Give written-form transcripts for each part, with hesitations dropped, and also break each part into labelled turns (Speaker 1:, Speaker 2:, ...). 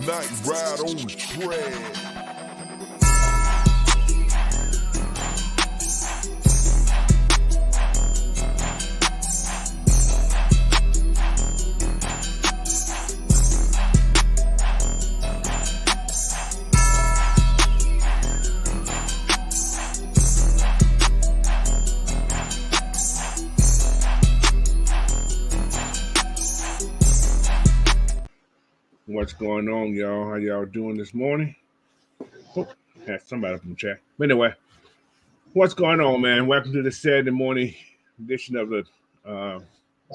Speaker 1: Night ride on the track.
Speaker 2: What's going on, y'all? How y'all doing this morning? Oh, had somebody up in the chat. But anyway, what's going on, man? Welcome to the Saturday morning edition of the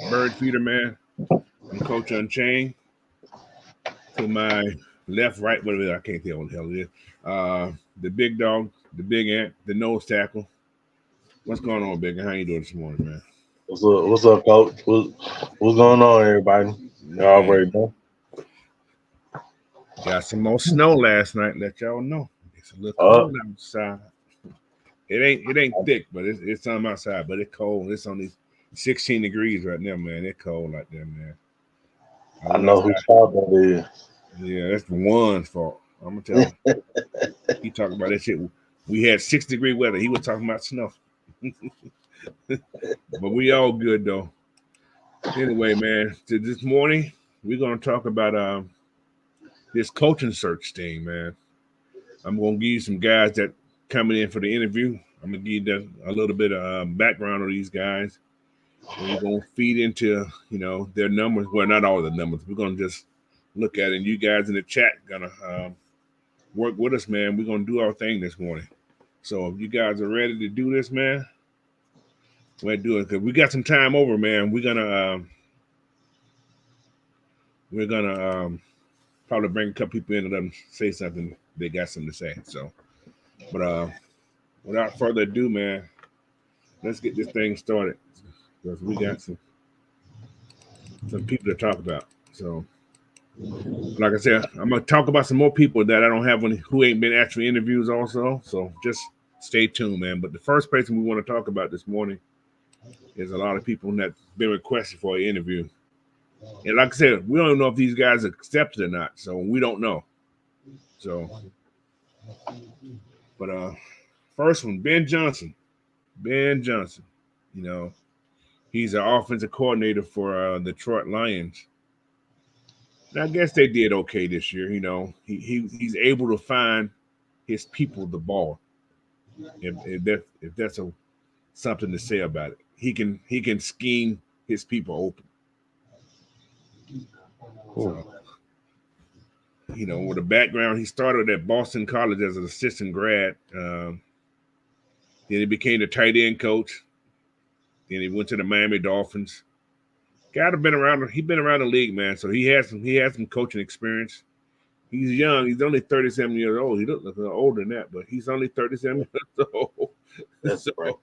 Speaker 2: Bird Feeder, man. I'm Coach Unchained. To my left, right, whatever, I can't tell what the hell it is. The big dog, the big ant, the nose tackle. What's going on, big ant? How you doing this morning, man?
Speaker 3: What's up, Coach? What's going on, everybody? Y'all already know.
Speaker 2: Got some more snow last night. Let y'all know it's a little cold outside. It ain't thick, but it's something outside. But it's cold. It's only 16 degrees right now, man. It's cold out there, man.
Speaker 3: I know whose fault that is.
Speaker 2: Yeah, that's the one's fault. I'm gonna tell him. He talking about that shit. We had 6-degree weather. He was talking about snow. But we all good though. Anyway, man, this morning we're gonna talk about this coaching search thing, man. I'm gonna give you some guys that coming in for the interview. I'm gonna give you a little bit of background on these guys, and we're gonna feed into their numbers. Well, not all the numbers. We're gonna just look at it. And you guys in the chat gonna work with us, man. We're gonna do our thing this morning. So if you guys are ready to do this, man, we're do it because we got some time over, man. We're gonna probably bring a couple people in and let them say something. They got something to say. So, but without further ado, man, let's get this thing started because we got some people to talk about. So, like I said, I'm gonna talk about some more people that I don't have who ain't been actually interviews also. So just stay tuned, man. But the first person we want to talk about this morning is a lot of people that's been requested for an interview. And like I said, we don't know if these guys are accepted or not, so we don't know. So, but first one, Ben Johnson. Ben Johnson, he's an offensive coordinator for the Detroit Lions. And I guess they did okay this year. He's able to find his people the ball. If that's something to say about it, he can scheme his people open. So, with a background, he started at Boston College as an assistant grad. Then he became the tight end coach. Then he went to the Miami Dolphins. He's been around the league, man. So he has some coaching experience. He's young. He's only 37 years old. He looks a little older than that, but he's only 37 years old.
Speaker 3: That's right.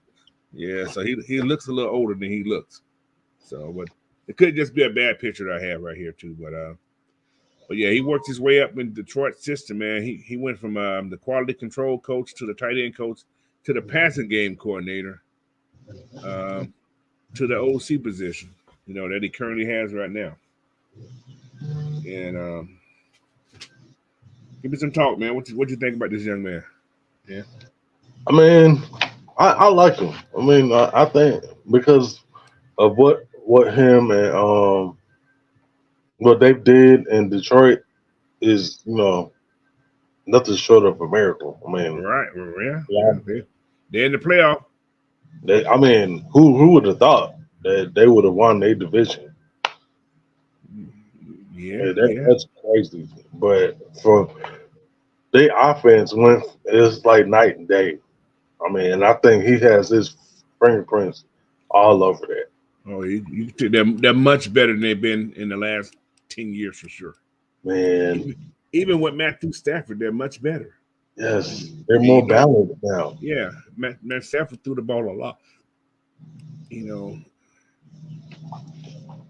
Speaker 2: Yeah, so he looks a little older than he looks. So, but it could just be a bad picture that I have right here too. But yeah, he worked his way up in Detroit system, man. He went from the quality control coach to the tight end coach to the passing game coordinator to the OC position, that he currently has right now. And give me some talk, man. What you think about this young man? Yeah.
Speaker 3: I mean, I like him. I mean, I think because of what him and what they did in Detroit is nothing short of a miracle. I mean,
Speaker 2: right, yeah. They're in the playoff.
Speaker 3: Who would have thought that they would have won their division?
Speaker 2: Yeah,
Speaker 3: that's crazy. But from their offense it's like night and day. I mean, and I think he has his fingerprints all over that.
Speaker 2: Oh, they're much better than they've been in the last 10 years for sure.
Speaker 3: Man,
Speaker 2: even with Matthew Stafford, they're much better.
Speaker 3: Yes, they're more balanced now.
Speaker 2: Yeah, Matt Stafford threw the ball a lot.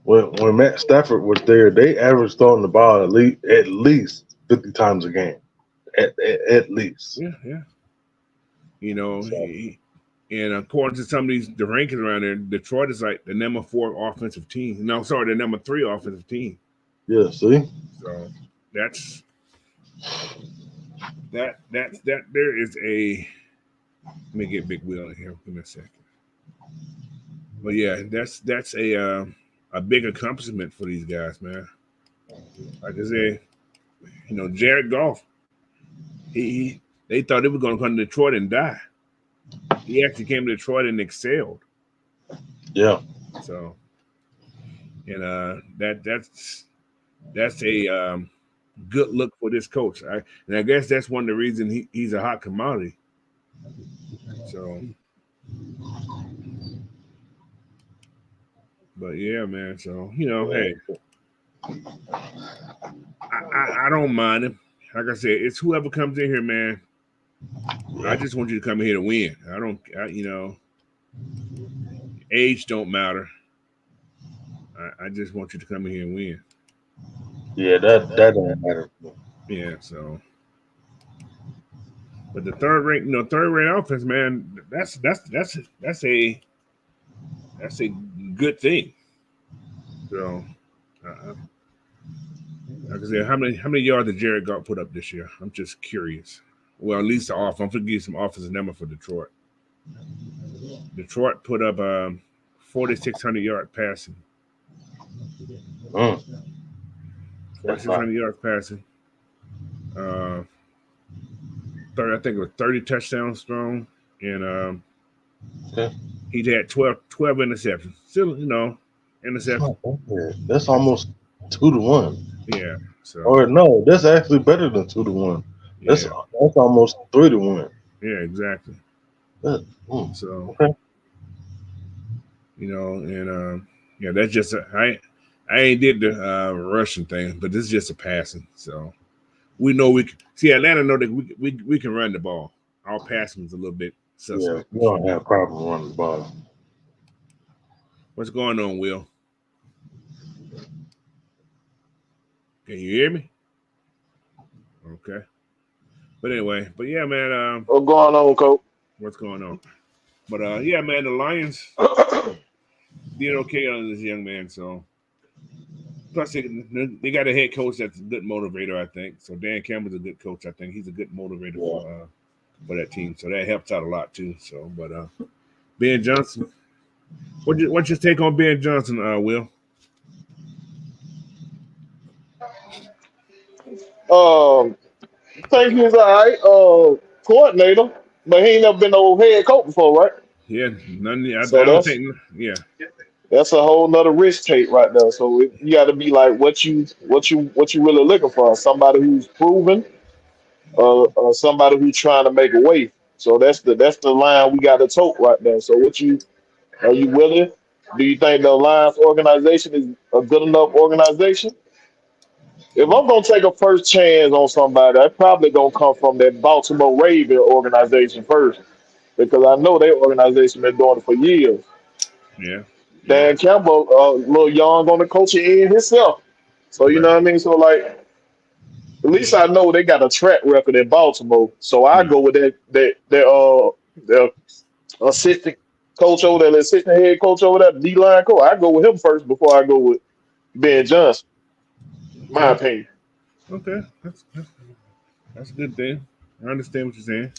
Speaker 3: When Matt Stafford was there, they averaged throwing the ball at least 50 times a game, at least.
Speaker 2: Yeah. And according to some of the rankings around there, Detroit is like the number 4 offensive team. No, sorry, the number 3 offensive team.
Speaker 3: Yeah, see?
Speaker 2: So that's That there is a. Let me get Big Will in here. Give me a second. But yeah, that's a big accomplishment for these guys, man. Like I said, Jared Goff, he they thought they were going to come to Detroit and die. He actually came to Detroit and excelled.
Speaker 3: Yeah.
Speaker 2: So, and that's a good look for this coach. And I guess that's one of the reasons he's a hot commodity. So, but yeah, man. So hey, I don't mind him. Like I said, it's whoever comes in here, man. I just want you to come in here to win. Age don't matter. I just want you to come in here and win.
Speaker 3: Yeah, that don't matter.
Speaker 2: Yeah, so. But the third rate offense, man, that's a good thing. So, like I said, how many yards did Jared Goff put up this year? I'm just curious. Well, at least I'm going to give you some offensive number for Detroit. Detroit put up 4,600 yard passing. 4,600 yards passing. 30, I think it was 30 touchdowns thrown, and he had 12 interceptions. Still, interceptions.
Speaker 3: That's almost 2-1.
Speaker 2: Yeah. So.
Speaker 3: Or no, that's actually better than 2-1. That's almost 3-1.
Speaker 2: Yeah, exactly. So.
Speaker 3: Okay.
Speaker 2: And that's just I ain't did the rushing thing, but this is just a passing. So we know we can see Atlanta know that we can run the ball. Our passing is a little bit suspect.
Speaker 3: Yeah, we don't have a problem running the ball.
Speaker 2: What's going on, Will? Can you hear me? Okay. But anyway, yeah, man.
Speaker 4: What's going on, Coach?
Speaker 2: What's going on? But yeah, man, the Lions did okay on this young man. So plus they got a head coach that's a good motivator, I think. So Dan Campbell's a good coach. I think he's a good motivator for that team. So that helps out a lot too. So, but Ben Johnson, what's your take on Ben Johnson, Will?
Speaker 4: I think he's all right. Coordinator, but he ain't never been no head coach before, right?
Speaker 2: Yeah, I
Speaker 4: So
Speaker 2: don't think. Yeah,
Speaker 4: that's a whole nother risk take right there. So you got to be like what you really looking for. Somebody who's proven, or somebody who's trying to make a way. So that's the line we got to tote right there. So are you willing? Do you think the Alliance organization is a good enough organization? If I'm gonna take a first chance on somebody, I probably gonna come from that Baltimore Raven organization first because I know their organization been doing it for years.
Speaker 2: yeah.
Speaker 4: Dan Campbell, a little young on the coaching end himself, so you know what I mean. So like, at least I know they got a track record in Baltimore. So I go with the assistant coach over there, the assistant head coach over there, D line coach. I go with him first before I go with Ben Johnson. My opinion.
Speaker 2: Okay, that's a good thing. I understand what you're saying.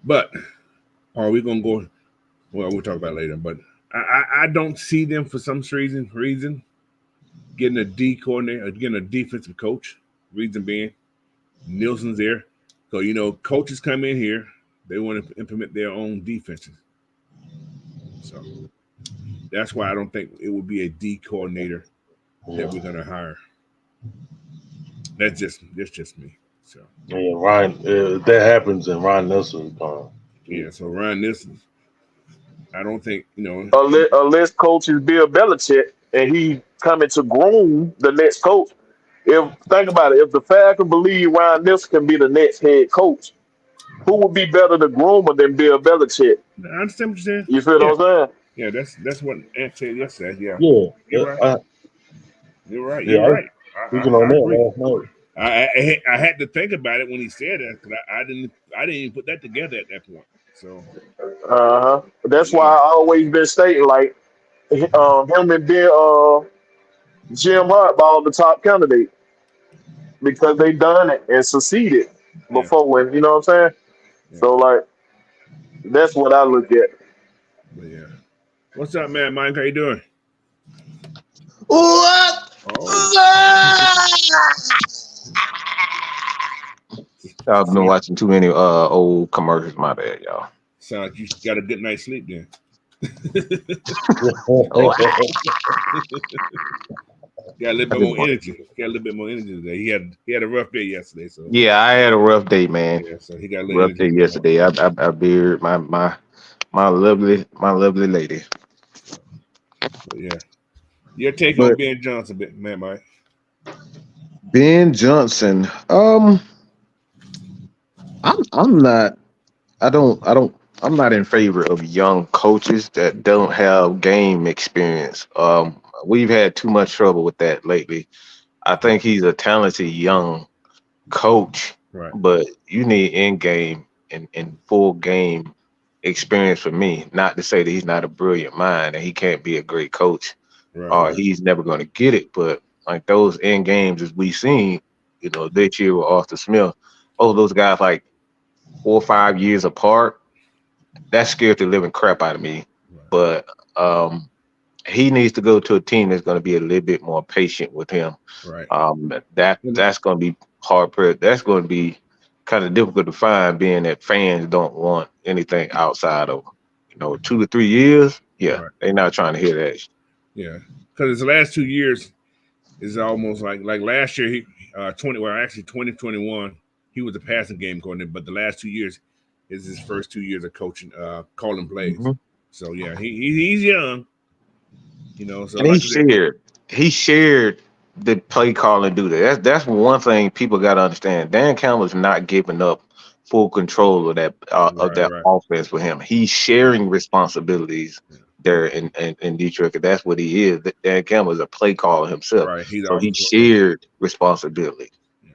Speaker 2: But are we gonna go? Well, we'll talk about it later. But I don't see them for some reason getting a D coordinator, or getting a defensive coach. Reason being, Nielsen's there. So coaches come in here, they want to implement their own defenses. So that's why I don't think it would be a D coordinator that we're gonna hire. That's just me. So
Speaker 3: yeah, Ryan, if that happens, and Ryan Nelson's gone.
Speaker 2: Yeah, so Ryan Nielsen, I don't think
Speaker 4: Unless coach is Bill Belichick and he coming to groom the next coach. Think about it, if the Falcons believe Ryan Nielsen can be the next head coach, who would be better to groomer than Bill Belichick?
Speaker 2: I understand what you're saying.
Speaker 4: You feel what I'm saying?
Speaker 2: Yeah, that's what Ant said yesterday. Yeah,
Speaker 3: You're right.
Speaker 2: You're right.
Speaker 3: Speaking on that last night.
Speaker 2: I had to think about it when he said that because I didn't even put that together at that point. So
Speaker 4: That's why I always been stating like him and Ben Jim Harbaugh the top candidate. because they done it and succeeded
Speaker 2: Yeah,
Speaker 4: before when you know what I'm saying.
Speaker 2: yeah,
Speaker 4: So like that's what I look at.
Speaker 2: but yeah. What's up, man? Mike, how you doing?
Speaker 5: What?
Speaker 2: Oh,
Speaker 5: I've been
Speaker 2: sound,
Speaker 5: watching too many old commercials. My bad, y'all.
Speaker 2: sound like you got a good night's sleep then.
Speaker 5: Oh,
Speaker 2: Got a little
Speaker 5: I
Speaker 2: bit
Speaker 5: just
Speaker 2: more
Speaker 5: want.
Speaker 2: energy. Got a little bit more energy today. He had a rough day yesterday, so
Speaker 5: Yeah, I had a rough day, man.
Speaker 2: yeah, so he got a little
Speaker 5: Rough
Speaker 2: energy
Speaker 5: day
Speaker 2: today.
Speaker 5: yesterday. I buried my lovely lady.
Speaker 2: But yeah, your take on
Speaker 5: But
Speaker 2: Ben Johnson, man, Mike.
Speaker 5: Ben Johnson, I'm not. I'm not in favor of young coaches that don't have game experience. We've had too much trouble with that lately. I think he's a talented young coach,
Speaker 2: Right,
Speaker 5: but you need in game and full game experience for me. Not to say that he's not a brilliant mind and he can't be a great coach
Speaker 2: right,
Speaker 5: or
Speaker 2: right,
Speaker 5: he's never going to get it. But like those end games as we seen, this year with Arthur Smith, oh, those guys like 4 or 5 years apart, that scared the living crap out of me.
Speaker 2: right,
Speaker 5: But he needs to go to a team that's going to be a little bit more patient with him.
Speaker 2: right. And
Speaker 5: That's going to be hard. That's going to be kind of difficult to find, being that fans don't want anything outside of 2 to 3 years. Yeah,
Speaker 2: right,
Speaker 5: they're not trying to hear that.
Speaker 2: yeah, because his last 2 years is almost like last year. He 2021 he was a passing game coordinator, but the last 2 years is his first 2 years of coaching, calling plays.
Speaker 5: Hmm.
Speaker 2: So yeah, he's young, So
Speaker 5: And
Speaker 2: like I said,
Speaker 5: he shared the play call and do that. That's one thing people got to understand. Dan Campbell's not giving up full control of
Speaker 2: right,
Speaker 5: that
Speaker 2: right,
Speaker 5: offense for him. He's sharing responsibilities there in Detroit. 'Cause that's what he is. Dan Campbell is a play caller himself,
Speaker 2: right. He's
Speaker 5: so he
Speaker 2: offensive coordinator.
Speaker 5: shared responsibility.
Speaker 2: Yeah,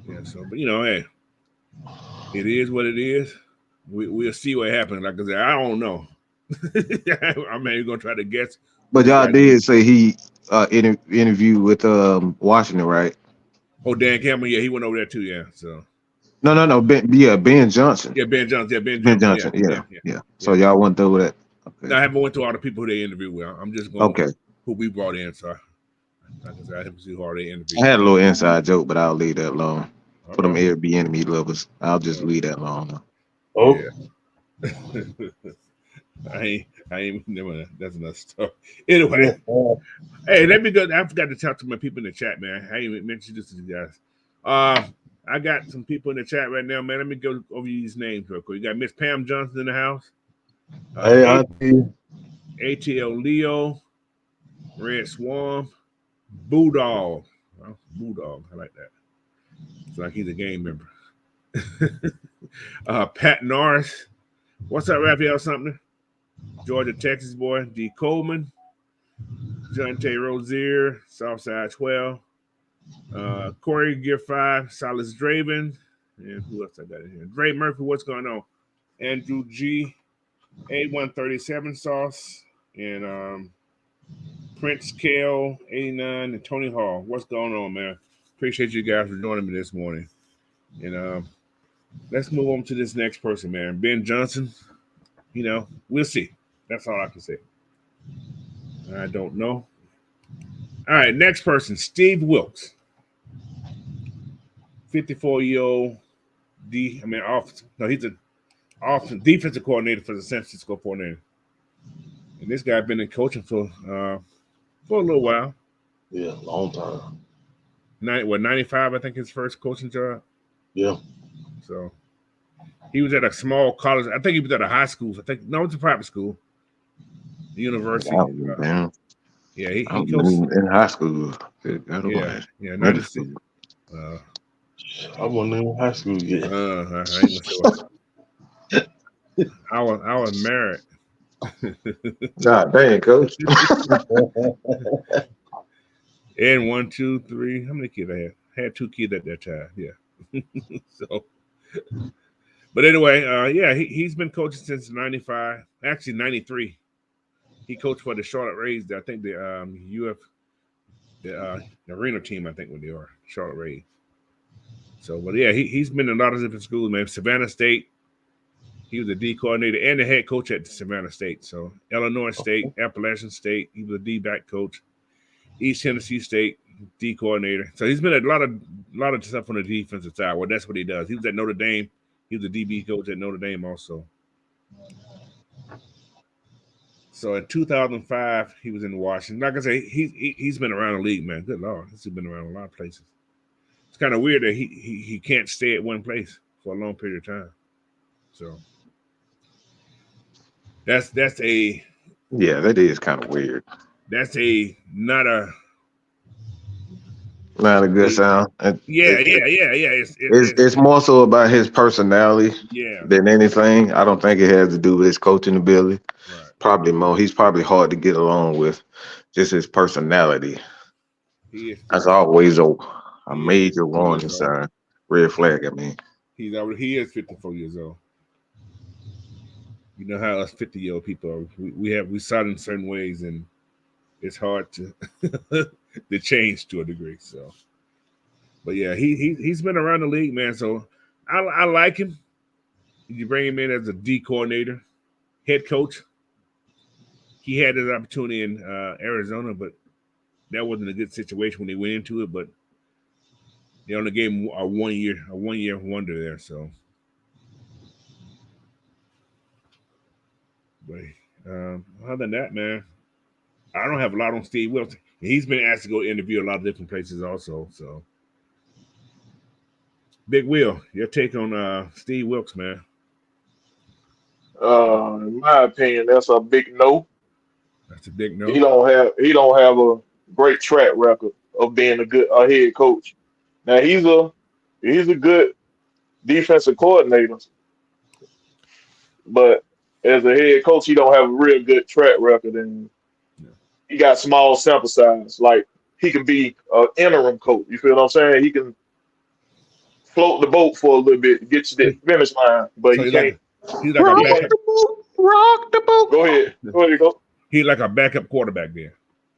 Speaker 2: yeah. So, but hey, it is what it is. We'll see what happens. Like I said, I don't know. I'm not even gonna try to guess
Speaker 5: But
Speaker 2: who's
Speaker 5: y'all
Speaker 2: right.
Speaker 5: did say he interviewed with Washington, right?
Speaker 2: Oh, Dan Campbell, yeah, he went over there too. Yeah, so
Speaker 5: No. Ben Johnson.
Speaker 2: yeah, Ben Johnson, yeah, Ben
Speaker 5: Ben
Speaker 2: Johnson, yeah,
Speaker 5: Johnson. Yeah,
Speaker 2: yeah, yeah,
Speaker 5: yeah. So
Speaker 2: yeah.
Speaker 5: y'all went over that.
Speaker 2: No,
Speaker 5: Okay.
Speaker 2: I haven't went to all the people who they interviewed with. I'm just going
Speaker 5: Okay.
Speaker 2: who we brought in. So, like I said, I haven't seen who all they
Speaker 5: I
Speaker 2: interviewed.
Speaker 5: had a little inside joke, but I'll leave that alone. For them
Speaker 2: Okay,
Speaker 5: Airbnb lovers, I'll just
Speaker 2: uh,
Speaker 5: leave that alone.
Speaker 3: Oh,
Speaker 2: yeah. I ain't never. That's another story. Anyway, hey, let me go. I forgot to talk to my people in the chat, man. I ain't mentioned this to you guys. I got some people in the chat right now, man. Let me go over these names real quick. You got Miss Pam Johnson in the house.
Speaker 3: hey,
Speaker 2: A-
Speaker 3: Auntie.
Speaker 2: ATL Leo, Red Swarm, Bulldog. Well, Bulldog, I like that. It's like he's a game member. Pat Norris. What's up, Raphael Sumner? Georgia, Texas boy. D. Coleman. Jonte Rozier, Southside 12. Corey Gear 5, Silas Draven. And who else I got in here? Dre Murphy, what's going on? Andrew G. A137 Sauce. And Prince Kale 89 and Tony Hall. What's going on, man? Appreciate you guys for joining me this morning. And let's move on to this next person, man. Ben Johnson. We'll see. That's all I can say. I don't know. All right, next person, Steve Wilkes. 54-year-old he's an defensive coordinator for the San Francisco 49ers. And this guy been in coaching for a little while.
Speaker 3: Yeah, long time.
Speaker 2: 95, I think his first coaching job.
Speaker 3: Yeah.
Speaker 2: So he was at a small college. I think he was at a high school. It's a private school, university.
Speaker 5: Damn.
Speaker 2: Yeah,
Speaker 5: I
Speaker 2: he
Speaker 5: was
Speaker 2: coached.
Speaker 5: in high school.
Speaker 2: Yeah,
Speaker 5: Middle
Speaker 2: 96.
Speaker 5: school.
Speaker 2: Uh,
Speaker 3: I wasn't in high school yet.
Speaker 2: I ain't gonna say what. I was married.
Speaker 5: God dang, coach.
Speaker 2: And 1, 2, 3. How many kids I had? I had 2 kids at that time. Yeah. So, but anyway, yeah, he's been coaching since '95. Actually, '93. He coached for the Charlotte Rays. I think the the arena team, I think, what they are, Charlotte Rays. So, but yeah, he's been in a lot of different schools, man. Savannah State, he was a D coordinator and the head coach at Savannah State. So, Illinois State, Appalachian State, he was a D back coach. East Tennessee State, D coordinator. So he's been a lot of stuff on the defensive side. Well, that's what he does. He was at Notre Dame. He was a DB coach at Notre Dame also. So in 2005, he was in Washington. Like I say, he's been around the league, man. Good Lord, he's been around a lot of places. It's kind of weird that he can't stay at one place for a long period of time. So that's a
Speaker 5: Yeah, that is kind of weird.
Speaker 2: That's not a
Speaker 5: good sound.
Speaker 2: Yeah.
Speaker 5: It's more so about his personality than anything. I don't think it has to do with his coaching ability.
Speaker 2: Right.
Speaker 5: Probably more. He's probably hard to get along with. Just his personality. That's always a major warning sign. Red flag, I mean.
Speaker 2: He is 54 years old. You know how us 50-year-old people are. We saw it in certain ways, and it's hard to to change to a degree. So, but yeah, he's been around the league, man. So I like him. You bring him in as a D coordinator, head coach. He had his opportunity in Arizona, but that wasn't a good situation when they went into it. But they only gave him a one year wonder there. So, but other than that, man, I don't have a lot on Steve Wilkes. He's been asked to go interview a lot of different places also. So, Big Will, your take on Steve Wilkes, man?
Speaker 4: In my opinion, that's a big no.
Speaker 2: That's a big no.
Speaker 4: He don't have a great track record of being a head coach. Now he's a good defensive coordinator, but as a head coach, he don't have a real good track record, and he got small sample size. Like he can be an interim coach. You feel what I'm saying? He can float the boat for a little bit, get you to the finish line, but
Speaker 2: So
Speaker 4: he can't.
Speaker 2: He's like a backup.
Speaker 5: Rock the boat.
Speaker 4: Go ahead. Go.
Speaker 2: He's like a backup quarterback there.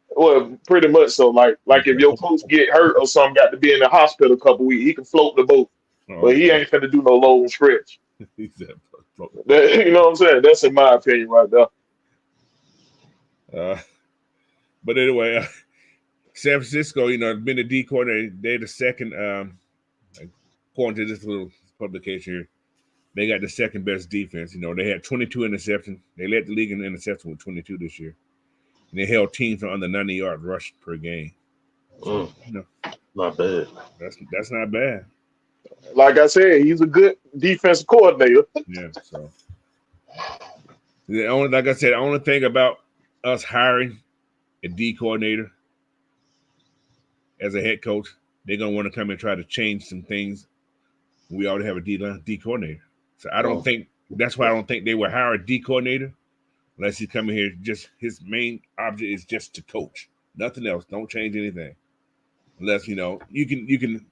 Speaker 4: Well, pretty much so. Like if your coach get hurt or something, got to be in the hospital a couple weeks, he can float the boat, but he ain't finna do no long stretch.
Speaker 2: He said,
Speaker 4: You know what I'm saying? That's in my opinion right there.
Speaker 2: But anyway, San Francisco, been the D coordinator. They're the second, according to this little publication here, they got the second best defense. They had 22 interceptions. They led the league in interception with 22 this year. And they held teams to under 90-yard rush per game. So,
Speaker 3: not bad.
Speaker 2: That's not bad.
Speaker 4: Like I said, he's a good defensive coordinator.
Speaker 2: Yeah. So the only thing about us hiring a D coordinator as a head coach, they're gonna want to come and try to change some things. We already have a D coordinator, so I don't think that's why I don't think they would hire a D coordinator unless he's coming here. Just his main object is just to coach, nothing else. Don't change anything, unless you can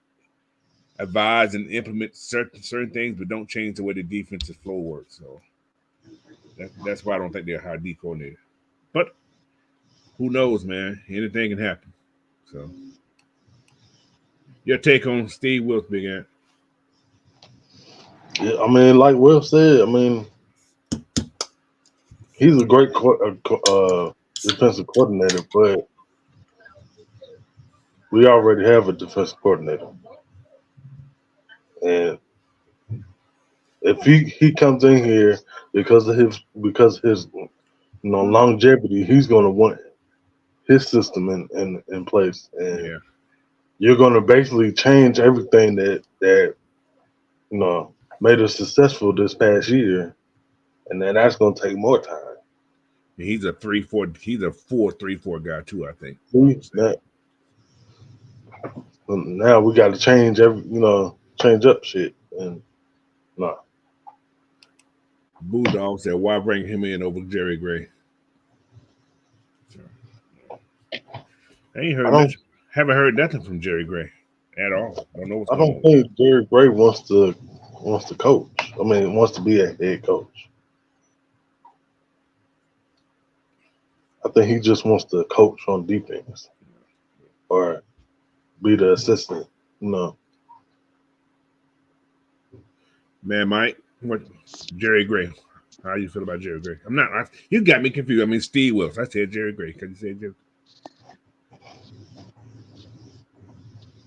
Speaker 2: advise and implement certain things, but don't change the way the defensive flow works. So that's why I don't think they'll hire a D coordinator. But who knows, man? Anything can happen. So, your take on Steve Wilkes, Big Ant?
Speaker 3: Yeah, I mean, like Will said, I mean, he's a great defensive coordinator, but we already have a defensive coordinator, and if he comes in here because of his longevity, he's going to want his system in place, and you're going to basically change everything that made us successful this past year, and then that's going to take more time.
Speaker 2: He's a 3-4. He's a 4-3-4 guy too, I think.
Speaker 3: Now we got to change change up shit, and
Speaker 2: Bulldog said, "Why bring him in over Jerry Gray?" Haven't heard nothing from Jerry Gray at all. Don't know what's going on.
Speaker 3: I don't think Jerry Gray wants to coach. I mean, wants to be a head coach. I think he just wants to coach on defense. or be the assistant. No.
Speaker 2: Man, Mike, what Jerry Gray? How you feel about Jerry Gray? You got me confused. I mean, Steve Wilkes. I said Jerry Gray. Can you say Jerry?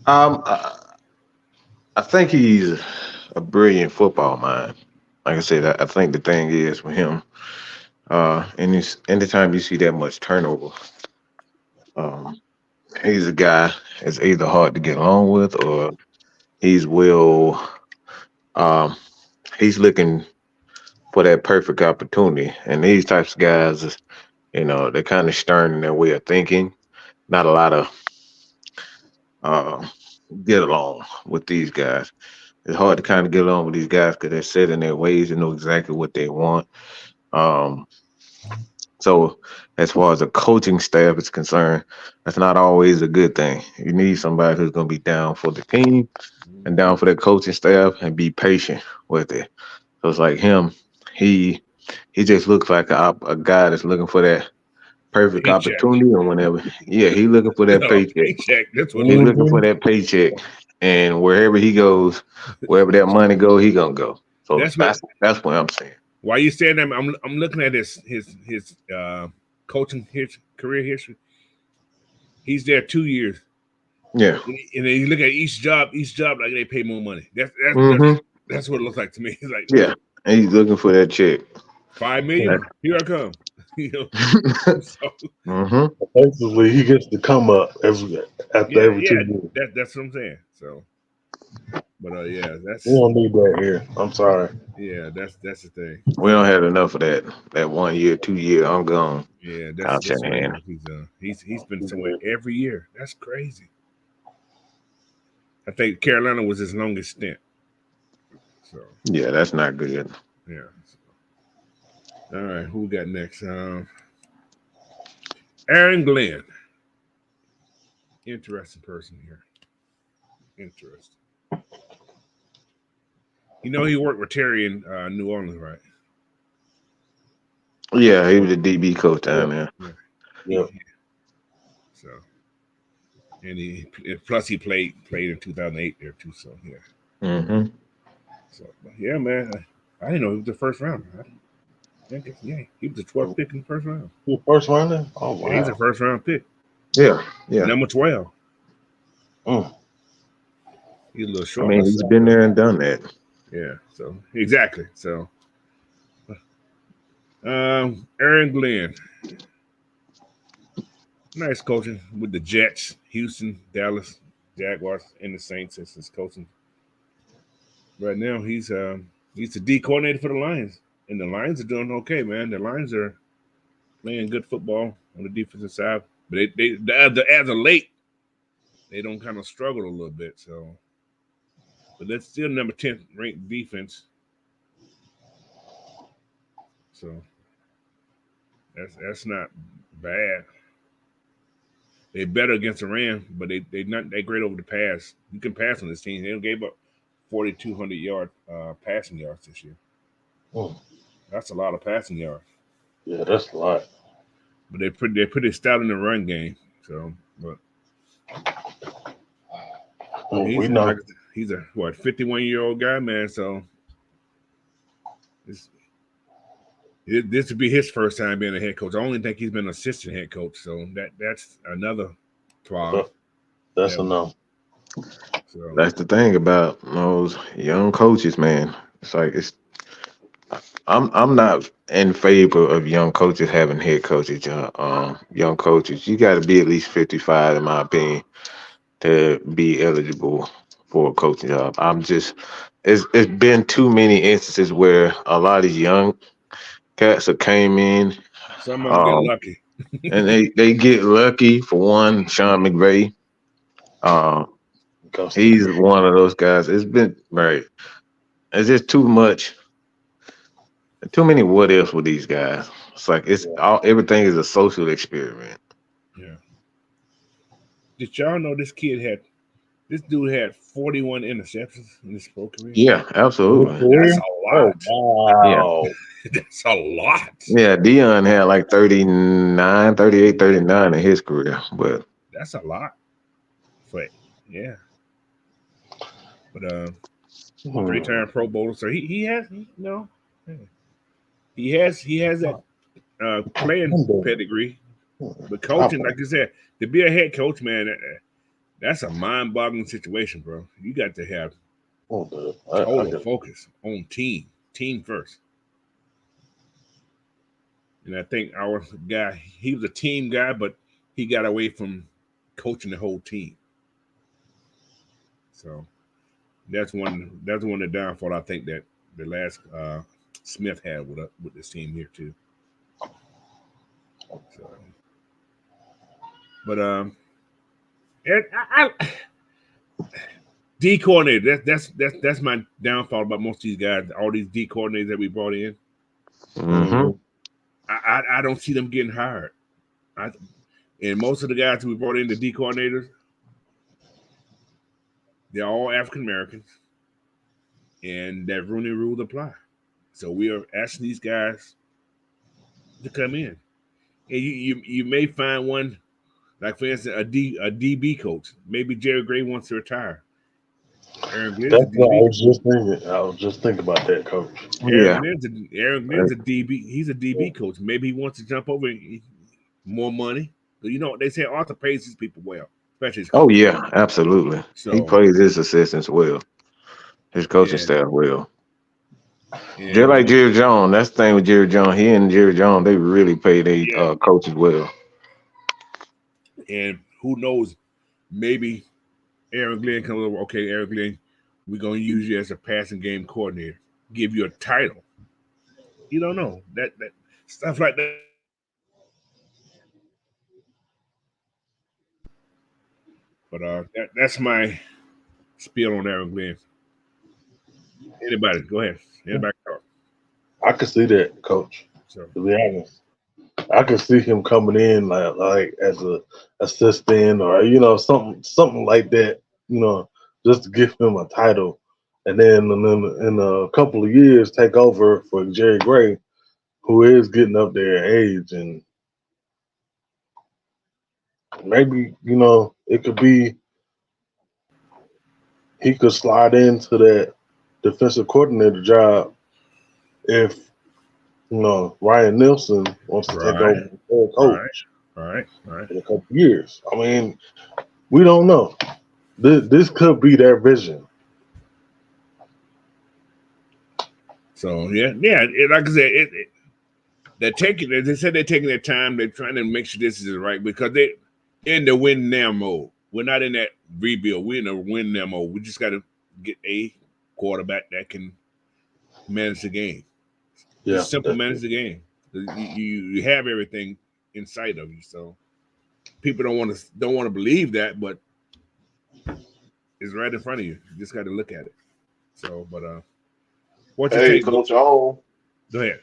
Speaker 5: I think he's a brilliant football mind. Like I said, I think the thing is with him, anytime you see that much turnover, um, he's a guy that's either hard to get along with or he's um, he's looking for that perfect opportunity. And these types of guys, they're kind of stern in their way of thinking. Not a lot of uh, get along with these guys. It's hard to kind of get along with these guys because they're set in their ways and know exactly what they want. Um, so, as far as the coaching staff is concerned, that's not always a good thing. You need somebody who's going to be down for the team and down for the coaching staff and be patient with it. So it's like him. He just looks like a guy that's looking for that perfect
Speaker 2: Paycheck.
Speaker 5: opportunity or whenever. Yeah, he looking for that paycheck.
Speaker 2: Paycheck. That's what
Speaker 5: He's looking for that paycheck, and wherever he goes, wherever that money go, he gonna go. So that's what I'm saying.
Speaker 2: Why you saying that? I'm looking at his coaching career history. He's there 2 years.
Speaker 5: Yeah,
Speaker 2: and then you look at each job like they pay more money. That's what it looks like to me. It's like
Speaker 5: yeah, and he's looking for that check.
Speaker 2: $5 million. Here I come. So,
Speaker 3: Basically, he gets to come up after every 2 years.
Speaker 2: That's what I'm saying. So, but that's
Speaker 3: we don't need that here. I'm sorry.
Speaker 2: Yeah, that's the thing.
Speaker 5: We don't have enough of that 1 year, 2 year. I'm gone.
Speaker 2: Yeah, that's what he's been somewhere every year. That's crazy. I think Carolina was his longest stint. So
Speaker 5: yeah, that's not good.
Speaker 2: Yeah. All right, who we got next? Aaron Glenn. Interesting person here. Interesting. You know, he worked with Terry in New Orleans, right?
Speaker 5: Yeah, he was a DB coach down there.
Speaker 3: Yeah.
Speaker 2: So, and plus he played in 2008 there too. So yeah. So yeah, man, I didn't know he was the first rounder. He was the 12th pick in the first round.
Speaker 3: First rounder? Oh wow.
Speaker 2: Yeah, he's a first round pick.
Speaker 5: Yeah.
Speaker 2: Number 12.
Speaker 3: Mm.
Speaker 2: He's a little short.
Speaker 5: I mean, he's been there and done that.
Speaker 2: Yeah. So exactly. So, Aaron Glenn, nice coaching with the Jets, Houston, Dallas, Jaguars, and the Saints as his coaching. Right now, he's the D coordinator for the Lions. And the Lions are doing okay, man. The Lions are playing good football on the defensive side, but as of late, they don't kind of struggle a little bit. So, but that's still number 10th ranked defense. So that's not bad. They're better against the Rams, but they not that great over the pass. You can pass on this team. They gave up 4,200 yard passing yards this year.
Speaker 3: Mm.
Speaker 2: That's a lot of passing yards.
Speaker 3: Yeah, that's a lot.
Speaker 2: But they're pretty stout in the run game. So, but
Speaker 3: we know
Speaker 2: he's a 51-year-old guy, man. So this would be his first time being a head coach. I only think he's been an assistant head coach. So that's another problem.
Speaker 3: That's enough.
Speaker 2: So
Speaker 5: that's the thing about those young coaches, man. It's like I'm not in favor of young coaches having head coaches. Young coaches, you got to be at least 55, in my opinion, to be eligible for a coaching job. It's been too many instances where a lot of young cats have came in.
Speaker 2: Some of them get lucky,
Speaker 5: and they get lucky. For one, Sean McVay. He's one of those guys. It's been right. It's just too much. Too many what ifs with these guys. It's like everything is a social experiment.
Speaker 2: Yeah. Did y'all know this dude had 41 interceptions in his pro career?
Speaker 5: Yeah, absolutely.
Speaker 2: That's a lot.
Speaker 3: Wow.
Speaker 2: Yeah. That's a lot.
Speaker 5: Yeah, Dion had like 38, 39 in his career, but
Speaker 2: that's a lot. But yeah, but
Speaker 3: Hmm.
Speaker 2: 3-time Pro Bowler. So he has he has that playing pedigree, but coaching, like you said, to be a head coach, man, that's a mind-boggling situation, bro. You got to have
Speaker 3: I
Speaker 2: total
Speaker 3: get it.
Speaker 2: focus on team first. And I think our guy, he was a team guy, but he got away from coaching the whole team. So that's one of the downfall I think that the last Smith had with this team here too. So, but and D coordinator. That's my downfall about most of these guys. All these D coordinators that we brought in,
Speaker 5: Mm-hmm.
Speaker 2: I don't see them getting hired. And most of the guys we brought in, the D coordinators, they're all African Americans, and that Rooney Rule apply. So we are asking these guys to come in, and you may find one, like for instance a DB coach. Maybe Jerry Gray wants to retire. Aaron Glenn's a
Speaker 3: That's what I
Speaker 2: DB.
Speaker 3: was just thinking. I was just thinking about that, coach.
Speaker 5: Yeah.
Speaker 2: Aaron Glenn's a DB. He's a DB coach. Maybe he wants to jump over more money. But they say Arthur pays his people well, especially his
Speaker 5: Oh
Speaker 2: coach.
Speaker 5: yeah, absolutely. He
Speaker 2: So
Speaker 5: plays his assistants well, his coaching
Speaker 2: and
Speaker 5: staff well. Just
Speaker 2: and
Speaker 5: like Jerry Jones. That's the thing with Jerry Jones. He and Jerry Jones, they really pay their
Speaker 2: yeah,
Speaker 5: coaches well.
Speaker 2: and who knows? Maybe Aaron Glenn comes over. Okay, Aaron Glenn, we're gonna use you as a passing game coordinator. Give you a title. You don't know that stuff like that. But that's my spiel on Aaron Glenn. Anybody, go ahead. Anybody talk.
Speaker 3: I could see that, coach.
Speaker 2: So
Speaker 3: To be honest, I could see him coming in like as a assistant or something like that. Just to give him a title, and then in a couple of years take over for Jerry Gray, who is getting up there in age, and maybe it could be he could slide into that defensive coordinator job if Ryan Nielsen wants to take over
Speaker 2: right,
Speaker 3: the head
Speaker 2: right,
Speaker 3: coach
Speaker 2: right.
Speaker 3: in a couple of years. I mean, we don't know. This could be their vision.
Speaker 2: So yeah. Like I said, they're taking. They said they're taking their time. They're trying to make sure this is right because they're in the win now mode. We're not in that rebuild. We're in the win now mode. We just got to get a quarterback that can manage the game.
Speaker 3: Yeah,
Speaker 2: Just simple manage the game. You have everything in sight of you. So people don't want to believe that, but it's right in front of you. You just got to look at it. So, but what you
Speaker 4: Hey,
Speaker 2: take?
Speaker 4: Coach,
Speaker 2: Go ahead.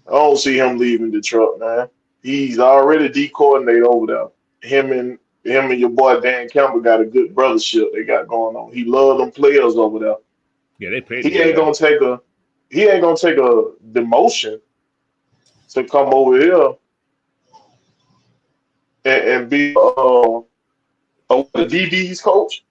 Speaker 4: I don't see him leaving Detroit, man. He's already D coordinator over there. Him and your boy Dan Campbell got a good brothership they got going on. He love them players over there.
Speaker 2: Yeah, they play
Speaker 4: He ain't
Speaker 2: together.
Speaker 4: gonna take a he ain't gonna take a demotion to come over here and be a DB's coach.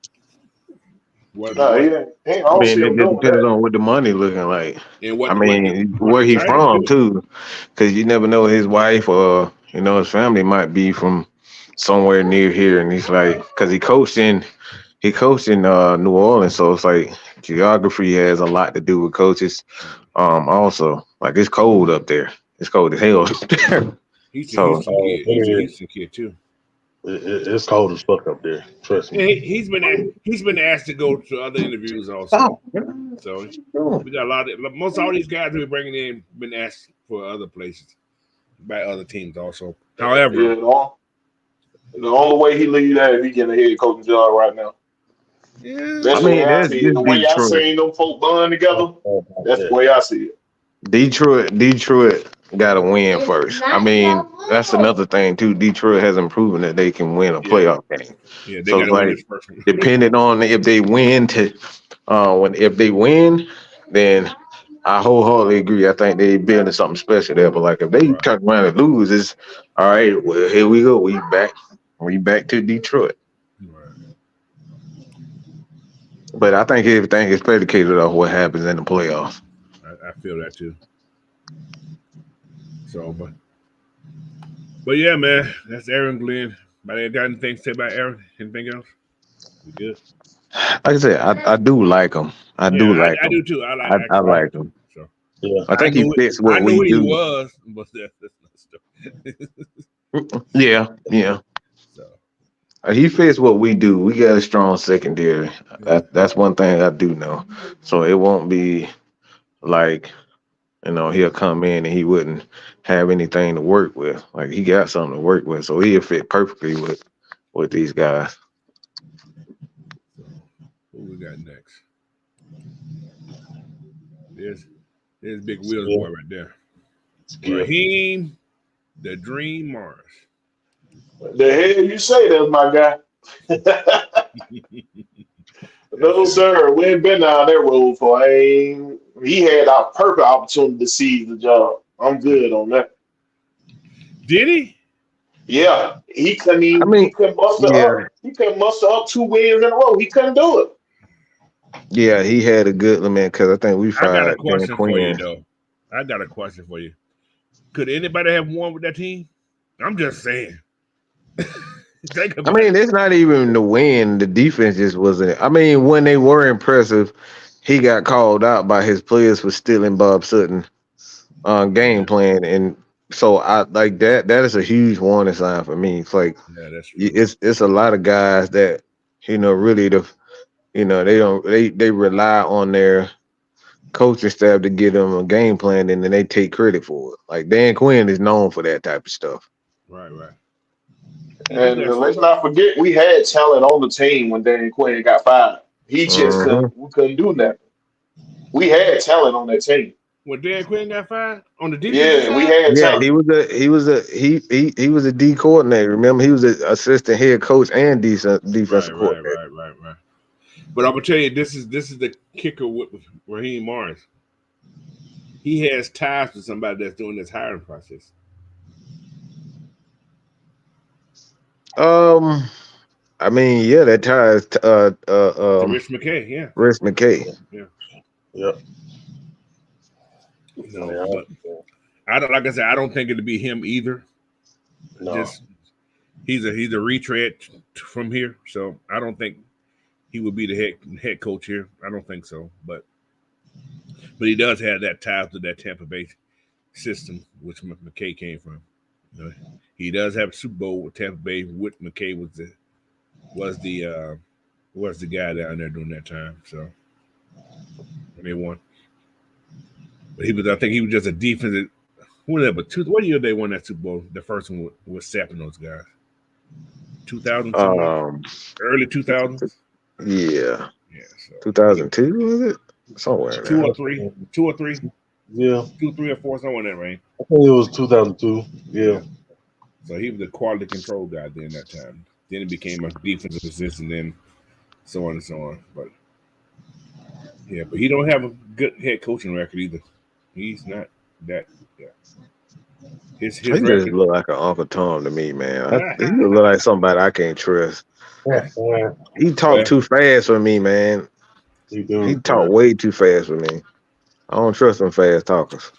Speaker 2: What
Speaker 4: Nah,
Speaker 2: what
Speaker 4: I
Speaker 5: I
Speaker 4: don't see
Speaker 5: mean, it
Speaker 4: him
Speaker 5: just
Speaker 4: doing
Speaker 5: depends
Speaker 4: that.
Speaker 5: on what the money looking like.
Speaker 2: and
Speaker 5: I
Speaker 2: what
Speaker 5: mean,
Speaker 2: what
Speaker 5: where
Speaker 2: the
Speaker 5: he
Speaker 2: title
Speaker 5: from
Speaker 2: too?
Speaker 5: too, because you never know his wife or his family might be from somewhere near here, and he's like, because he coached in New Orleans, so it's like geography has a lot to do with coaches. Also, like it's cold up there. It's cold as hell up there.
Speaker 2: He's a
Speaker 5: So
Speaker 2: Houston kid. He's a
Speaker 3: it
Speaker 2: Houston kid too.
Speaker 3: it's cold as fuck up there. Trust
Speaker 2: And
Speaker 3: me.
Speaker 2: he's been asked to go to other interviews also. So we got a lot of most all these guys we're bringing in been asked for other places by other teams also.
Speaker 4: Yeah,
Speaker 2: However,
Speaker 4: the only way he leave that if he getting a head coaching job right now.
Speaker 2: yeah,
Speaker 5: I
Speaker 4: That's the way
Speaker 5: mean,
Speaker 4: I
Speaker 5: that's
Speaker 4: see it.
Speaker 5: this
Speaker 4: The way I
Speaker 5: Detroit.
Speaker 4: seen them folk bond together, that's the
Speaker 3: Yeah.
Speaker 4: way I see it.
Speaker 5: Detroit got to win first. I mean, that's another thing too. Detroit hasn't proven that they can win a
Speaker 2: yeah,
Speaker 5: playoff game.
Speaker 2: yeah. They
Speaker 5: So
Speaker 2: got
Speaker 5: it's
Speaker 2: to win
Speaker 5: like
Speaker 2: this first one.
Speaker 5: depending on if they win if they win, then I wholeheartedly agree. I think they building something special there. But like if they
Speaker 2: Right.
Speaker 5: turn around and lose, it's all right. Well, here we go. We back to Detroit.
Speaker 2: Right.
Speaker 5: But I think everything is predicated off what happens in the playoffs.
Speaker 2: I feel that too. So, but yeah, man, that's Aaron Glenn. But I got anything to say about Aaron? Anything else? We good?
Speaker 5: Like I said, I do like him. I
Speaker 2: Yeah,
Speaker 5: do like
Speaker 2: I
Speaker 5: him.
Speaker 2: do too.
Speaker 5: I
Speaker 2: I
Speaker 5: like
Speaker 2: like
Speaker 5: him.
Speaker 2: so
Speaker 3: Yeah.
Speaker 5: I think he fits
Speaker 2: I
Speaker 5: what
Speaker 2: knew
Speaker 5: we
Speaker 2: what he
Speaker 5: do.
Speaker 2: was, but that's stuff.
Speaker 5: Yeah, yeah.
Speaker 2: So
Speaker 5: He fits what we do. We got a strong secondary.
Speaker 2: yeah,
Speaker 5: That's one thing I do know. So it won't be like he'll come in and he wouldn't have anything to work with. Like he got something to work with, so he'll fit perfectly with these guys.
Speaker 2: so what we got next? There's Big Wheels
Speaker 3: Skill.
Speaker 2: boy right there.
Speaker 3: Skill.
Speaker 2: Raheem the Dream Mars.
Speaker 4: The hell you say that's my guy.
Speaker 2: That's
Speaker 4: No, sir. We ain't been down that road for he had our perfect opportunity to seize the job. I'm good on that.
Speaker 2: Did he?
Speaker 4: Yeah.
Speaker 5: I mean, yeah,
Speaker 4: He couldn't muster up 2 wins in a row. He couldn't do it.
Speaker 5: yeah, he had a good man because I think we
Speaker 2: I got a
Speaker 5: fired Dan
Speaker 2: question for you
Speaker 5: Quinn.
Speaker 2: though. I got a question for you. Could anybody have won with that team? I'm just saying. Think
Speaker 5: I
Speaker 2: about
Speaker 5: mean,
Speaker 2: it.
Speaker 5: it's not even the win. The defense just wasn't. I mean, when they were impressive, he got called out by his players for stealing Bob Sutton game
Speaker 2: Yeah,
Speaker 5: plan, and so I like that. That is a huge warning sign for me. It's like
Speaker 2: yeah, that's true.
Speaker 5: it's a lot of guys that really they don't they rely on their coaching staff to get them a game plan, and then they take credit for it. Like Dan Quinn is known for that type of stuff.
Speaker 2: Right, right. He do
Speaker 4: And
Speaker 2: that stuff.
Speaker 4: let's not forget, we had talent on the team when Danny Quinn got fired. He just
Speaker 5: Mhm.
Speaker 4: we couldn't do nothing. We had talent on that team.
Speaker 2: When Dan Quinn got fired on the defensive
Speaker 4: Yeah, we
Speaker 2: side.
Speaker 4: had
Speaker 5: Yeah,
Speaker 4: talent.
Speaker 5: he was a D coordinator. Remember, he was an assistant head coach and
Speaker 2: Right,
Speaker 5: defensive
Speaker 2: right,
Speaker 5: coordinator.
Speaker 2: right, right, right. But I'm gonna tell you, this is the kicker with Raheem Morris. He has ties to somebody that's doing this hiring process.
Speaker 5: I mean, yeah, that ties
Speaker 2: To Rich McKay, yeah,
Speaker 5: Rich McKay.
Speaker 2: yeah.
Speaker 3: Yep.
Speaker 2: No,
Speaker 3: Yeah.
Speaker 2: but I don't. Like I said, I don't think it'd be him either.
Speaker 3: No.
Speaker 2: Just he's a retread from here, so I don't think he would be the head coach here. I don't think so, but he does have that tie to that Tampa Bay system, which McKay came from. You know, he does have a Super Bowl with Tampa Bay. With McKay was the guy down there during that time. So they won, but I think he was just a defensive. What year they won that Super Bowl? The first one was sapping those guys. 2002,
Speaker 5: Um,
Speaker 2: early 2000s.
Speaker 5: yeah,
Speaker 2: Yeah, so
Speaker 5: 2002 was it? Somewhere in
Speaker 2: two
Speaker 5: there.
Speaker 2: or three, two or three,
Speaker 3: Yeah.
Speaker 2: 2, 3 or 4, somewhere in that range.
Speaker 3: I think it was 2002.
Speaker 2: Yeah.
Speaker 3: Yeah.
Speaker 2: So he was a quality control guy during that time. Then he became a defensive assistant, then so on and so on. But yeah, but he don't have a good head coaching record either. He's not that. Yeah, his
Speaker 5: He just
Speaker 2: record.
Speaker 5: look like an Uncle Tom to me, man. He just look like somebody I can't trust. He talk too fast for me, man.
Speaker 3: He do.
Speaker 5: He talk way too fast for me. I don't trust them fast talkers.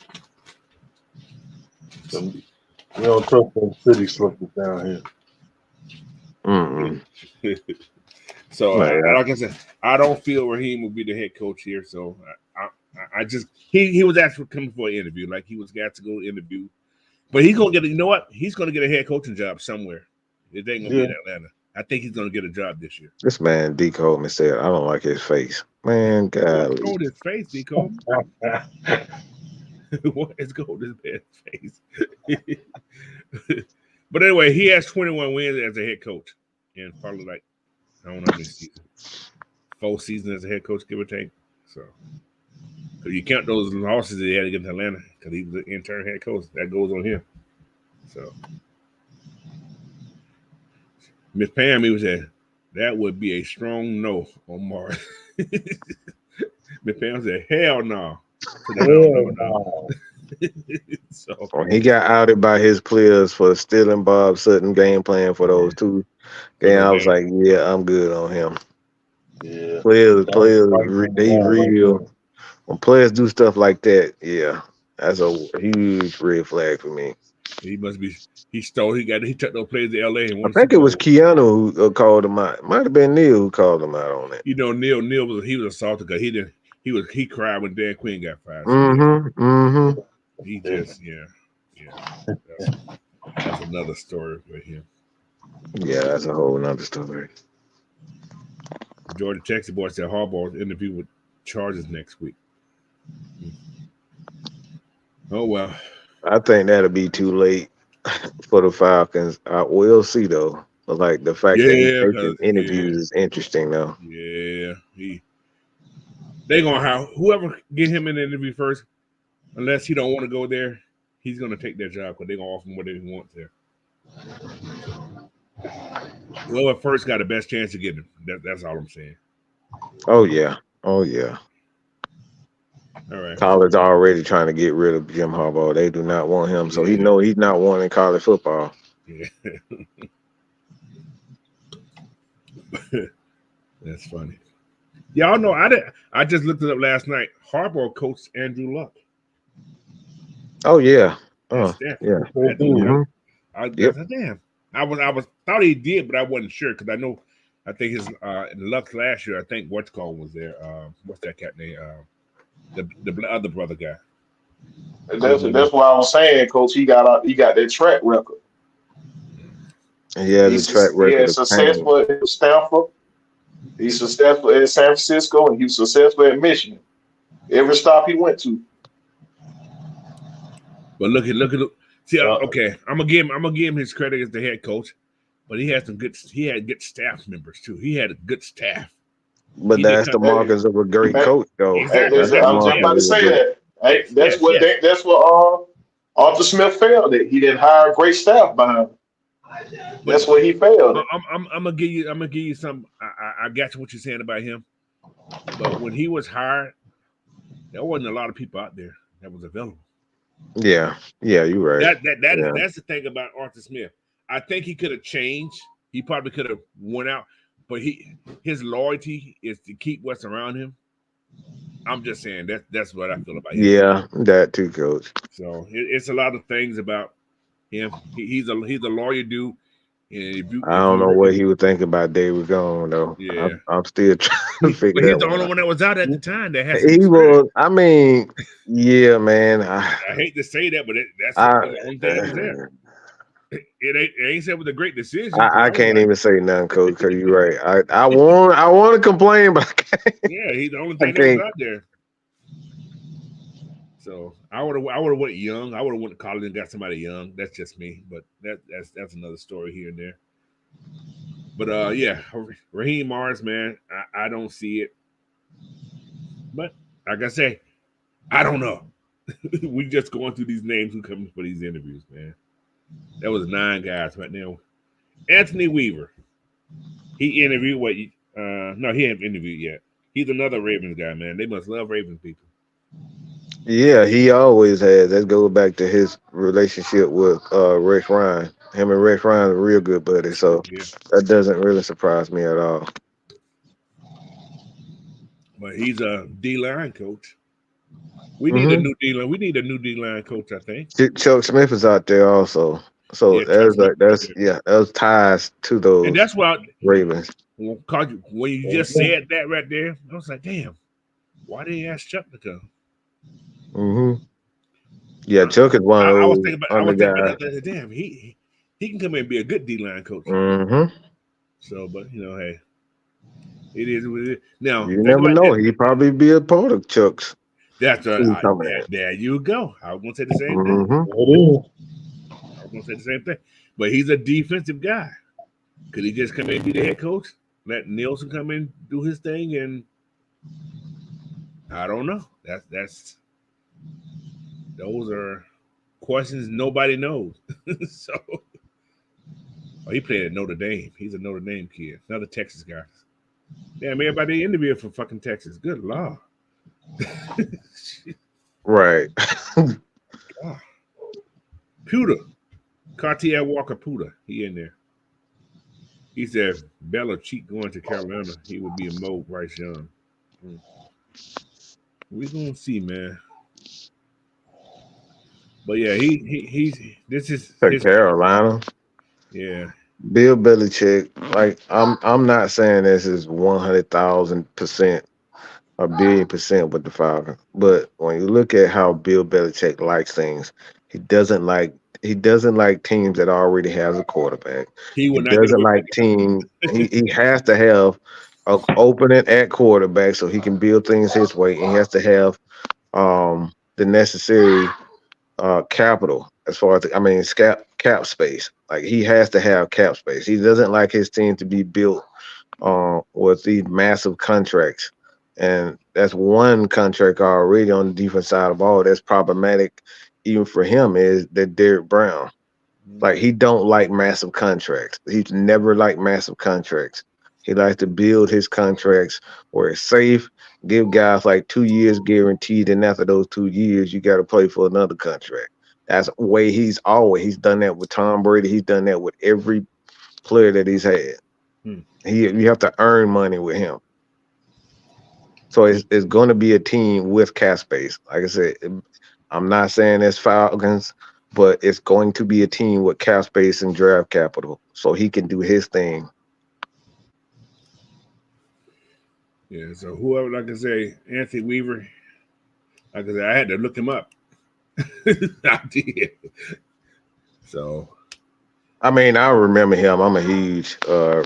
Speaker 3: We don't trust them city slippers down here.
Speaker 5: Mm-mm.
Speaker 2: So,
Speaker 5: Yeah.
Speaker 2: like I said, I don't feel Raheem will be the head coach here. So, I just he was actually coming for an interview. Like he was got to go interview, but he's gonna get. You know what? He's gonna get a head coaching job somewhere. It ain't gonna be in Atlanta. I think he's gonna get a job this year.
Speaker 5: This man D Coleman said, "I don't like his face." Man,
Speaker 2: What's
Speaker 5: golly.
Speaker 2: going his face, Deco? What is going his bad face? But anyway, he has 21 wins as a head coach, and probably like I don't know how many seasons, 4 seasons as a head coach, give or take. So, because you count those losses that he had against Atlanta, because he was the intern head coach, that goes on him. So, Miss Pam, he was said that would be a strong no on Mars. Miss Pam said, "Hell no." No. So
Speaker 5: When he got outed by his players for stealing Bob Sutton game plan for those 2 games, I was like, yeah, I'm good on him.
Speaker 3: Yeah.
Speaker 5: They real. When players do stuff like that, yeah, that's a huge red flag for me.
Speaker 2: He must be. He stole. He took those players to L.A. and
Speaker 5: I
Speaker 2: won the
Speaker 5: think
Speaker 2: Super
Speaker 5: it was
Speaker 2: Bowl.
Speaker 5: Keanu who called him out. Might have been Neil who called him out on it.
Speaker 2: You know, Neil was assaulted because he didn't. He cried when Dan Quinn got fired. So
Speaker 5: Mm-hmm. Mm-hmm.
Speaker 2: he just That's another story for him.
Speaker 5: Yeah, that's a whole nother story.
Speaker 2: Georgia Texas boy said Harbaugh's interview with Chargers next week. Oh well.
Speaker 5: I think that'll be too late for the Falcons. We'll see though. But like the fact that he's taking interviews is interesting though.
Speaker 2: Yeah, they gonna have whoever get him an interview first, unless he don't want to go there, he's gonna take their job because they're gonna offer him what they want there. Whoever first got the best chance to get him. That's all I'm saying.
Speaker 5: Oh yeah. Oh yeah.
Speaker 2: All right.
Speaker 5: College already trying to get rid of Jim Harbaugh. They do not want him, so he know he's not wanting college football.
Speaker 2: Yeah. That's funny. Y'all know I just looked it up last night. Harbaugh coached Andrew Luck.
Speaker 5: Oh yeah.
Speaker 2: Yeah.
Speaker 5: Mm-hmm.
Speaker 2: I damn. I thought he did, but I wasn't sure because I think his Luck last year. I think what's called was there. What's that cat name? The other brother guy.
Speaker 4: That's why I was saying, Coach. He got that track record.
Speaker 5: Yeah, the track record.
Speaker 4: He's successful at Stanford. He's successful at San Francisco, and he was successful at Michigan. Every stop he went to.
Speaker 2: But look at. See, okay, I'm gonna give him his credit as the head coach, but he had good staff members too. He had a good staff.
Speaker 5: But that's the markers of a great coach, though.
Speaker 4: Exactly. I was just about to say that. Hey, that's what Arthur Smith failed at. He didn't hire a great staff behind him. That's what he failed.
Speaker 2: I'm gonna give you some. I got what you're saying about him, but when he was hired, there wasn't a lot of people out there that was available.
Speaker 5: Yeah, you're right.
Speaker 2: That's the thing about Arthur Smith. I think he could have changed. He probably could have went out, but his loyalty is to keep what's around him. I'm just saying that's what I feel about him.
Speaker 5: Yeah, that too, Coach.
Speaker 2: So it's a lot of things about him. He's a lawyer dude. And
Speaker 5: I don't know what he would think about David Gone though.
Speaker 2: Yeah,
Speaker 5: I'm still trying to figure.
Speaker 2: But he's the only one that was out at the time that has.
Speaker 5: He was. I mean, yeah, man. I
Speaker 2: hate to say that, but that's the only thing that was there. It ain't said with a great decision.
Speaker 5: I can't even say nothing, Coach, because you're right. I want to complain, but I can't.
Speaker 2: Yeah, he's the only thing that was out there. So I would have went young. I would have went to college and got somebody young. That's just me, but that's another story here and there. But yeah, Raheem Morris, man, I don't see it. But like I say, I don't know. We just going through these names who come for these interviews, man. That was 9 guys right now. Anthony Weaver, he interviewed no, he hasn't interviewed yet. He's another Ravens guy, man. They must love Ravens people.
Speaker 5: Yeah, he always has. Let's go back to his relationship with Rex Ryan. Him and Rex Ryan are real good buddies, so that doesn't really surprise me at all.
Speaker 2: But he's a D-line coach. We need a new D-line. We need a new D-line coach, I think.
Speaker 5: Chuck Smith is out there also. So those ties to those.
Speaker 2: And that's why
Speaker 5: Ravens.
Speaker 2: When you just said that right there, I was like, damn, why didn't you ask Chuck to come?
Speaker 5: Mm-hmm. Yeah, Chuck is one of those.
Speaker 2: I was thinking about that. Damn, he can come in and be a good D-line coach.
Speaker 5: Mm-hmm.
Speaker 2: So, but hey, it is what it is. Now
Speaker 5: you never know. He'd probably be a part of Chuck's.
Speaker 2: That's there you go. I was gonna say the same thing. I was gonna say the same thing. But he's a defensive guy. Could he just come in and be the head coach? Let Nielsen come in, do his thing, and I don't know. Those are questions nobody knows. So he played at Notre Dame. He's a Notre Dame kid, another Texas guy. Damn, everybody interviewed for fucking Texas. Good Lord.
Speaker 5: Right.
Speaker 2: Puda. Cartier Walker Puda. He in there. He said Belichick going to Carolina, he would be a Mo Bryce Young. We gonna see, man. But yeah, he's this is
Speaker 5: To
Speaker 2: his
Speaker 5: Carolina.
Speaker 2: yeah.
Speaker 5: Bill Belichick, like I'm not saying this is 100,000% or billion% with the Falcons, but when you look at how Bill Belichick likes things, he doesn't like he doesn't like teams that already has a quarterback.
Speaker 2: He
Speaker 5: He
Speaker 2: will not get
Speaker 5: doesn't
Speaker 2: away
Speaker 5: like
Speaker 2: from
Speaker 5: team. He has to have a opening at quarterback so he can build things his way, and he has to have the necessary capital as far as I mean cap space. Like he has to have cap space. He doesn't like his team to be built with these massive contracts. And that's one contract already on the defense side of the ball that's problematic even for him is that Derek Brown.
Speaker 2: that.
Speaker 5: Like he don't like massive contracts. He's never liked massive contracts. He likes to build his contracts where it's safe, give guys like 2 years guaranteed, and after those 2 years, you got to play for another contract. That's the way he's done that with Tom Brady. He's done that with every player that he's had.
Speaker 2: Hmm.
Speaker 5: You have to earn money with him. So it's going to be a team with cap space. Like I said, I'm not saying it's Falcons, but it's going to be a team with cap space and draft capital, so he can do his thing.
Speaker 2: Yeah, so whoever, like I say, Anthony Weaver, like I said, I had to look him up. I did. So
Speaker 5: I mean, I remember him. I'm a huge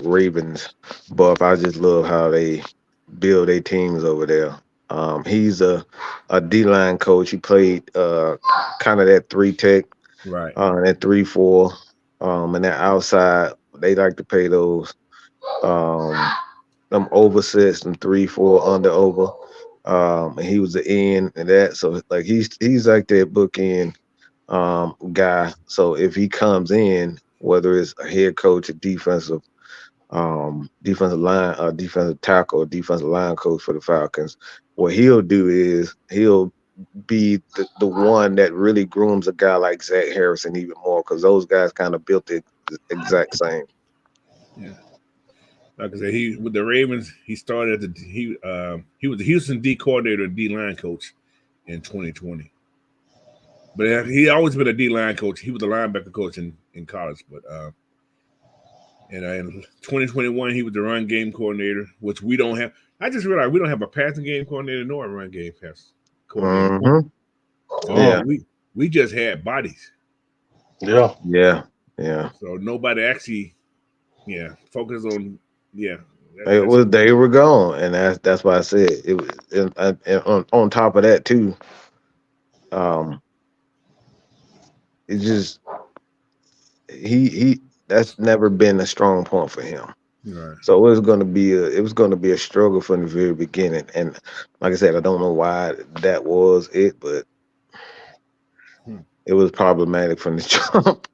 Speaker 5: Ravens buff. I just love how they build their teams over there. He's a D line coach. He played kind of that 3 tech,
Speaker 2: right.
Speaker 5: that 3-4, and that outside. They like to pay those um, them oversets and 3-4 under over. And he was the end and that. So like he's like that bookend guy. So if he comes in, whether it's a head coach, a defensive line, defensive tackle, or defensive line coach for the Falcons, what he'll do is he'll be the one that really grooms a guy like Zach Harrison even more because those guys kind of built it the exact same.
Speaker 2: Yeah. Like I said, he with the Ravens, he started at the he was the Houston D coordinator and D line coach in 2020. But he always been a D line coach. He was a linebacker coach in college. But in 2021, he was the run game coordinator, which we don't have. I just realized we don't have a passing game coordinator nor a run game pass coordinator.
Speaker 5: Mm-hmm.
Speaker 2: So
Speaker 5: Yeah.
Speaker 2: we just had bodies.
Speaker 3: Yeah.
Speaker 5: Yeah. Yeah.
Speaker 2: So nobody actually, focused on,
Speaker 5: It was they were gone, and that's why I said it was. And on top of that too, it just he that's never been a strong point for him.
Speaker 2: right.
Speaker 5: So it was going to be a struggle from the very beginning. And like I said, I don't know why that was it, but it was problematic from the jump.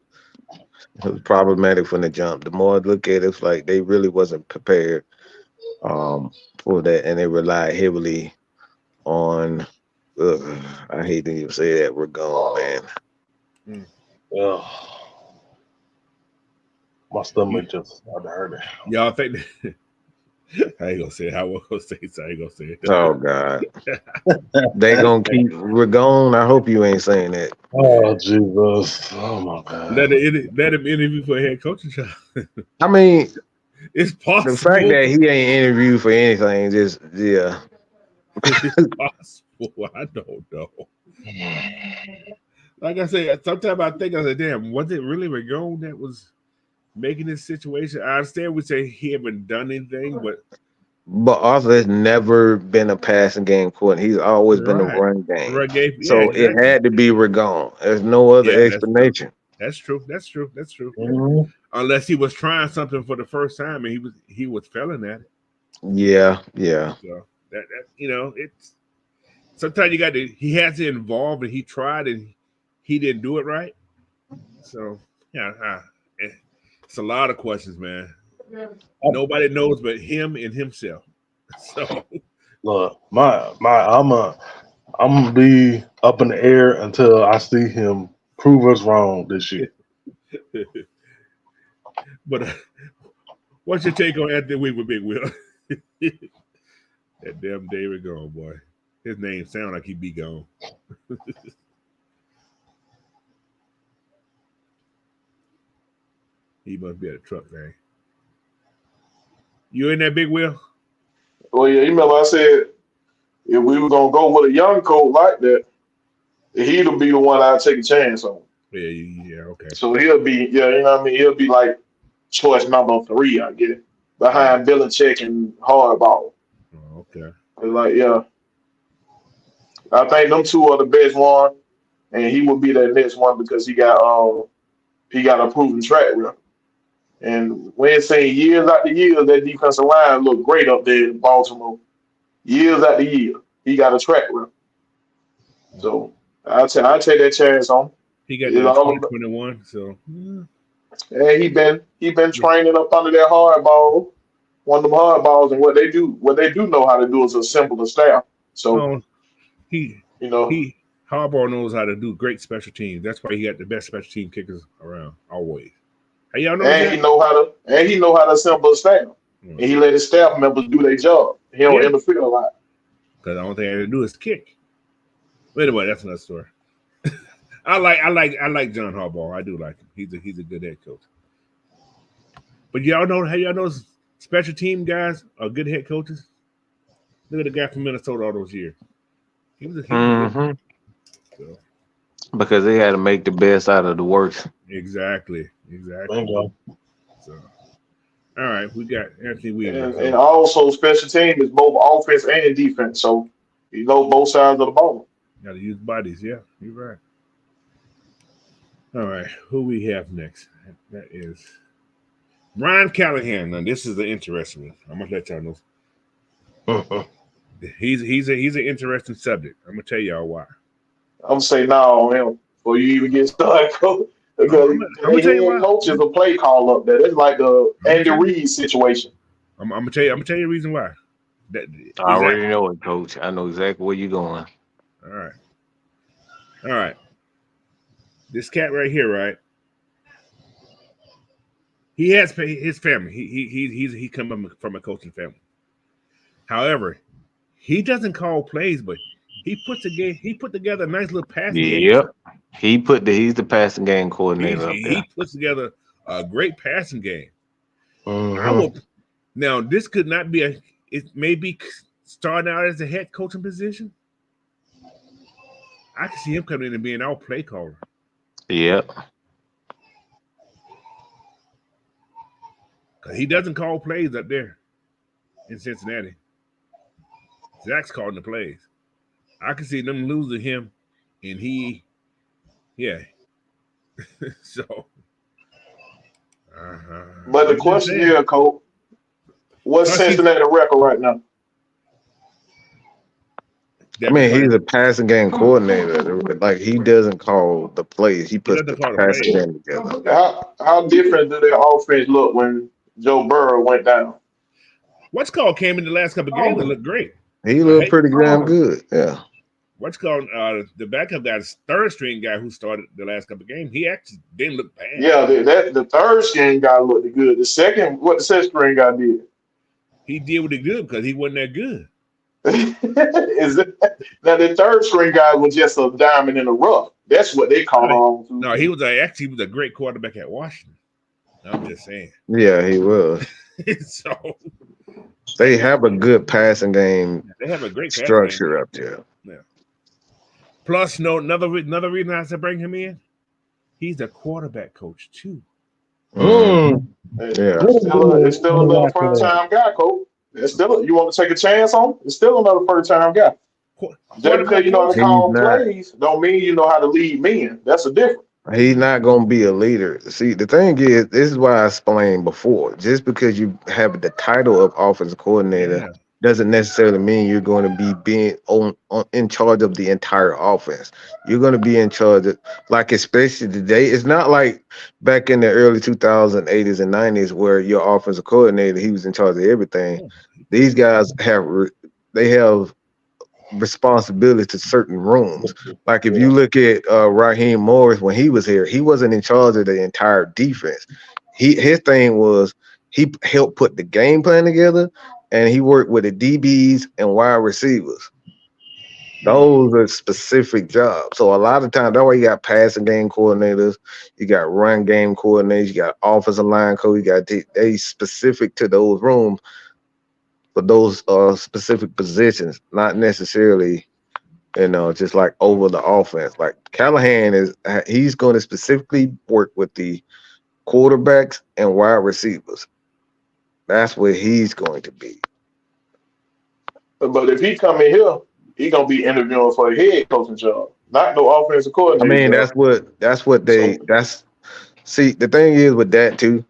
Speaker 5: It was problematic from the jump. The more I look at it, it's like they really wasn't prepared for that, and they relied heavily on. I hate to even say that we're gone, man.
Speaker 3: Yeah. My stomach just I heard it.
Speaker 2: Y'all think that, I ain't gonna say it. I was gonna say it, so I ain't gonna say it.
Speaker 5: Oh God, they gonna keep we're gone. I hope you ain't saying that.
Speaker 3: Oh Jesus! Oh my God!
Speaker 2: Let him interview for a head coaching job.
Speaker 5: I mean,
Speaker 2: It's
Speaker 5: the fact
Speaker 2: possible.
Speaker 5: that he ain't interviewed for anything, just yeah.
Speaker 2: It's possible. I don't know. Like I said, sometimes I think I said, damn, was it really Ragon that was making this situation? I understand we say he haven't done anything, but
Speaker 5: Arthur has never been a passing game coordinator. He's always been a
Speaker 2: right.
Speaker 5: run game.
Speaker 2: Right, Gabe. Yeah,
Speaker 5: So it
Speaker 2: exactly.
Speaker 5: had to be Ragon. There's no other
Speaker 2: Yeah, that's true.
Speaker 5: explanation.
Speaker 2: That's true. That's true. That's true.
Speaker 3: Mhm.
Speaker 2: Unless he was trying something for the first time and he was failing at it.
Speaker 5: Yeah, yeah.
Speaker 2: So that it's sometimes you got to he has to involve and he tried and he didn't do it right. So it's a lot of questions, man. Nobody knows but him and himself. So
Speaker 3: Look, I'm gonna be up in the air until I see him prove us wrong this year.
Speaker 2: but What's your take on Anthony Weaver, Big Will? That damn David gone, boy. His name sound like he be gone. He must be at a truck thing. You in that, Big Will?
Speaker 4: Well, yeah, you remember I said if we were gonna go with a young coach like that, he'll be the one I'd take a chance on.
Speaker 2: Yeah, okay.
Speaker 4: So he'll be, yeah, you know what I mean? He'll be like choice number 3, I guess, behind Belichick and Hardball.
Speaker 2: Oh, okay.
Speaker 4: Like, yeah, I think them two are the best one, and he will be that next one because he got a proven track record. And we're saying years after years that defensive line looked great up there in Baltimore. Years after year, he got a track record. So I'll take that chance on.
Speaker 2: He got that 2021, so
Speaker 4: yeah, he been training up under that hardball, one of them hardballs, and what they do know how to do is assemble the staff. So
Speaker 2: Harbaugh knows how to do great special teams. That's why he got the best special team kickers around always. Hey, y'all know
Speaker 4: and he know how to assemble a staff. And he let his staff members do their job. He don't interfere a lot.
Speaker 2: Because the only thing I had to do is kick. But anyway, that's another story. I like John Harbaugh. I do like him. He's a good head coach. But y'all know special team guys are good head coaches? Look at the guy from Minnesota all those years. He was a good so.
Speaker 5: Because they had to make the best out of the worst.
Speaker 2: Exactly. So, all right, we got Anthony Weaver.
Speaker 4: And also, special team is both offense and defense. So, you know both sides of the ball.
Speaker 2: Got to use bodies. Yeah, you're right. All right, who we have next? That is Ryan Callahan. Now, this is the interesting one. I'm gonna let y'all know. He's an interesting subject. I'm gonna tell y'all why.
Speaker 4: I'm gonna say no on him before you even get started, coach. Because coach is a play call up there. It's like the Andy Reid situation.
Speaker 2: I'm gonna tell you the reason why.
Speaker 5: I already know it, coach. I know exactly where you're going.
Speaker 2: All right. This cat right here, right? He has his family. He come from a coaching family. However, he doesn't call plays, but he put together a nice little passing game.
Speaker 5: Yep. He's the passing game coordinator.
Speaker 2: He puts together a great passing game. Now, this could not be it may be starting out as a head coaching position. I can see him coming in and being our play caller.
Speaker 5: Yep.
Speaker 2: He doesn't call plays up there in Cincinnati. Zach's calling the plays. I can see them losing him, and so.
Speaker 4: But the question here, Coach, what's Cincinnati record right now?
Speaker 5: I mean, he's a passing game coordinator. Like, he doesn't call the plays. He puts the passing game together.
Speaker 4: How different do their offense look when Joe Burrow went down?
Speaker 2: What's called came in the last couple of games and looked great.
Speaker 5: He looked pretty damn good. Yeah.
Speaker 2: What's called the backup guy, third string guy who started the last couple of games, he actually didn't look bad.
Speaker 4: Yeah, the third string guy looked good. The second string guy did?
Speaker 2: He did what he did because he wasn't that good.
Speaker 4: Now the third string guy was just a diamond in the rough. That's what they call on to.
Speaker 2: No, he was a great quarterback at Washington. I'm just saying.
Speaker 5: Yeah, he was.
Speaker 2: So
Speaker 5: they have a good passing game.
Speaker 2: They have a great
Speaker 5: structure up there.
Speaker 2: Yeah. Plus, another reason I said bring him in, he's a quarterback coach too.
Speaker 5: Yeah,
Speaker 4: it's still another first-time guy, Coach. You want to take a chance on? It's still another first-time guy. Just because you know how to call plays, don't mean you know how to lead men. That's a difference.
Speaker 5: He's not going to be a leader. See, the thing is, this is why I explained before. Just because you have the title of offensive coordinator doesn't necessarily mean you're going to be in charge of the entire offense. You're going to be in charge of, like, especially today. It's not like back in the early 2000s, 80s, and 90s where your offensive coordinator, he was in charge of everything. These guys have responsibility to certain rooms. Like if you look at Raheem Morris when he was here, he wasn't in charge of the entire defense. His thing was he helped put the game plan together, and he worked with the DBs and wide receivers. Those are specific jobs. So a lot of times, that's why you got passing game coordinators, you got run game coordinators, you got offensive line coach, you got they specific to those rooms for those specific positions, not necessarily, just like over the offense. Like Callahan he's going to specifically work with the quarterbacks and wide receivers. That's where he's going to be.
Speaker 4: But if he come in here, he gonna be interviewing for a head coaching job, not no offensive
Speaker 5: I
Speaker 4: coordinator
Speaker 5: mean,
Speaker 4: job. So
Speaker 5: see, the thing is with that too,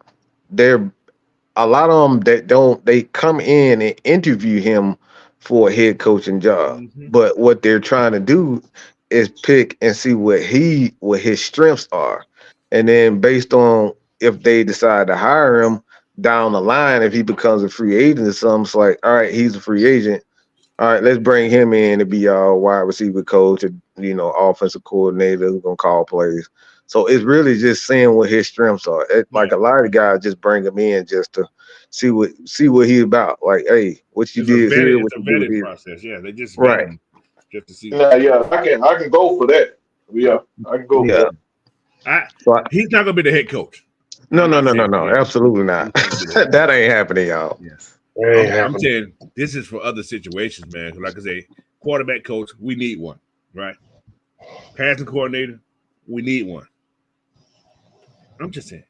Speaker 5: they're a lot of them that don't they come in and interview him for a head coaching job, but what they're trying to do is pick and see what his strengths are, and then based on if they decide to hire him down the line, if he becomes a free agent or something, it's like, all right, he's a free agent. All right, let's bring him in to be our wide receiver coach, offensive coordinator who's gonna call plays. So it's really just seeing what his strengths are. Like a lot of guys just bring him in just to see what he's about. Like, hey, what you did here, what
Speaker 2: it's a
Speaker 5: you do
Speaker 2: vetting
Speaker 5: here.
Speaker 2: process. Yeah, they just vet
Speaker 5: Right.
Speaker 2: him just to see.
Speaker 4: yeah, I can go for that. Yeah, I can go for that.
Speaker 2: He's not gonna be the head coach.
Speaker 5: No, absolutely not. That ain't happening, y'all.
Speaker 2: Yes.
Speaker 3: Ain't
Speaker 2: I'm
Speaker 3: happening.
Speaker 2: saying this is for other situations, man. Like I say, quarterback coach, we need one, right? Passing coordinator, we need one. I'm just saying.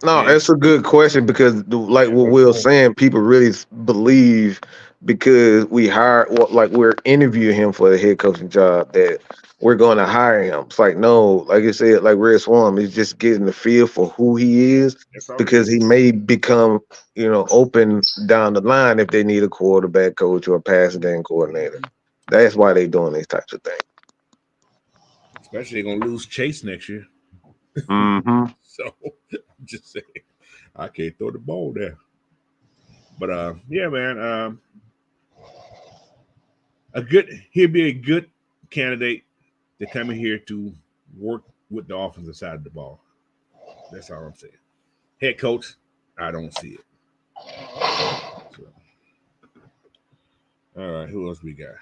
Speaker 5: No,
Speaker 2: And
Speaker 5: that's a good question because, like what Will's saying, people really believe because we're interviewing him for the head coaching job that we're going to hire him. It's like, no, like I said, like Red Swarm is just getting the feel for who he is
Speaker 2: that's all it
Speaker 5: because
Speaker 2: is.
Speaker 5: he may become, open down the line if they need a quarterback coach or a passing game coordinator. That's why they're doing these types of things.
Speaker 2: Especially they're gonna lose Chase next year.
Speaker 5: Mm-hmm.
Speaker 2: So I'm just saying, I can't throw the ball there. But yeah, man, he'd be a good candidate to come in here to work with the offensive side of the ball. That's all I'm saying. Head coach, I don't see it. So, all right, who else we got?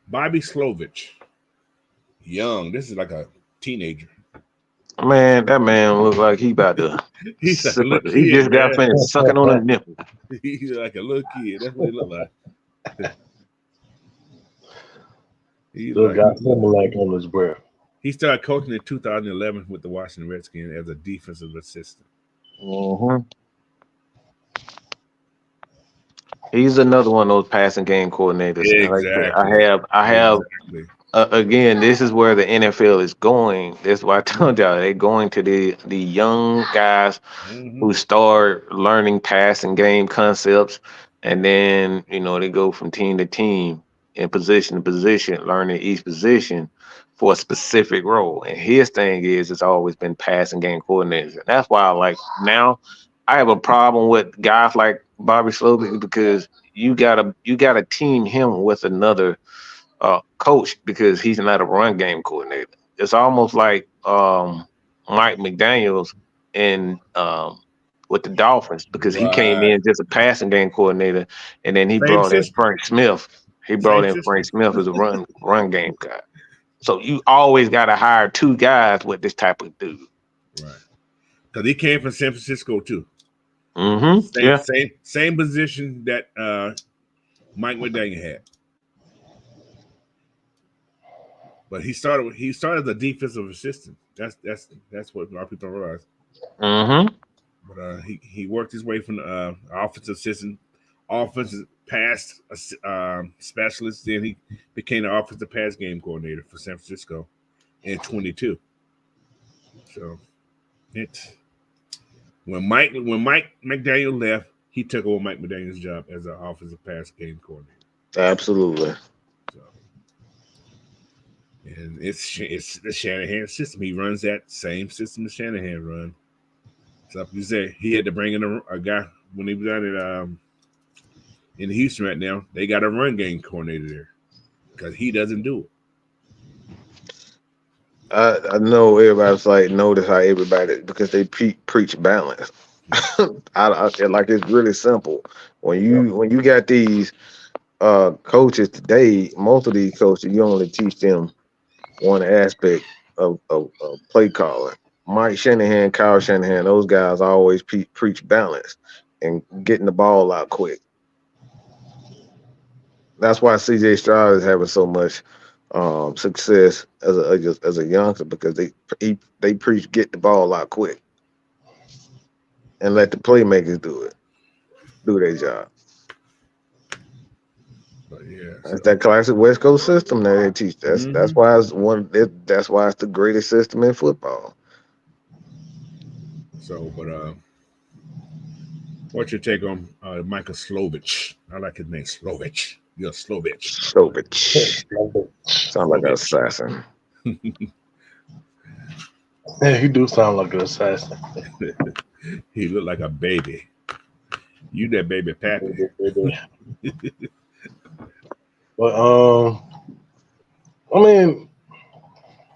Speaker 2: Bobby Slovich. Young. This is like a teenager.
Speaker 5: Man, that man look like he about to.
Speaker 2: He's like a little
Speaker 5: He
Speaker 2: kid,
Speaker 5: just got
Speaker 2: man.
Speaker 5: finished sucking on a nipple.
Speaker 2: He's like a little kid. That's what he look like.
Speaker 3: Still got Similac on his breath.
Speaker 2: He started coaching in 2011 with the Washington Redskins as a defensive assistant.
Speaker 5: Mm-hmm. He's another one of those passing game coordinators.
Speaker 2: Exactly.
Speaker 5: I have. Again, this is where the NFL is going. That's why I told y'all they're going to the young guys who start learning passing game concepts, and then they go from team to team and position to position, learning each position for a specific role. And his thing is it's always been passing game coordinators. And that's why now I have a problem with guys like Bobby Slovic because you gotta team him with another coach because he's not a run game coordinator. It's almost like Mike McDaniels in with the Dolphins because he came in just a passing game coordinator and then he brought in Frank Smith. He brought in Frank Smith as a run game guy. So you always got to hire two guys with this type of dude.
Speaker 2: Right. Because he came from San Francisco too.
Speaker 5: Mm-hmm.
Speaker 2: Same position that Mike McDaniel had. But he started as a defensive assistant. That's what a lot of people don't realize.
Speaker 5: Mm-hmm.
Speaker 2: But he worked his way from offensive assistant, offensive pass specialist. Then he became the offensive pass game coordinator for San Francisco in 22. So when Mike McDaniel left, he took over Mike McDaniel's job as an offensive pass game coordinator.
Speaker 5: Absolutely.
Speaker 2: So, and it's the Shanahan system. He runs that same system the Shanahan run. So like you say, he had to bring in a guy when he was down in Houston right now. They got a run game coordinator there because he doesn't do it.
Speaker 5: I know everybody's like notice how everybody because they preach balance. Like it's really simple. When you got these coaches today, most of these coaches you only teach them one aspect of play calling. Mike Shanahan, Kyle Shanahan, those guys always preach balance and getting the ball out quick. That's why CJ Stroud is having so much success as a youngster because they preach get the ball out quick and let the playmakers do their job.
Speaker 2: But yeah,
Speaker 5: That's that classic West Coast system that they teach. That's why that's why it's the greatest system in football.
Speaker 2: so, but what's your take on Michael Slovich? I like his name, Slovich. You're Slovich.
Speaker 5: Stovich. Sound like an assassin.
Speaker 3: Yeah, he do sound like an assassin.
Speaker 2: He looked like a baby. You that baby pappy.
Speaker 3: But I mean,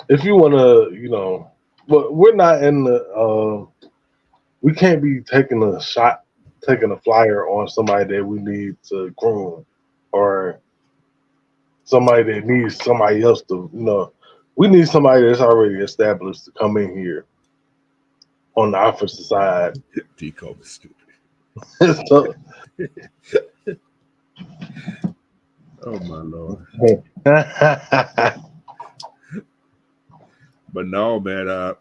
Speaker 3: if you want to, but we're not in the. We can't be taking a flyer on somebody that we need to groom, or somebody that needs somebody else to, we need somebody that's already established to come in here on the offensive side.
Speaker 2: T-Cove is stupid.
Speaker 3: So,
Speaker 2: Oh my Lord. But no, man,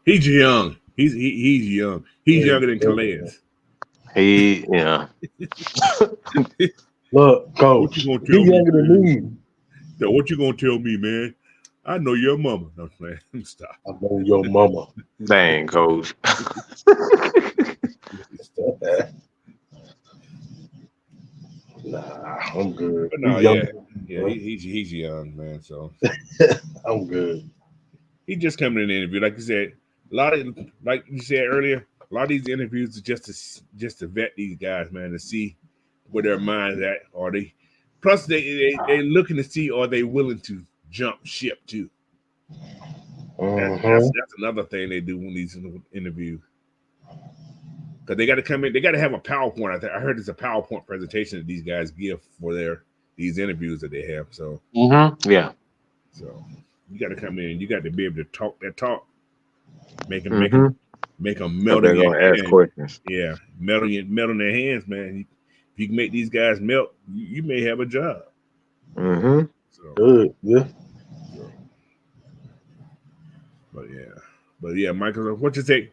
Speaker 2: he's young. He's young. He's younger than Calais.
Speaker 5: Yeah.
Speaker 3: Look, coach,
Speaker 2: What you gonna tell
Speaker 3: he's
Speaker 2: me,
Speaker 3: younger than me.
Speaker 2: So what you gonna tell me, man? I know your mama. No, man, stop.
Speaker 3: I know your mama.
Speaker 5: Dang, coach.
Speaker 3: Nah, I'm good.
Speaker 2: But no,
Speaker 3: He's young.
Speaker 2: yeah, he's young, man. So
Speaker 3: I'm good.
Speaker 2: he just coming in the interview, like you said. Like you said earlier, a lot of these interviews are just to vet these guys, man, to see where their minds at. Are they? Plus, they looking to see are they willing to jump ship too. That's another thing they do when these interviews. Because they got to come in, they got to have a PowerPoint. I heard there's a PowerPoint presentation that these guys give for these interviews that they have. So
Speaker 5: yeah.
Speaker 2: So you got to come in, you got to be able to talk that talk, make them melt
Speaker 5: They're
Speaker 2: in your
Speaker 5: gonna ask
Speaker 2: hands.
Speaker 5: questions.
Speaker 2: Yeah, melt in their hands, man. If you can make these guys melt, you may have a job.
Speaker 5: Mm-hmm.
Speaker 2: So,
Speaker 3: good, yeah.
Speaker 2: But yeah, Michael, what you take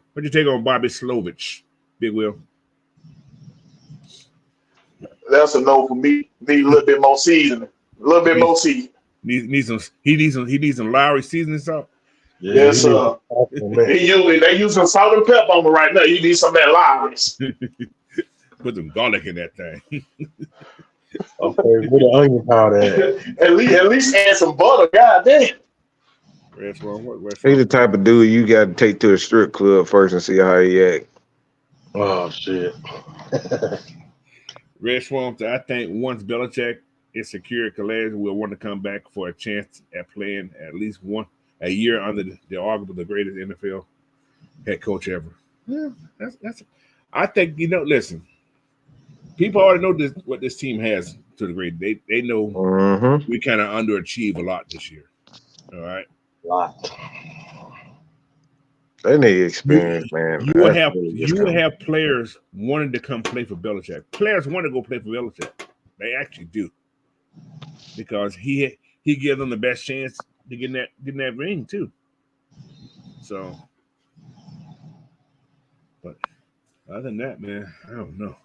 Speaker 2: on Bobby Slovich, Big Will?
Speaker 4: That's a no for me. Need a little bit more seasoning. A little bit more seasoning.
Speaker 2: He needs some Lowry seasoning salt.
Speaker 3: Yeah,
Speaker 4: Yes, sir. They using salt and pepper on it right now. You need some of that Lowry's.
Speaker 2: Put some garlic in that thing.
Speaker 3: Okay, with the onion powder.
Speaker 4: at least add some butter. God damn.
Speaker 2: He's
Speaker 5: the type of dude you got to take to a strip club first and see how he act.
Speaker 3: Oh shit.
Speaker 2: Red Swamp, I think once Belichick is secured, Calais will want to come back for a chance at playing at least a year under the arguably the greatest NFL head coach ever. Yeah, that's. I think listen, people already know what this team has to the grade. They know we kind of underachieve a lot this year. All right.
Speaker 3: Lot.
Speaker 5: They need experience, man.
Speaker 2: You will have players wanting to come play for Belichick. Players want to go play for Belichick. They actually do, because he gives them the best chance to get in that ring too. So, but other than that, man, I don't know.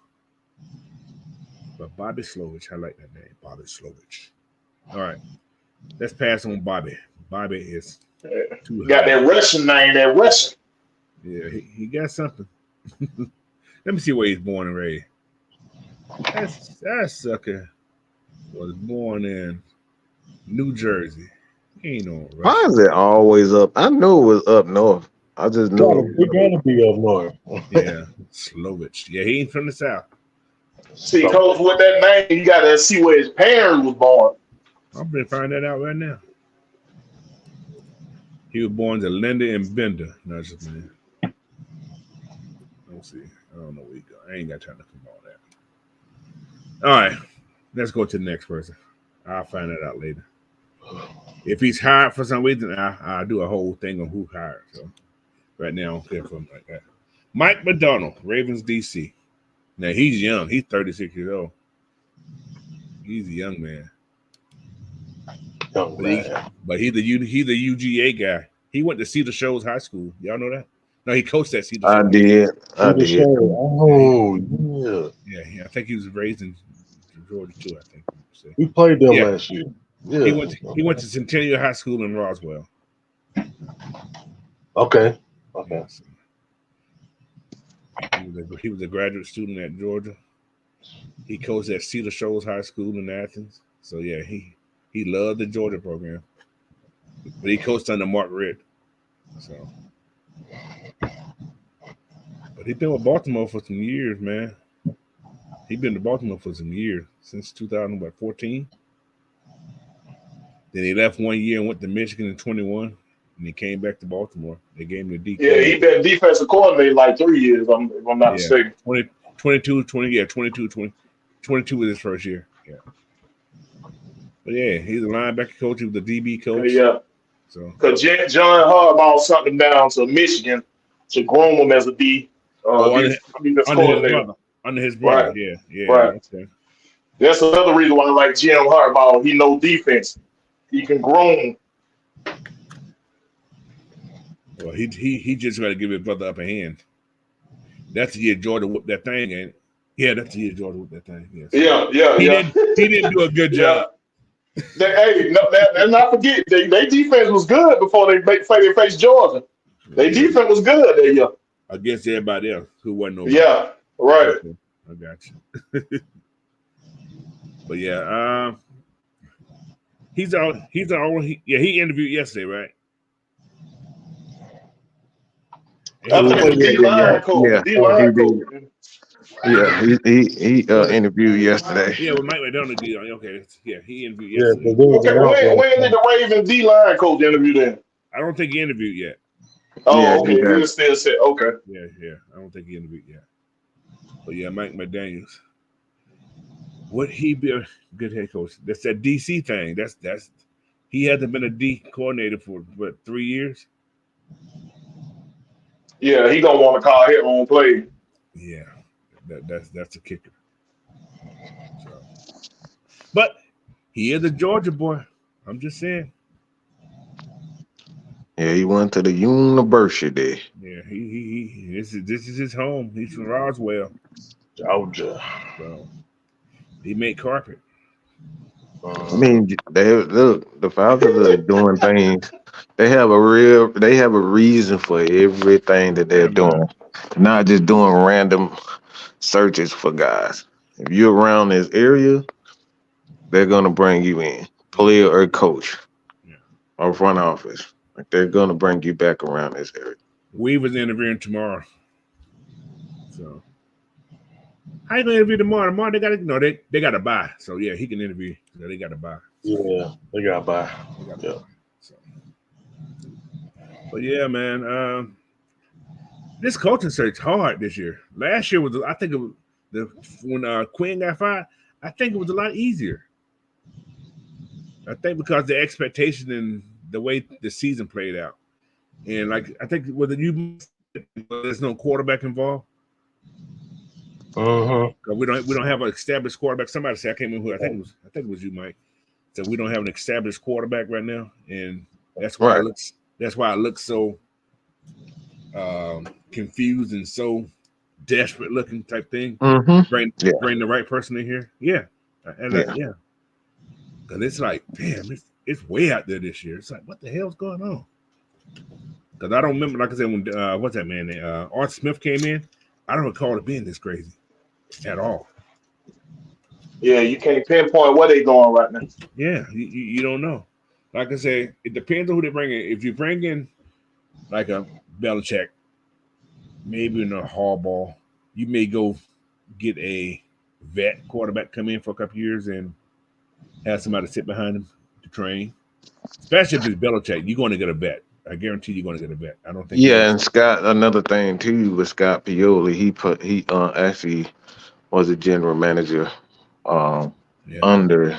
Speaker 2: But Bobby Slovich, I like that name, Bobby Slovich. All right, let's pass on Bobby. Bobby is too
Speaker 4: got
Speaker 2: high.
Speaker 4: that Russian name, that Russian.
Speaker 2: Yeah, he got something. Let me see where he's born and raised. That sucker was born in New Jersey. He ain't no Russian.
Speaker 5: Why is it always up? I knew it was up north. I just knew
Speaker 3: it gotta be up north.
Speaker 2: Yeah, Slovich. Yeah, he ain't from the south.
Speaker 4: See, coach, with that name, you gotta see where his parents was born.
Speaker 2: I'm gonna find that out right now. He was born to Linda and Bender. No, it's just man. Let's see. I don't know where he go. I ain't got time to come all that. All right. Let's go to the next person. I'll find that out later. If he's hired for some reason, I'll do a whole thing on who hired. So right now, I don't care for him like that. Mike McDonald, Ravens DC. Now he's young. He's 36 years old. He's a young man.
Speaker 3: Young man.
Speaker 2: But he's the UGA guy. He went to Cedar Shoals High School. Y'all know that? No, he coached at Cedar Shoals.
Speaker 5: I did.
Speaker 3: Oh, yeah.
Speaker 2: Yeah. I think he was raised in Georgia too. I think
Speaker 3: We played them last year. Yeah.
Speaker 2: He went to Centennial High School in Roswell.
Speaker 3: Okay.
Speaker 2: Yeah, so he was a graduate student at Georgia. He coached at Cedar Shoals High School in Athens. So yeah, he loved the Georgia program. But he coached under Mark Ritt. So, but he's been with Baltimore for some years, man. He's been to Baltimore for some years, since 2014. Then he left 1 year and went to Michigan in 21, and he came back to Baltimore. They gave him the D.
Speaker 4: Yeah, he been defensive coordinator like 3 years, if I'm not mistaken.
Speaker 2: 22 was his first year. Yeah. But yeah, he's a linebacker coach. He was the DB coach.
Speaker 4: Yeah.
Speaker 2: So
Speaker 4: because John Harbaugh sent him down to Michigan to groom him as a defensive coordinator.
Speaker 2: Under his brother,
Speaker 4: Right.
Speaker 2: Yeah.
Speaker 4: Right.
Speaker 2: Okay.
Speaker 4: That's another reason why I like Jim Harbaugh. He knows defense. He can groom.
Speaker 2: Well, he just got to give his brother upper hand. That's the year Georgia whooped that thing, and yeah, that's the year Georgia whooped that thing. Yes.
Speaker 4: Yeah.
Speaker 2: He didn't do a good job.
Speaker 4: Let's not forget, their defense was good before they faced Georgia. Their defense was good that year.
Speaker 2: Against everybody else who wasn't over.
Speaker 4: Yeah, right.
Speaker 2: I got you. But yeah, he interviewed yesterday, right?
Speaker 5: Yeah, he interviewed yesterday.
Speaker 2: Yeah, with Mike McDonald. Okay, yeah, he interviewed yesterday.
Speaker 4: Okay, when did the Ravens D-line coach interview then?
Speaker 2: I don't think he interviewed yet.
Speaker 4: Oh, okay. He still said okay.
Speaker 2: Yeah. I don't think he interviewed yet. But yeah, Mike McDaniels. Would he be a good head coach? That's that DC thing. That's he hasn't been a D coordinator for what 3 years.
Speaker 4: Yeah, he gonna want to call his own play.
Speaker 2: Yeah, that's a kicker. So, but he is a Georgia boy. I'm just saying.
Speaker 5: Yeah, he went to the university.
Speaker 2: Yeah, he this is his home. He's from Roswell,
Speaker 3: Georgia.
Speaker 2: So he made carpet.
Speaker 5: I mean, the Falcons are doing things. They have a reason for everything that they're doing. Not just doing random searches for guys. If you're around this area, they're gonna bring you in, player or coach, or front office. Like they're gonna bring you back around this area.
Speaker 2: Weaver's interviewing tomorrow. So how you gonna interview tomorrow? Tomorrow they got to buy. So yeah, he can interview. So they got to buy.
Speaker 3: Yeah, they got to buy.
Speaker 2: Yeah. So. But yeah, man. This coaching search hard this year. Last year was, I think, it was when Quinn got fired. I think it was a lot easier. I think because the expectation and the way the season played out, and like I think there's no quarterback involved. We don't have an established quarterback. Somebody said, I can't remember who. I think it was you, Mike. So we don't have an established quarterback right now, and that's why it looks so confused and so desperate looking type thing. Bring the right person in here. Yeah. Because it's like, damn, it's way out there this year. It's like, what the hell's going on? Because I don't remember, like I said, when what's that man name? Art Smith came in. I don't recall it being this crazy at all.
Speaker 4: Yeah, you can't pinpoint where they going right now.
Speaker 2: Yeah, you don't know. Like I say, it depends on who they bring in. If you bring in like a Belichick, maybe in a Harbaugh, you may go get a vet quarterback come in for a couple years and have somebody sit behind him to train. Especially if it's Belichick, you're going to get a vet, I guarantee you're going to get a vet. I don't think.
Speaker 5: Yeah, and Scott, another thing too with Scott Pioli, he actually was a general manager um
Speaker 2: Yeah.
Speaker 5: under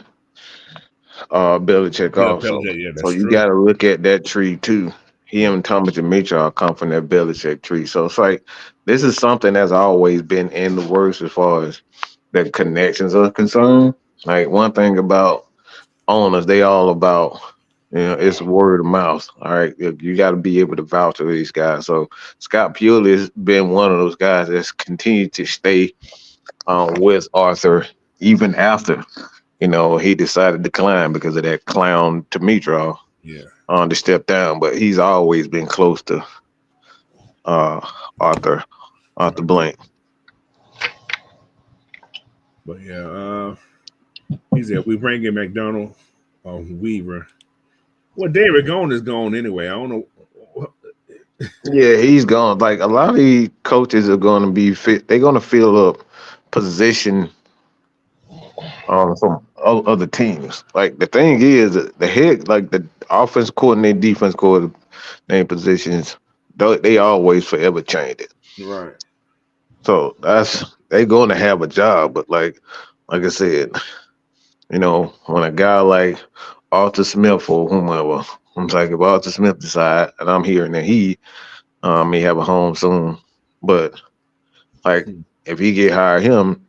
Speaker 5: Belichick
Speaker 2: Bill
Speaker 5: also.
Speaker 2: Belichick, yeah,
Speaker 5: So
Speaker 2: that's
Speaker 5: you
Speaker 2: true.
Speaker 5: got to look at that tree too. He
Speaker 2: Yeah.
Speaker 5: and Thomas and Mitchell come from that Belichick tree. So it's like this is something that's always been in the works as far as the connections are concerned. Like one thing about owners, they all about it's word of mouth. All right, you got to be able to vouch for these guys. So Scott Purley has been one of those guys that's continued to stay with Arthur even after he decided to decline because of that clown Demetra
Speaker 2: Yeah.
Speaker 5: to step down. But he's always been close to uh, Arthur
Speaker 2: Right.
Speaker 5: Blank.
Speaker 2: But yeah, he said we bring in McDonald or Weaver. Well, David Gone is gone anyway. I don't know.
Speaker 5: Yeah, he's gone. Like a lot of these coaches are going to be fit. They're going to fill up position from other teams. Like the thing is, the head, like the offense coordinator, defense coordinator positions, they always forever change it.
Speaker 2: Right.
Speaker 5: So they're going to have a job. But like I said, when a guy like Arthur Smith or whomever, I'm like if Arthur Smith decide, and I'm hearing that he may have a home soon, but like if he get hired him,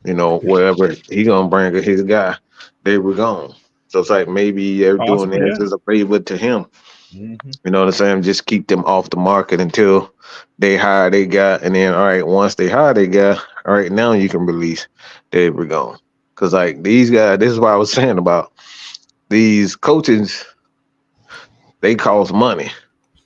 Speaker 5: wherever he gonna bring his guy, they were gone. So it's like maybe they're doing
Speaker 2: Possibly,
Speaker 5: this
Speaker 2: yeah.
Speaker 5: as a favor to him.
Speaker 2: Mm-hmm.
Speaker 5: You know what I'm saying? Just keep them off the market until they hire they guy, and then all right, once they hire they guy, all right, now you can release they were gone. Cause like these guys, this is what I was saying about these coaches. They cost money.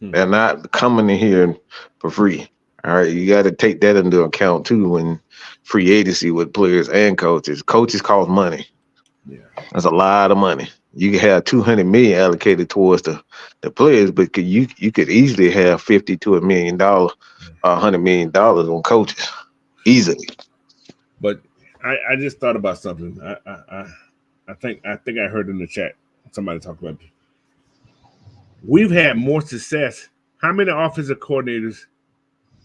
Speaker 5: They're not coming in here for free. All right, you got to take that into account too when free agency with players and coaches. Coaches cost money.
Speaker 2: Yeah.
Speaker 5: That's a lot of money. You could have 200 million allocated towards the players, but you could easily have 50 to $1 million, $100 million on coaches easily.
Speaker 2: But I just thought about something. I think I heard in the chat somebody talk about it. We've had more success. How many offensive coordinators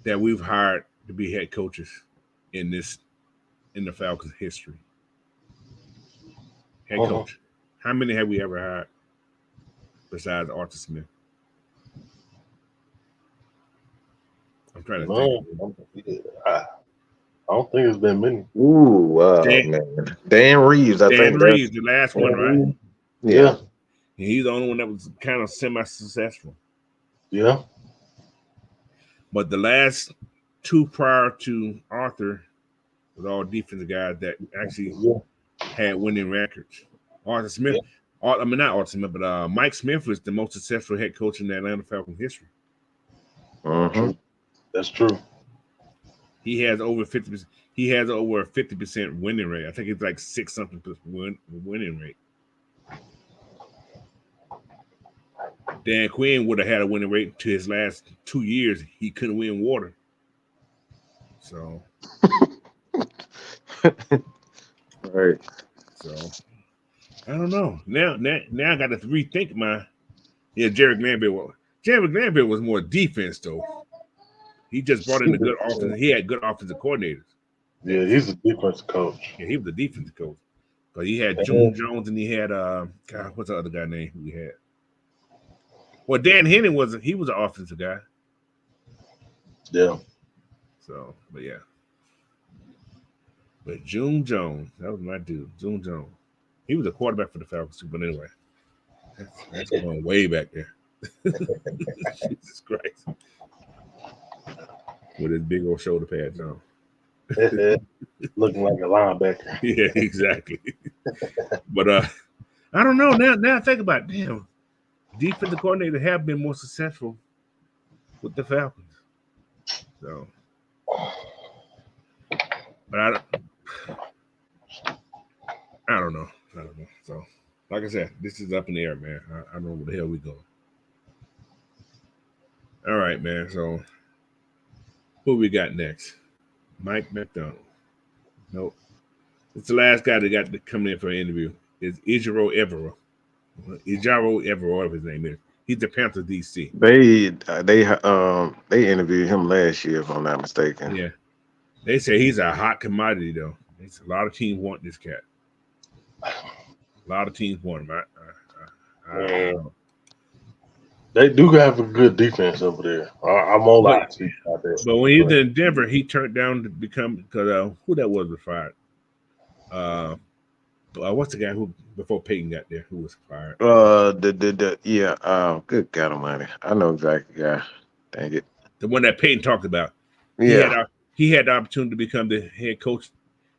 Speaker 2: that we've hired to be head coaches in the Falcons history? Head coach. How many have we ever hired besides Arthur Smith? I'm trying to think.
Speaker 3: I don't think it's been many.
Speaker 5: Ooh, wow,
Speaker 2: Dan,
Speaker 5: man. Dan Reeves, I
Speaker 2: Dan
Speaker 5: think
Speaker 2: Reeves, the last one, right?
Speaker 5: yeah.
Speaker 2: And he's the only one that was kind of semi-successful.
Speaker 3: Yeah.
Speaker 2: But the last two prior to Arthur was all defensive guys that actually had winning records. Arthur Smith, not Arthur Smith, but Mike Smith was the most successful head coach in the Atlanta Falcons history.
Speaker 5: Mm-hmm.
Speaker 3: That's true.
Speaker 2: He has over 50%. He has over a 50% winning rate. I think it's like 6 something winning rate. Dan Quinn would have had a winning rate to his last 2 years. He couldn't win water. So,
Speaker 5: Right.
Speaker 2: so I don't know. Now I got to rethink my. Yeah, Jared Glanville was more defense though. He just brought in a good offense. He had good offensive coordinators.
Speaker 3: Yeah, he's a defensive coach.
Speaker 2: Yeah, he was a defensive coach. But he had June Jones and he had God, what's the other guy name he had? Well, Dan Henning was an offensive guy.
Speaker 3: Yeah.
Speaker 2: So, but yeah. But June Jones, that was my dude. June Jones. He was a quarterback for the Falcons too, but anyway. That's going way back there. Jesus Christ. With his big old shoulder pads on.
Speaker 3: Looking like a linebacker.
Speaker 2: Yeah, exactly. But I don't know. Now I think about it. Damn. Defensive coordinators have been more successful with the Falcons. So, but I don't know. So, like I said, this is up in the air, man. I don't know where the hell we going. All right, man. So, who we got next? Mike McDonald. Nope. It's the last guy that got to come in for an interview. Is Ijiro Evero. Ijiro Evero, whatever his name is. He's the Panthers DC.
Speaker 5: They interviewed him last year, if I'm not mistaken.
Speaker 2: Yeah. They say he's a hot commodity, though. It's a lot of teams want this cat. A lot of teams want him. I don't know.
Speaker 3: They do have a good defense over there. I'm gonna lie to you about that.
Speaker 2: But when he was in Denver, he turned down to become because who that was fired. What's the guy who before Peyton got there who was fired?
Speaker 5: Good God Almighty, I know exactly. Yeah, dang it.
Speaker 2: The one that Peyton talked about.
Speaker 5: Yeah.
Speaker 2: He had the opportunity to become the head coach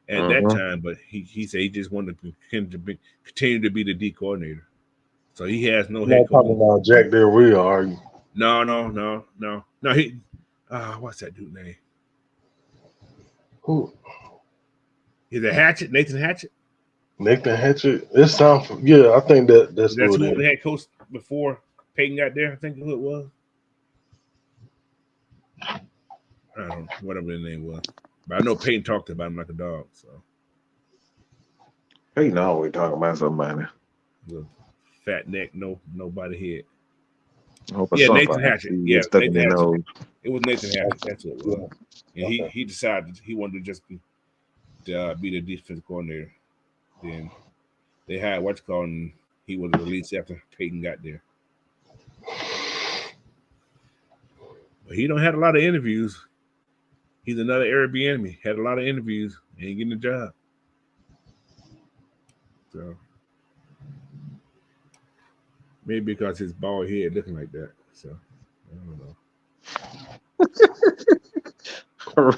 Speaker 2: at that
Speaker 5: Mhm.
Speaker 2: time, but he said he just wanted to continue to be the D coordinator. So he has no
Speaker 3: You're
Speaker 2: head
Speaker 3: not talking
Speaker 2: coach.
Speaker 3: about Jack Del Rio, are you?
Speaker 2: No. He what's that dude's name?
Speaker 3: Who?
Speaker 2: Is it Hatchett? Nathan Hatchett?
Speaker 3: Nathan Hatchett. It sounds. Yeah, I think that's
Speaker 2: That's
Speaker 3: who
Speaker 2: who
Speaker 3: it
Speaker 2: was the
Speaker 3: is.
Speaker 2: head coach before Peyton got there. I think who it was. I don't know, whatever the name was. But I know Peyton talked about him like a dog. So
Speaker 5: Hey, no, we talking about somebody.
Speaker 2: with fat neck, nobody head.
Speaker 5: I hope
Speaker 2: Yeah,
Speaker 5: somebody
Speaker 2: Nathan Hatchett.
Speaker 5: see
Speaker 2: Yeah,
Speaker 5: it stuck in
Speaker 2: Nathan
Speaker 5: their
Speaker 2: Hatchett.
Speaker 5: nose.
Speaker 2: It was Nathan Hatchett. That's what it was.
Speaker 3: Yeah.
Speaker 2: And
Speaker 3: Okay.
Speaker 2: he decided he wanted to just be the defensive coordinator. Then they had and he was released after Peyton got there. But he don't had a lot of interviews. He's another Airbnb. Had a lot of interviews. Ain't getting a job. So maybe because his bald head looking like that. So I don't know.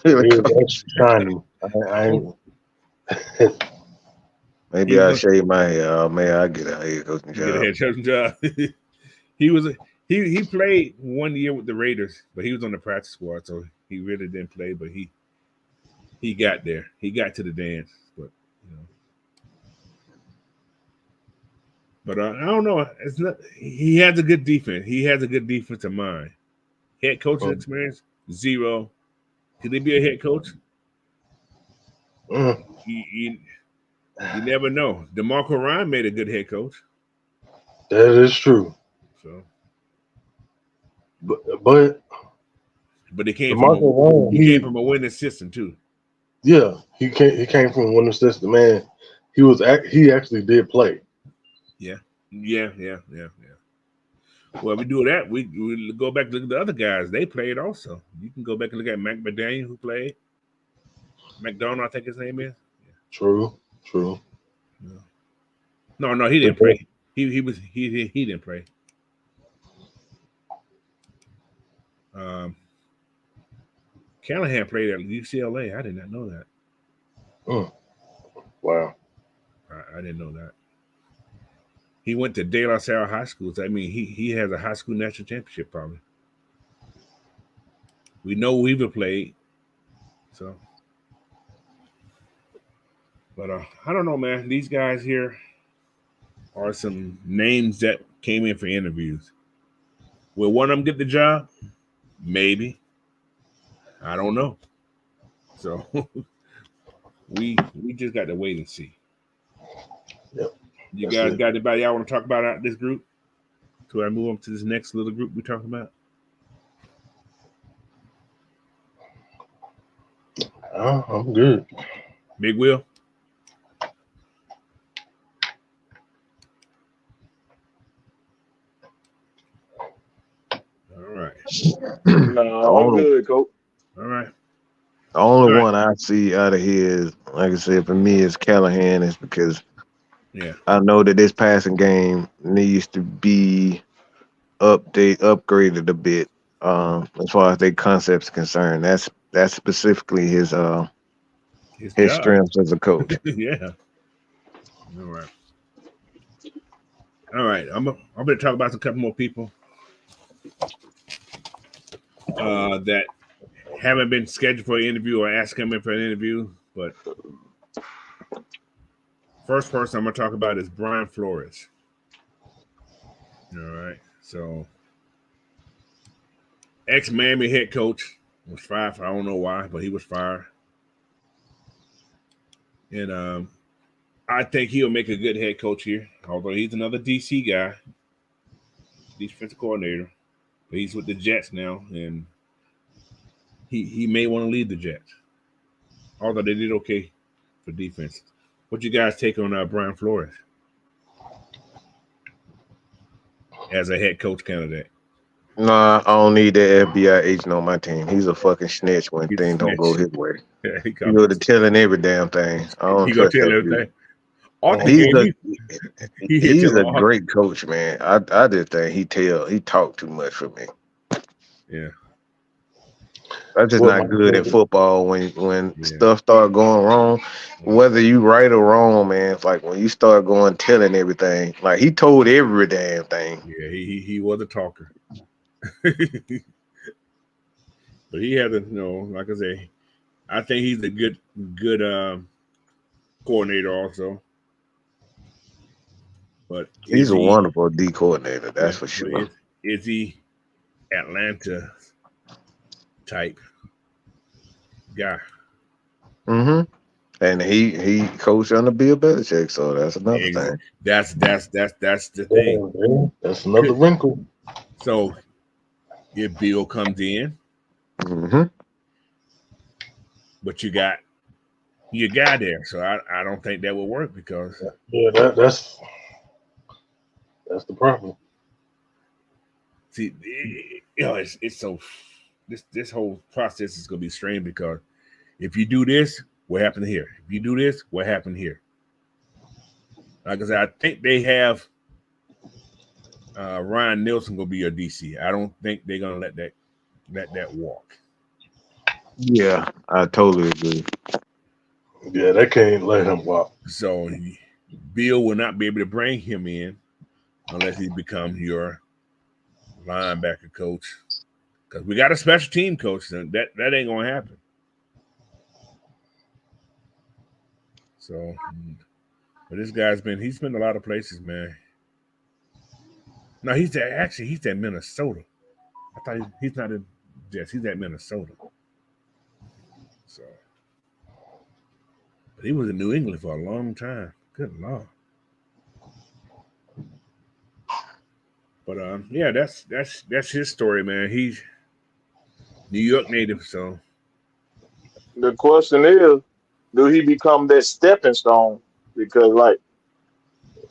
Speaker 5: Really?
Speaker 3: It was extra shiny.
Speaker 5: Maybe
Speaker 2: He
Speaker 5: I
Speaker 2: was
Speaker 5: shave my hair. May I get a head coaching
Speaker 2: to get a
Speaker 5: job?
Speaker 2: head coaching job. He played 1 year with the Raiders, but he was on the practice squad, so he really didn't play. But he got there. He got to the dance, but you know. But I don't know. It's not. He has a good defense. He has a good defensive mind. Head coaching experience 0. Could he be a head coach? You never know. DeMarco Ryan made a good head coach.
Speaker 3: That is true.
Speaker 2: So,
Speaker 3: But
Speaker 2: he came
Speaker 3: DeMarco Ryan,
Speaker 2: came from a winning system too.
Speaker 3: yeah, he came from winning system. Man, he actually did play.
Speaker 2: Yeah. Well, we do that. We go back and look at the other guys. They played also. You can go back and look at Mac McDaniel, who played. McDonald, I think his name is.
Speaker 3: True.
Speaker 2: No, he didn't play. He didn't play. Callahan played at UCLA. I did not know that.
Speaker 3: Wow.
Speaker 2: I didn't know that. He went to De La Salle High School. So, I mean, he has a high school national championship probably. We know Weaver played. So, but I don't know, man. These guys here are some names that came in for interviews. Will one of them get the job? Maybe. I don't know. So we just got to wait and see.
Speaker 3: Yep.
Speaker 2: You guys got anybody y'all want to talk about out this group? Do I move on to this next little group we talking about?
Speaker 3: I'm good.
Speaker 2: Big Will? All right.
Speaker 4: No, I'm good, coach.
Speaker 2: All right.
Speaker 5: The only
Speaker 2: All right.
Speaker 5: one I see out of here is, like I said, for me is Callahan, is because I know that this passing game needs to be upgraded a bit. As far as their concepts concerned, that's specifically his strengths as a coach.
Speaker 2: Yeah. All right. I'm gonna talk about a couple more people that haven't been scheduled for an interview or asked them in for an interview. But first person I'm gonna talk about is Brian Flores. All right. So ex-Miami head coach was fired. I don't know why, but he was fired. And I think he'll make a good head coach here. Although he's another DC guy. defensive coordinator. But he's with the Jets now, and he may want to leave the Jets. Although they did okay for defense. What you guys take on Brian Flores as a head coach candidate?
Speaker 5: Nah, I don't need that FBI agent on my team. He's a fucking snitch when
Speaker 2: He's a
Speaker 5: things don't go
Speaker 2: snitch.
Speaker 5: his way.
Speaker 2: Yeah,
Speaker 5: He go to telling every damn thing. I don't
Speaker 2: He gonna
Speaker 5: trust
Speaker 2: tell
Speaker 5: that dude.
Speaker 2: everything. Arthur
Speaker 5: He's
Speaker 2: game, he
Speaker 5: he's
Speaker 2: tell
Speaker 5: a
Speaker 2: all.
Speaker 5: great coach, man. I just think he talk too much for me.
Speaker 2: Yeah,
Speaker 5: That's just
Speaker 3: Well,
Speaker 5: not good at football when
Speaker 2: Yeah.
Speaker 5: stuff start going wrong. Whether you right or wrong, man, it's like when you start going telling everything. Like he told every damn thing.
Speaker 2: yeah, he was a talker. But he had a, like I say, I think he's a good coordinator also. But
Speaker 5: He's a wonderful D coordinator, that's for
Speaker 2: but
Speaker 5: sure.
Speaker 2: is he Atlanta type guy?
Speaker 5: Mm-hmm. And he coached under Bill Belichick, so that's another thing.
Speaker 2: That's the thing.
Speaker 3: Yeah, that's another wrinkle.
Speaker 2: So if Bill comes in,
Speaker 5: Mm-hmm.
Speaker 2: but you got your guy there, so I don't think that will work because
Speaker 3: That's the problem.
Speaker 2: see, it's so this whole process is gonna be strange because if you do this, what happened here? If you do this, what happened here? Like I said, I think they have Ryan Nielsen gonna be your DC. I don't think they're gonna let that walk.
Speaker 5: Yeah, I totally agree.
Speaker 3: Yeah, they can't let him walk.
Speaker 2: So Bill will not be able to bring him in unless he becomes your linebacker coach. Because we got a special team coach, and that ain't gonna happen. So, but this guy's he's been a lot of places, man. No, he's at Minnesota. I thought he's not in Jets. He's at Minnesota. So, but he was in New England for a long time. Good Lord. But yeah, that's his story, man. He's New York native, so
Speaker 4: The question is, do he become that stepping stone? Because like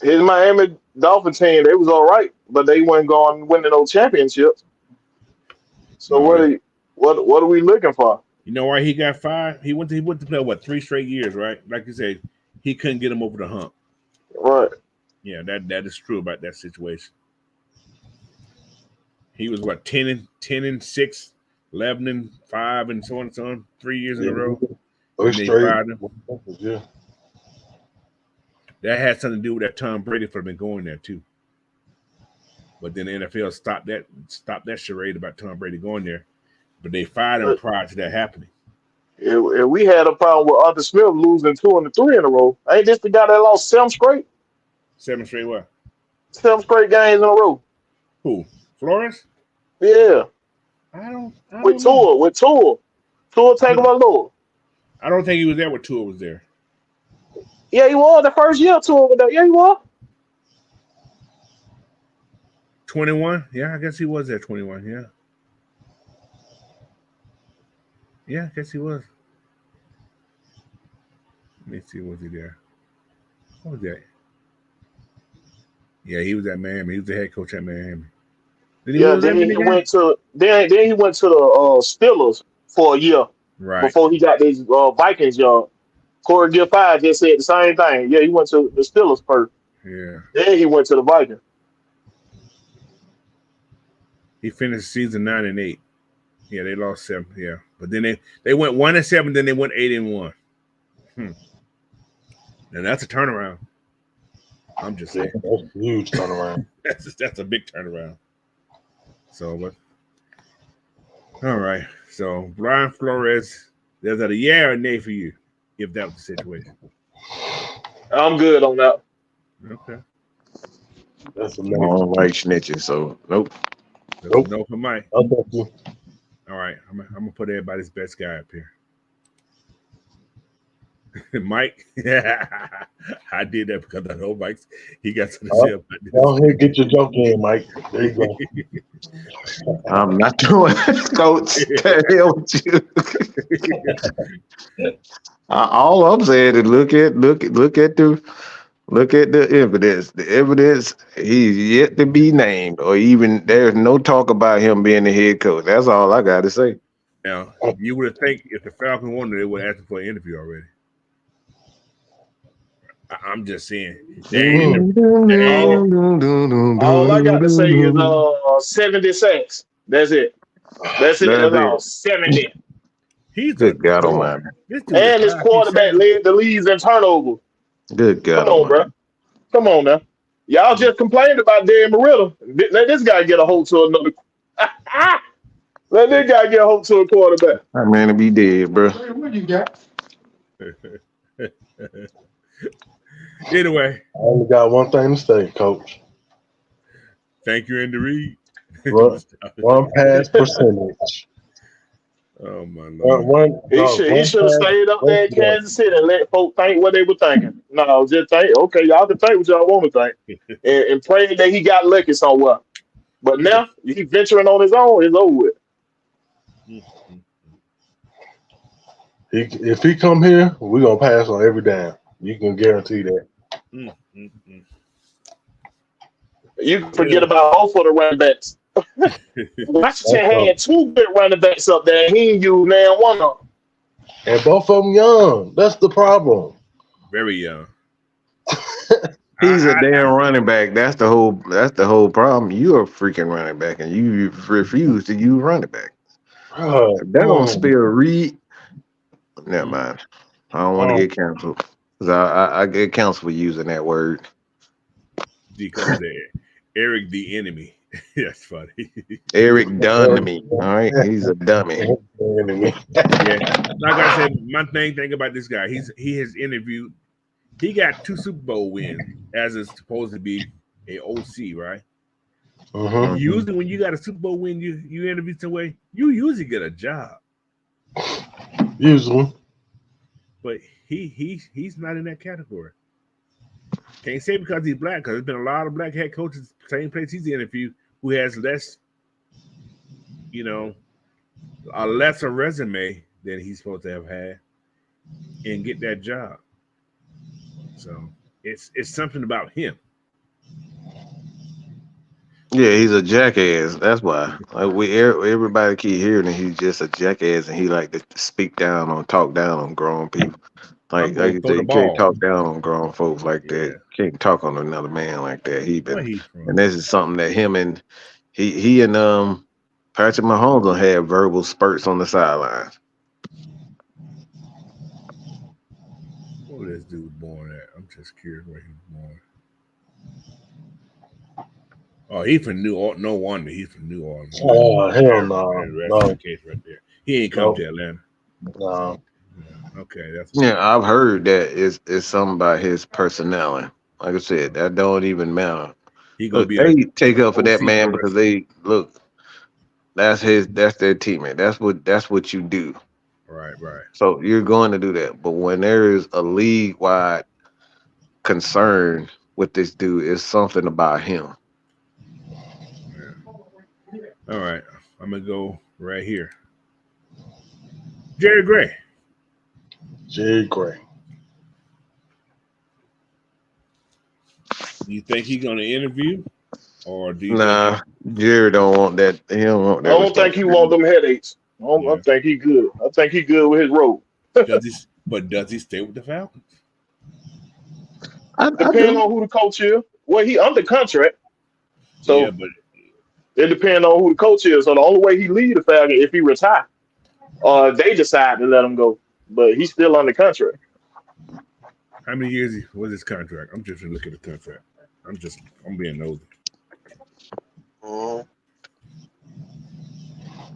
Speaker 4: his Miami Dolphin team, they was all right, but they weren't going winning no championships. So
Speaker 2: No,
Speaker 4: what are we looking for?
Speaker 2: you know why he got fired? He went to play 3 straight years, right? Like you said, he couldn't get him over the hump.
Speaker 4: Right.
Speaker 2: Yeah, that is true about that situation. He was 10-6, 11-5, and so on and so on, 3 years in a row. And they fired him.
Speaker 3: Yeah.
Speaker 2: That had something to do with that Tom Brady for been going there too. But then the NFL stopped that charade about Tom Brady going there. But they fired him prior to that happening.
Speaker 4: If we had a problem with Arthur Smith losing 2 and 3 in a row, ain't this the guy that lost 7 straight?
Speaker 2: 7 straight what?
Speaker 4: 7 straight games in a row.
Speaker 2: Who? Flores?
Speaker 4: Yeah.
Speaker 2: I don't
Speaker 4: With
Speaker 2: know.
Speaker 4: Tua Tagovailoa.
Speaker 2: I don't think he was there when Tua was there.
Speaker 4: Yeah, he was the first year Tua was there. Yeah, he was.
Speaker 2: 21? Yeah, I guess he was there 21, yeah. Yeah, I guess he was. Let me see, was he there? What was that? Yeah, he was at Miami. He was the head coach at Miami.
Speaker 4: Then he went to the Steelers for a year before he got these Vikings job. Corey Gill-Five just said the same thing. Yeah, he went to the Steelers first.
Speaker 2: Yeah.
Speaker 4: Then he went to the Vikings.
Speaker 2: He finished the season 9-8. Yeah, they lost 7. Yeah, but then they went 1-7. Then they went 8-1. And that's a turnaround. I'm just saying.
Speaker 3: That's a huge turnaround.
Speaker 2: that's a big turnaround. So, but all right. So Brian Flores, there's a yeah or nay for you, if that was the situation.
Speaker 4: I'm good on that.
Speaker 2: Okay.
Speaker 3: That's a
Speaker 5: I don't like snitching, so nope.
Speaker 2: No for Mike.
Speaker 3: I'll talk to you.
Speaker 2: All right. I'm gonna put everybody's best guy up here. Mike. I did that because I know Mike. He got to the
Speaker 3: All right,
Speaker 2: ship.
Speaker 3: go ahead, get your joke in, Mike. There you go.
Speaker 5: I'm not doing it, Coach. The hell with you. All I'm saying is look at the evidence. The evidence he's yet to be named, or even there's no talk about him being the head coach. That's all I got to say.
Speaker 2: Now, you would have think if the Falcons wanted, they would ask him for an interview already. I'm just saying that ain't in the that ain't
Speaker 4: All, all I got to say is 70 sacks. That's it. That's it.
Speaker 5: That's
Speaker 4: That's
Speaker 5: it.
Speaker 4: all. 70.
Speaker 2: he's a
Speaker 5: Good God
Speaker 2: dog.
Speaker 5: Almighty.
Speaker 2: This dude is
Speaker 4: And his
Speaker 2: 5'7".
Speaker 4: quarterback led the leads in turnover.
Speaker 5: Good
Speaker 4: Come
Speaker 5: God
Speaker 4: on, bro.
Speaker 5: Almighty.
Speaker 4: Come on now. Y'all just complained about Darren Marilla. Let this guy get a hold to another. Let this guy get a hold to a quarterback.
Speaker 5: That man to be dead, bro.
Speaker 2: Anyway,
Speaker 3: I only got one thing to say, Coach.
Speaker 2: thank you, Andy Reid.
Speaker 3: One pass percentage.
Speaker 2: Oh my
Speaker 3: One,
Speaker 2: lord.
Speaker 3: one,
Speaker 4: He
Speaker 3: no,
Speaker 4: should he
Speaker 3: one
Speaker 4: should have
Speaker 3: pass
Speaker 4: stayed up there in
Speaker 3: breakdown.
Speaker 4: Kansas City and let folk think what they were thinking. No, just think, okay, y'all can think what y'all want to think. And pray that he got lucky somewhere. But
Speaker 2: He's a
Speaker 4: now he venturing on his own, it's over with.
Speaker 3: If he come here, we're gonna pass on every down. You can guarantee that.
Speaker 2: mm, mm, mm.
Speaker 4: You can forget
Speaker 2: Anyway,
Speaker 4: about both of the running backs.
Speaker 3: Both
Speaker 4: Washington
Speaker 3: of them.
Speaker 4: had two good running backs up there, and he ain't used now one of them.
Speaker 3: And both of them young. That's the problem.
Speaker 2: very young.
Speaker 5: He's a
Speaker 2: I
Speaker 5: damn running back. That's the whole problem. You're a freaking running back and you refuse to use running back.
Speaker 3: Bruh,
Speaker 5: If they're gonna spell read, never
Speaker 2: mm,
Speaker 5: mind. I don't want to
Speaker 3: um,
Speaker 5: get canceled. Cause I get canceled for using that word.
Speaker 2: because the Eric the enemy. That's funny.
Speaker 5: Eric done to me. All right. He's a dummy.
Speaker 2: Yeah. Like I said, my thing about this guy, he has interviewed. He got 2 Super Bowl wins as is supposed to be a OC, right?
Speaker 3: Mhm.
Speaker 5: Mhm.
Speaker 2: Usually, when you got a Super Bowl win, you interview some way, you usually get a job.
Speaker 3: Usually.
Speaker 2: But he's not in that category. Can't say because he's black, because there's been a lot of black head coaches, same place he's interviewed, who has less, you know, a lesser resume than he's supposed to have had and get that job. So it's something about him.
Speaker 5: Yeah, he's a jackass. That's why. Like everybody keep hearing that he's just a jackass, and he like to talk down on grown people.
Speaker 2: I'm
Speaker 5: Like
Speaker 2: gonna
Speaker 5: you
Speaker 2: throw
Speaker 5: say,
Speaker 2: the
Speaker 5: you can't
Speaker 2: ball.
Speaker 5: talk down on grown folks like that.
Speaker 2: Yeah.
Speaker 5: Can't talk on another man like that.
Speaker 2: Where he from?
Speaker 5: And this is something that he and Patrick Mahomes will have verbal spurts on the sidelines.
Speaker 2: Where this dude born at? I'm just curious where he was born. Oh, he from New Orleans. No wonder he's from New Orleans.
Speaker 3: Oh hell
Speaker 2: That's the
Speaker 3: no,
Speaker 2: case right there. He ain't come
Speaker 3: no,
Speaker 2: to Atlanta.
Speaker 3: no.
Speaker 2: Yeah. Okay, that's
Speaker 5: Yeah, I've heard that it's something about his personality. Like I said, that don't even matter.
Speaker 2: he gonna
Speaker 5: Look,
Speaker 2: be
Speaker 5: they
Speaker 2: a
Speaker 5: take up for that
Speaker 2: OC for
Speaker 5: man
Speaker 2: the
Speaker 5: because
Speaker 2: rest of
Speaker 5: they look. That's their teammate. That's what you do.
Speaker 2: right.
Speaker 5: So you're going to do that. But when there is a league wide concern with this dude, it's something about him.
Speaker 2: Yeah. All right. I'm gonna go right here. Jerry Gray.
Speaker 3: Jerry Gray.
Speaker 2: Do you think he's gonna interview, or do you think
Speaker 5: Nah, Jerry don't want that. He don't want
Speaker 4: I
Speaker 5: that
Speaker 4: don't think he want
Speaker 5: responsibility.
Speaker 4: them headaches. I
Speaker 2: yeah?
Speaker 4: think he good. I think he good with his role.
Speaker 2: Does he stay with the Falcons?
Speaker 5: I
Speaker 4: Depending
Speaker 5: do.
Speaker 4: on who the coach is. Well, he under contract,
Speaker 2: Yeah,
Speaker 4: so
Speaker 2: but
Speaker 4: it depends on who the coach is. So the only way he leave the Falcons if he retire, or they decide to let him go. But he's still under contract.
Speaker 2: how many years was his contract? I'm just gonna look at the contract. I'm being nosy.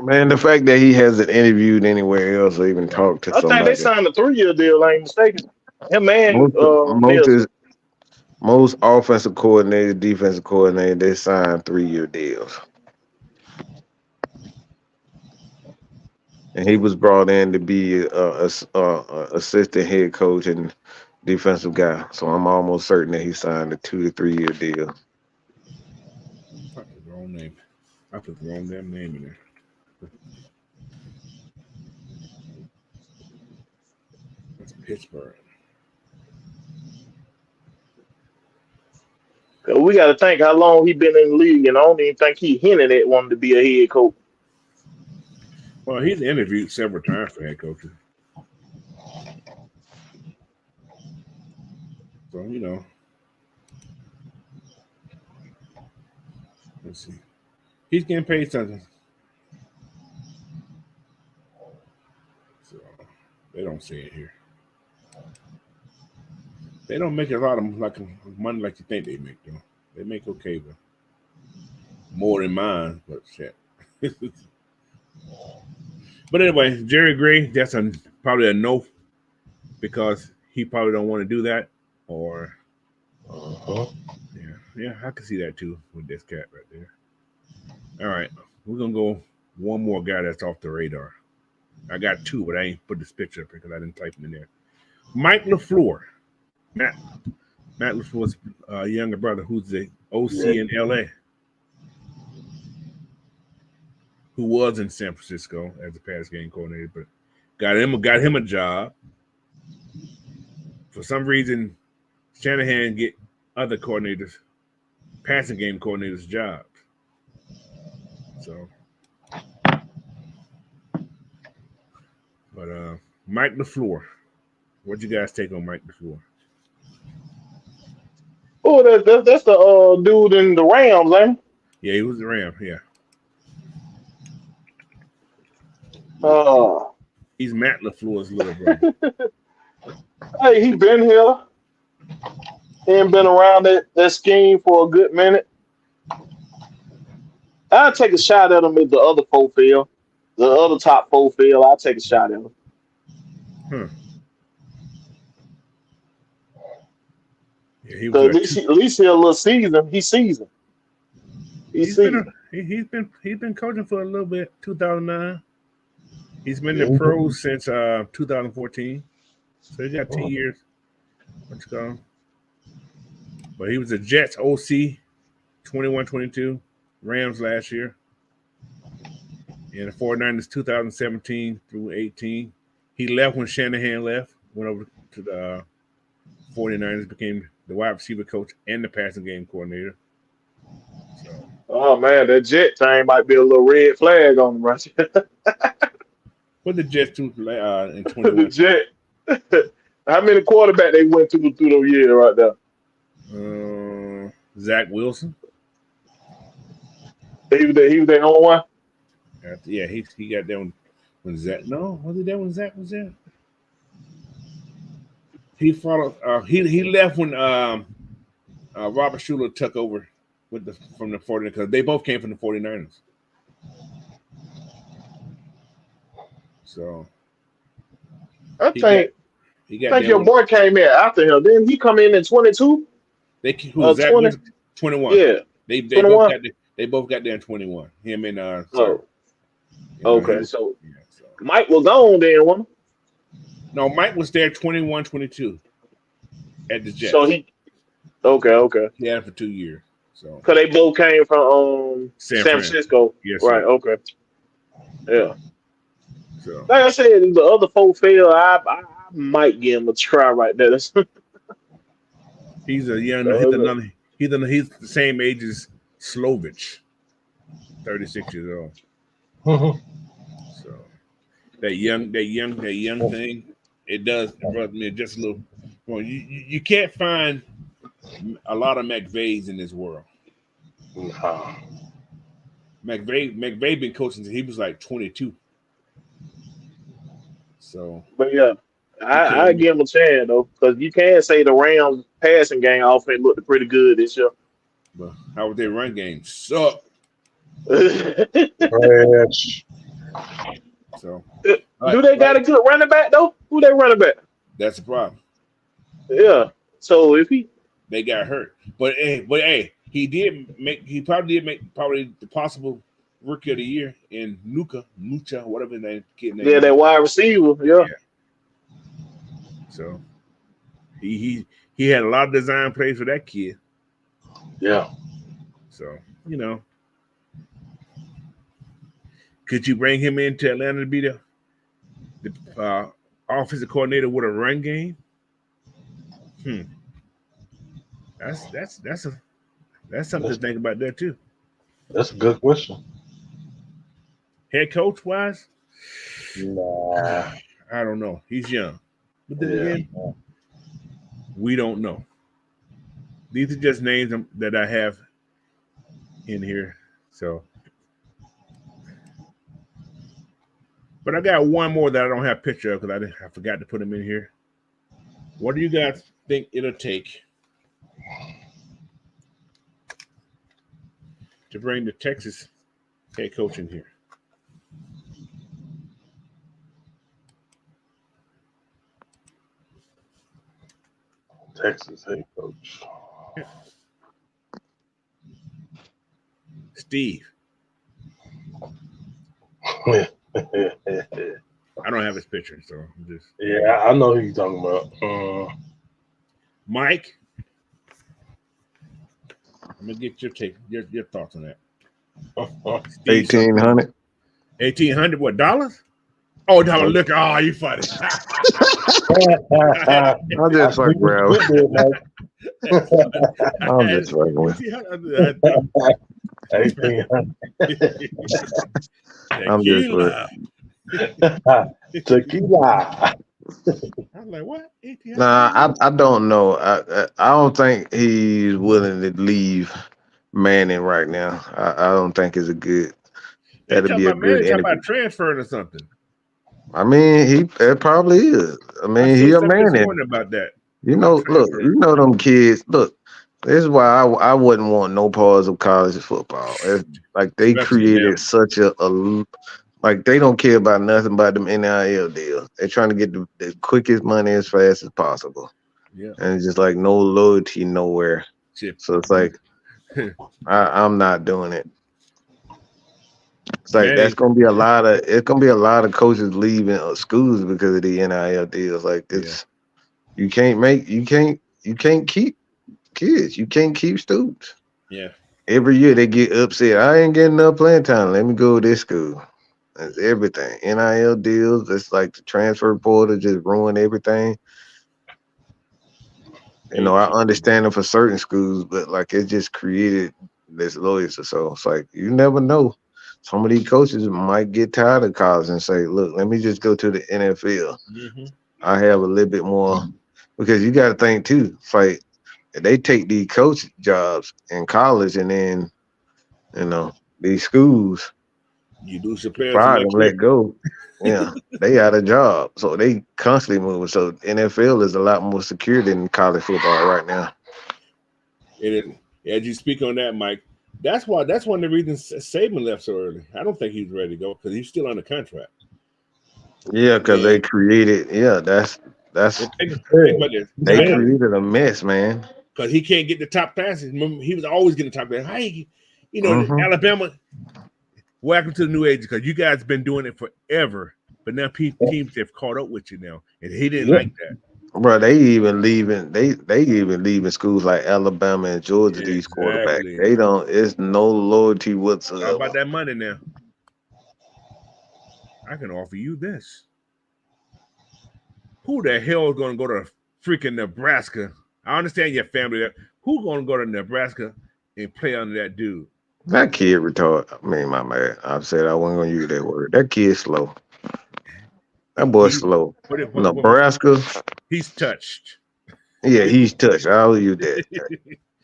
Speaker 5: Man, the fact that he hasn't interviewed anywhere else or even talked to
Speaker 4: I think they
Speaker 5: somebody.
Speaker 4: signed a 3 year deal. I ain't mistaken. Him man,
Speaker 5: Most most
Speaker 4: Nielsen.
Speaker 5: is most offensive coordinators, defensive coordinators, they sign 3-year deals. and he was brought in to be assistant head coach and defensive guy. So I'm almost certain that he signed a 2 to 3 year deal.
Speaker 2: I put the wrong name. I put the wrong damn name in there. That's Pittsburgh.
Speaker 4: We got to think how long he been in the league, and I don't even think he hinted at wanting to be a head coach.
Speaker 2: Well, he's interviewed several times for head coaches. So, you know. Let's see. He's getting paid something. So, they don't say it here. They don't make a lot of money like you think they make, though. They make okay, but more than mine, but shit. But anyway, Jerry Gray, that's probably a no because he probably don't want to do that. Or yeah, I can see that too with this cat right there. All right, we're gonna go one more guy that's off the radar. I got two, but I ain't put this picture up because I didn't type him in there. Mike LaFleur. Matt LaFleur's younger brother, who's the OC in LA, who was in San Francisco as a pass game coordinator, but got him a job. For some reason, Shanahan get other coordinators, passing game coordinators, jobs. So, but Mike LaFleur, what you guys take on Mike LaFleur?
Speaker 4: Oh, that's the dude in the Rams, ain't
Speaker 2: Yeah, he was the Ram. Yeah,
Speaker 4: he?
Speaker 2: he's Matt LaFleur's little brother.
Speaker 4: Hey, he been here. He ain't been around that scheme for a good minute. I'll take a shot at him if the other four fail. The other top four fail, I'll take a shot at him.
Speaker 2: Yeah, he was
Speaker 4: at least he a little seasoned. He's seasoned. He's seasoned.
Speaker 2: He's been coaching for a little bit. 2009. He's been in the pros since 2014. So he got 2 years. Let's go. But he was a Jets OC 21-22, Rams last year. And the 49ers 2017 through 18. He left when Shanahan left, went over to the 49ers, became the wide receiver coach and the passing game coordinator. So,
Speaker 4: Oh man, that Jet thing might be a little red flag on him, right?
Speaker 2: what the Jets do in 21?
Speaker 4: The Jet. How many quarterbacks they went through those years right there?
Speaker 2: Zach Wilson.
Speaker 4: He was the only one.
Speaker 2: Yeah, he got there when Zach. No, was it there when Zach was there? He followed. He left when Robert Schuller took over from the 49ers because they both came from the 49ers. So
Speaker 4: I think your boy came in after him. Didn't he come in 22?
Speaker 2: Zach
Speaker 4: 20?
Speaker 2: 21.
Speaker 4: Yeah.
Speaker 2: They
Speaker 4: 21?
Speaker 2: They both got there in 21. Him and
Speaker 4: okay, so Mike was on then, wasn't he?
Speaker 2: No, Mike was there 21-22 at the Jets.
Speaker 4: So okay.
Speaker 2: He had it for 2 years. So
Speaker 4: because they both came from San Francisco.
Speaker 2: Yes,
Speaker 4: right,
Speaker 2: sir.
Speaker 4: okay. Yeah.
Speaker 2: So
Speaker 4: like I said, if the other four fail, I might give him a try right there.
Speaker 2: he's a young he's the same age as Slovich, 36 years old. So that young thing, it does rub me just a little. Well, you can't find a lot of McVays in this world. McVay been coaching since he was like 22. So,
Speaker 4: but yeah, I give him a chance though, because you can say the Rams passing game offense looked pretty good this year.
Speaker 2: But how would their run game suck? So,
Speaker 4: do they got a good running back though? Who they running back?
Speaker 2: That's the problem.
Speaker 4: Yeah. So if
Speaker 2: they got hurt, but hey, he probably did make the possible rookie of the year in Mucha, whatever his name, kid name
Speaker 4: Yeah,
Speaker 2: is.
Speaker 4: that wide receiver. Yeah.
Speaker 2: Yeah. So he had a lot of design plays for that kid.
Speaker 3: Yeah.
Speaker 2: So, you know, could you bring him into Atlanta to be the offensive coordinator with a run game? That's something to
Speaker 3: That's,
Speaker 2: think about there too.
Speaker 3: that's a good question.
Speaker 2: Head coach wise,
Speaker 3: Nah.
Speaker 2: I don't know. He's young, but then
Speaker 3: Yeah.
Speaker 2: again, we don't know. These are just names that I have in here. So, but I got one more that I don't have a picture of because I forgot to put him in here. What do you guys think it'll take to bring the Texas head coach in here?
Speaker 3: Texas head coach.
Speaker 2: Steve. I don't have his picture, so I'm just.
Speaker 3: Yeah, I know who you're talking about.
Speaker 2: Mike. I'm gonna get your thoughts on that. Steve
Speaker 5: 1,800.
Speaker 2: 1,800 what dollars? Oh, dollar liquor. Oh, you funny.
Speaker 5: I'm just fucking around. I'm just fucking with.
Speaker 3: 1,800.
Speaker 5: I'm just
Speaker 3: Tequila.
Speaker 2: I'm like, what? 1,800?
Speaker 5: Nah, I don't know. I don't think he's willing to leave Manning right now. I don't think it's a good.
Speaker 2: They
Speaker 5: That'd
Speaker 2: talking
Speaker 5: be a
Speaker 2: about
Speaker 5: good
Speaker 2: man, talking
Speaker 5: interview.
Speaker 2: about transferring or something.
Speaker 5: I mean, it probably is. I
Speaker 2: I
Speaker 5: mean,
Speaker 2: saw
Speaker 5: he a
Speaker 2: something this
Speaker 5: Manning.
Speaker 2: morning about that.
Speaker 5: You
Speaker 2: About
Speaker 5: know, look,
Speaker 2: transferring.
Speaker 5: you know them kids. Look, this is why I wouldn't want no parts of college football. It's like they
Speaker 2: Especially now.
Speaker 5: created such a like they don't care about nothing about them NIL deals. They're trying to get the quickest money as fast as possible,
Speaker 2: Yeah.
Speaker 5: and it's just like no loyalty nowhere.
Speaker 2: Chip.
Speaker 5: So it's like I'm not doing it. It's like
Speaker 2: Manning.
Speaker 5: it's gonna be a lot of coaches leaving schools because of the NIL deals. Like it's you can't keep kids. You can't keep students.
Speaker 2: Yeah.
Speaker 5: Every year they get upset. I ain't getting enough playing time. Let me go to this school. That's everything. NIL deals. It's like the transfer portal just ruin everything. You know, I understand it for certain schools, but like it just created this loyalty. So it's like you never know. Some of these coaches might get tired of college and say, "Look, let me just go to the NFL.
Speaker 2: Mm-hmm.
Speaker 5: I have a little bit more." Because you got to think too. It's like they take these coach jobs in college, and then you know these schools
Speaker 2: You lose your players
Speaker 5: fire
Speaker 2: real
Speaker 5: them,
Speaker 2: quick.
Speaker 5: let go. Yeah, they out of job, so they constantly moving. So NFL is a lot more secure than college football right now.
Speaker 2: It is. As you speak on that, Mike, that's one of the reasons Saban left so early. I don't think he's ready to go because he's still under contract.
Speaker 5: Yeah, because they created. Yeah, that's
Speaker 2: Think about this.
Speaker 5: they created a mess, man.
Speaker 2: Because he can't get the top passes. Remember, he was always getting the top passes. How
Speaker 5: Mhm.
Speaker 2: Alabama, welcome to the new age because you guys been doing it forever. But now teams have caught up with you now, and he didn't like that.
Speaker 5: Bro, they even leaving schools like Alabama and Georgia. These quarterbacks,
Speaker 2: Exactly.
Speaker 5: they don't. It's no loyalty
Speaker 2: How
Speaker 5: whatsoever.
Speaker 2: about that money now? I can offer you this. Who the hell is going to go to freaking Nebraska? I understand your family there. Who's going to go to Nebraska and play under that dude?
Speaker 5: That kid retarded. I mean, my man. I said I wasn't gonna use that word. That kid slow. That boy slow. Nebraska.
Speaker 2: He's touched.
Speaker 5: Yeah, he's touched. I'll use that.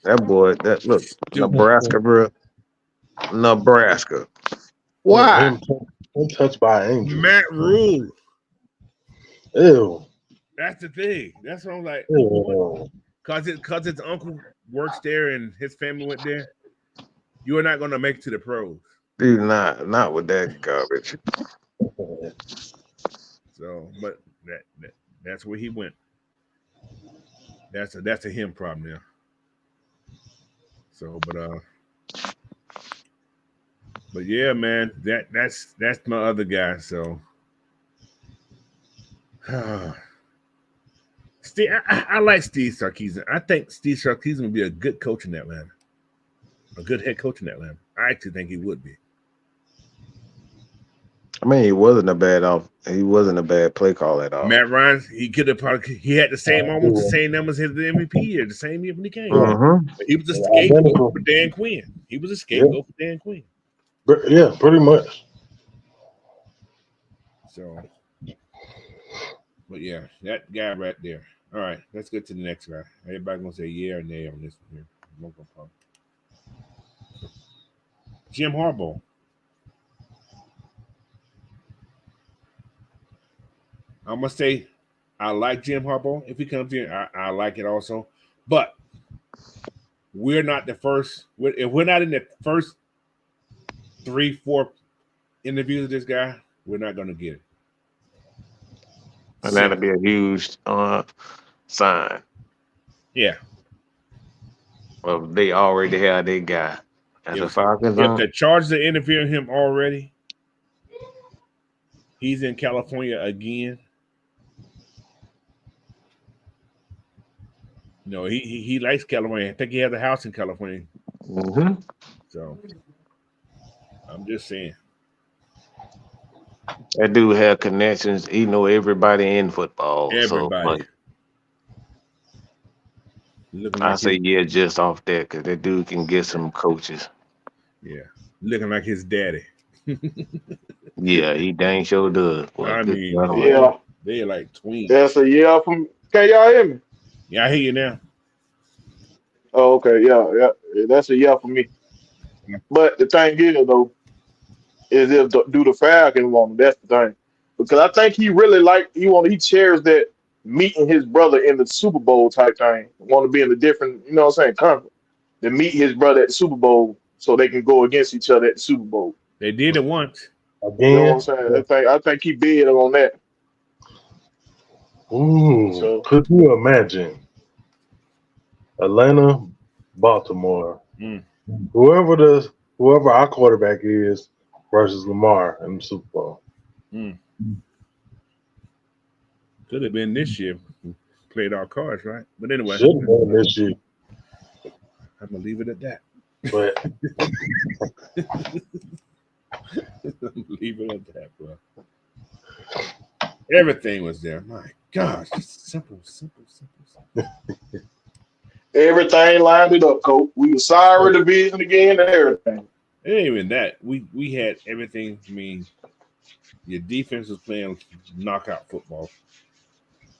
Speaker 5: That boy. That look. Nebraska, bro. Nebraska. Why?
Speaker 3: Him touched by an angel.
Speaker 2: Matt Rule.
Speaker 3: Ew.
Speaker 2: That's the thing. That's what I'm like.
Speaker 3: Ew.
Speaker 2: Cause his uncle works there and his family went there. You are not going to make it to the pros.
Speaker 5: Dude, not with that garbage.
Speaker 2: So, but that's where he went. That's a him problem now. So, but But yeah, man, that's my other guy. So, Steve, I like Steve Sarkisian. I think Steve Sarkisian would be a good coach in Atlanta, a good head coach in Atlanta. I actually think he would be.
Speaker 5: I mean, he wasn't a bad play call at all.
Speaker 2: Matt Ryan, he could have probably he had almost the same numbers as the MVP year, the same year when he came.
Speaker 5: Mm-hmm.
Speaker 2: But he was a scapegoat for Dan Quinn. He was a scapegoat for Dan Quinn.
Speaker 3: Yeah, pretty much.
Speaker 2: So, but yeah, that guy right there. All right, let's get to the next guy. Everybody gonna say yeah or nay on this one here. I'm not gonna problem. Jim Harbaugh. I'm gonna say I like Jim Harbaugh. If he comes here, I like it also. But we're not the first. If we're not in the first 3-4 interviews of this guy, we're not gonna get it.
Speaker 5: And that'll be a huge sign.
Speaker 2: Yeah.
Speaker 5: Well, they already have their guy. And the Falcons
Speaker 2: if the Chargers are interviewing him already, he's in California again. No, he likes California. I think he has a house in California.
Speaker 5: Mm-hmm.
Speaker 2: So I'm just saying.
Speaker 5: That dude have connections. He know everybody in football.
Speaker 2: Everybody.
Speaker 5: So, I say yeah, just off that, because that dude can get some coaches.
Speaker 2: Yeah, looking like his daddy.
Speaker 5: Yeah, he dang sure does. Boy,
Speaker 2: I mean,
Speaker 4: yeah,
Speaker 2: they're like twins.
Speaker 4: That's a yeah from. Can y'all hear me?
Speaker 2: Yeah, I hear you now.
Speaker 4: Oh, okay, yeah, that's a yeah for me. But the thing is though, is if do the Falcons want him? That's the thing, because I think he really he shares that meeting his brother in the Super Bowl type thing. Want to be in a different, you know what I'm saying, conference. To meet his brother at the Super Bowl so they can go against each other at the Super Bowl.
Speaker 2: They did it once.
Speaker 3: Again,
Speaker 4: you know what I'm saying? I think he bid on that.
Speaker 3: Ooh,
Speaker 4: So,
Speaker 3: could you imagine Atlanta, Baltimore, whoever our quarterback is versus Lamar in the Super Bowl?
Speaker 2: Could have been this year. We played our cards, right? But anyway,
Speaker 3: Should have been this year.
Speaker 2: I'm gonna leave it at that.
Speaker 3: But
Speaker 2: leave it at that, bro. Everything was there. My gosh, just simple.
Speaker 4: everything lined it up, Coach. We were sorry division again and everything.
Speaker 2: It ain't even that. We had everything. I mean, your defense was playing knockout football.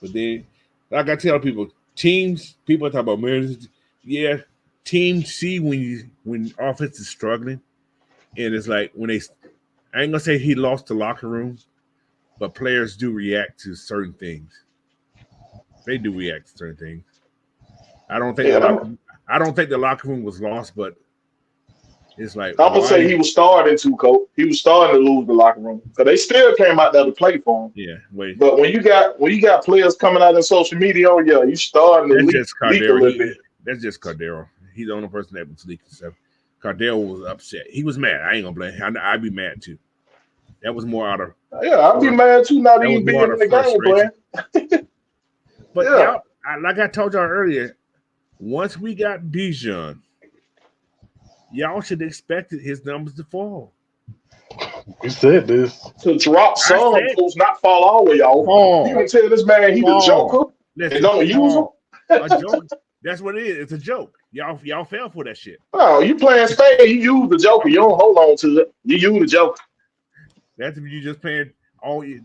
Speaker 2: But then, like I tell people talk about, man, yeah, teams see when offense is struggling, and it's like when I ain't gonna say he lost the locker room, but players do react to certain things. They do react to certain things. I don't think the locker room was lost, but it's like
Speaker 4: I'm gonna say he was starting to, Coach. He was starting to lose the locker room because they still came out there to play for him.
Speaker 2: Yeah, wait.
Speaker 4: But when you got players coming out in social media, you starting to leak a little bit.
Speaker 2: That's just Cardero. He's the only person that was leaking stuff. Cardero was upset. He was mad. I ain't gonna blame him. I'd be mad too. That was more out of
Speaker 4: I'd be mad too. Not even being in the game playing.
Speaker 2: But y'all, like I told y'all earlier, once we got Bijan, y'all should expect his numbers to fall.
Speaker 3: we said this.
Speaker 4: To drop some, not fall all the way off. You can tell this man he's a joker. And don't use him.
Speaker 2: A joke. That's what it is. It's a joke. Y'all fell for that shit.
Speaker 4: Oh, you playing spade, you use the joker. You don't hold on to it. You use the joker.
Speaker 2: That's if you just playing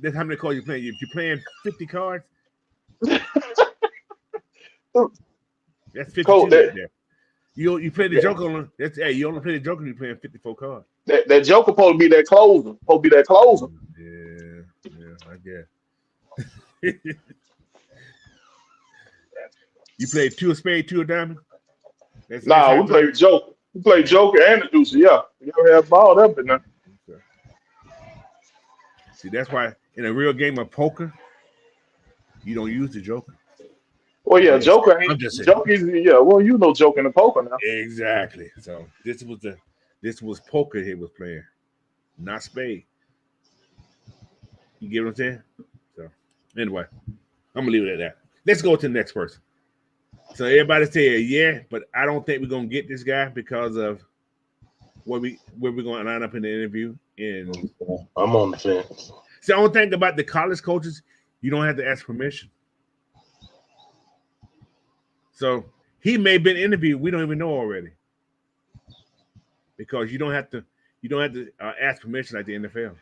Speaker 2: that's how many cards you're playing. If you're playing 50 cards, that's 52 right there. You play the joker on you only play the joker when you're playing 54 cards.
Speaker 4: That joker supposed to be that closer.
Speaker 2: Yeah, I guess. You played 2 of spade, 2 of diamond?
Speaker 4: We played joker. We played joker and the deuce. Yeah. You ever have balled up in there?
Speaker 2: Okay. See, that's why in a real game of poker, you don't use the joker.
Speaker 4: Well, yeah, joker ain't joker. Well, you know, joker in the poker now.
Speaker 2: Exactly. So this was poker he was playing. not Spade. You get what I'm saying? So anyway, I'm gonna leave it at that. Let's go to the next person. So everybody said, yeah, but I don't think we're gonna get this guy because of where we're gonna line up in the interview. And
Speaker 3: I'm on the fence.
Speaker 2: see, the only thing about the college coaches, you don't have to ask permission. So he may have been interviewed. We don't even know already because you don't have to ask permission like the NFL.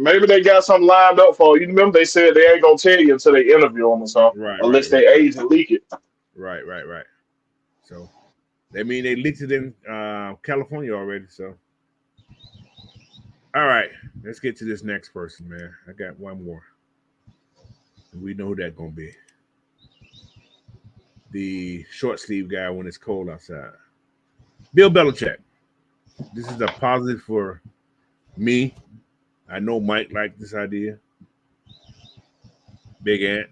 Speaker 4: Maybe they got something lined up for you. Remember, they said they ain't gonna tell you until they interview them or something, unless they agent leak it.
Speaker 2: Right. So that means they leaked it in California already. So, all right, let's get to this next person, man. I got one more. We know who that's gonna be. The short sleeve guy when it's cold outside. Bill Belichick. This is a positive for me. I know Mike liked this idea. Big Ant.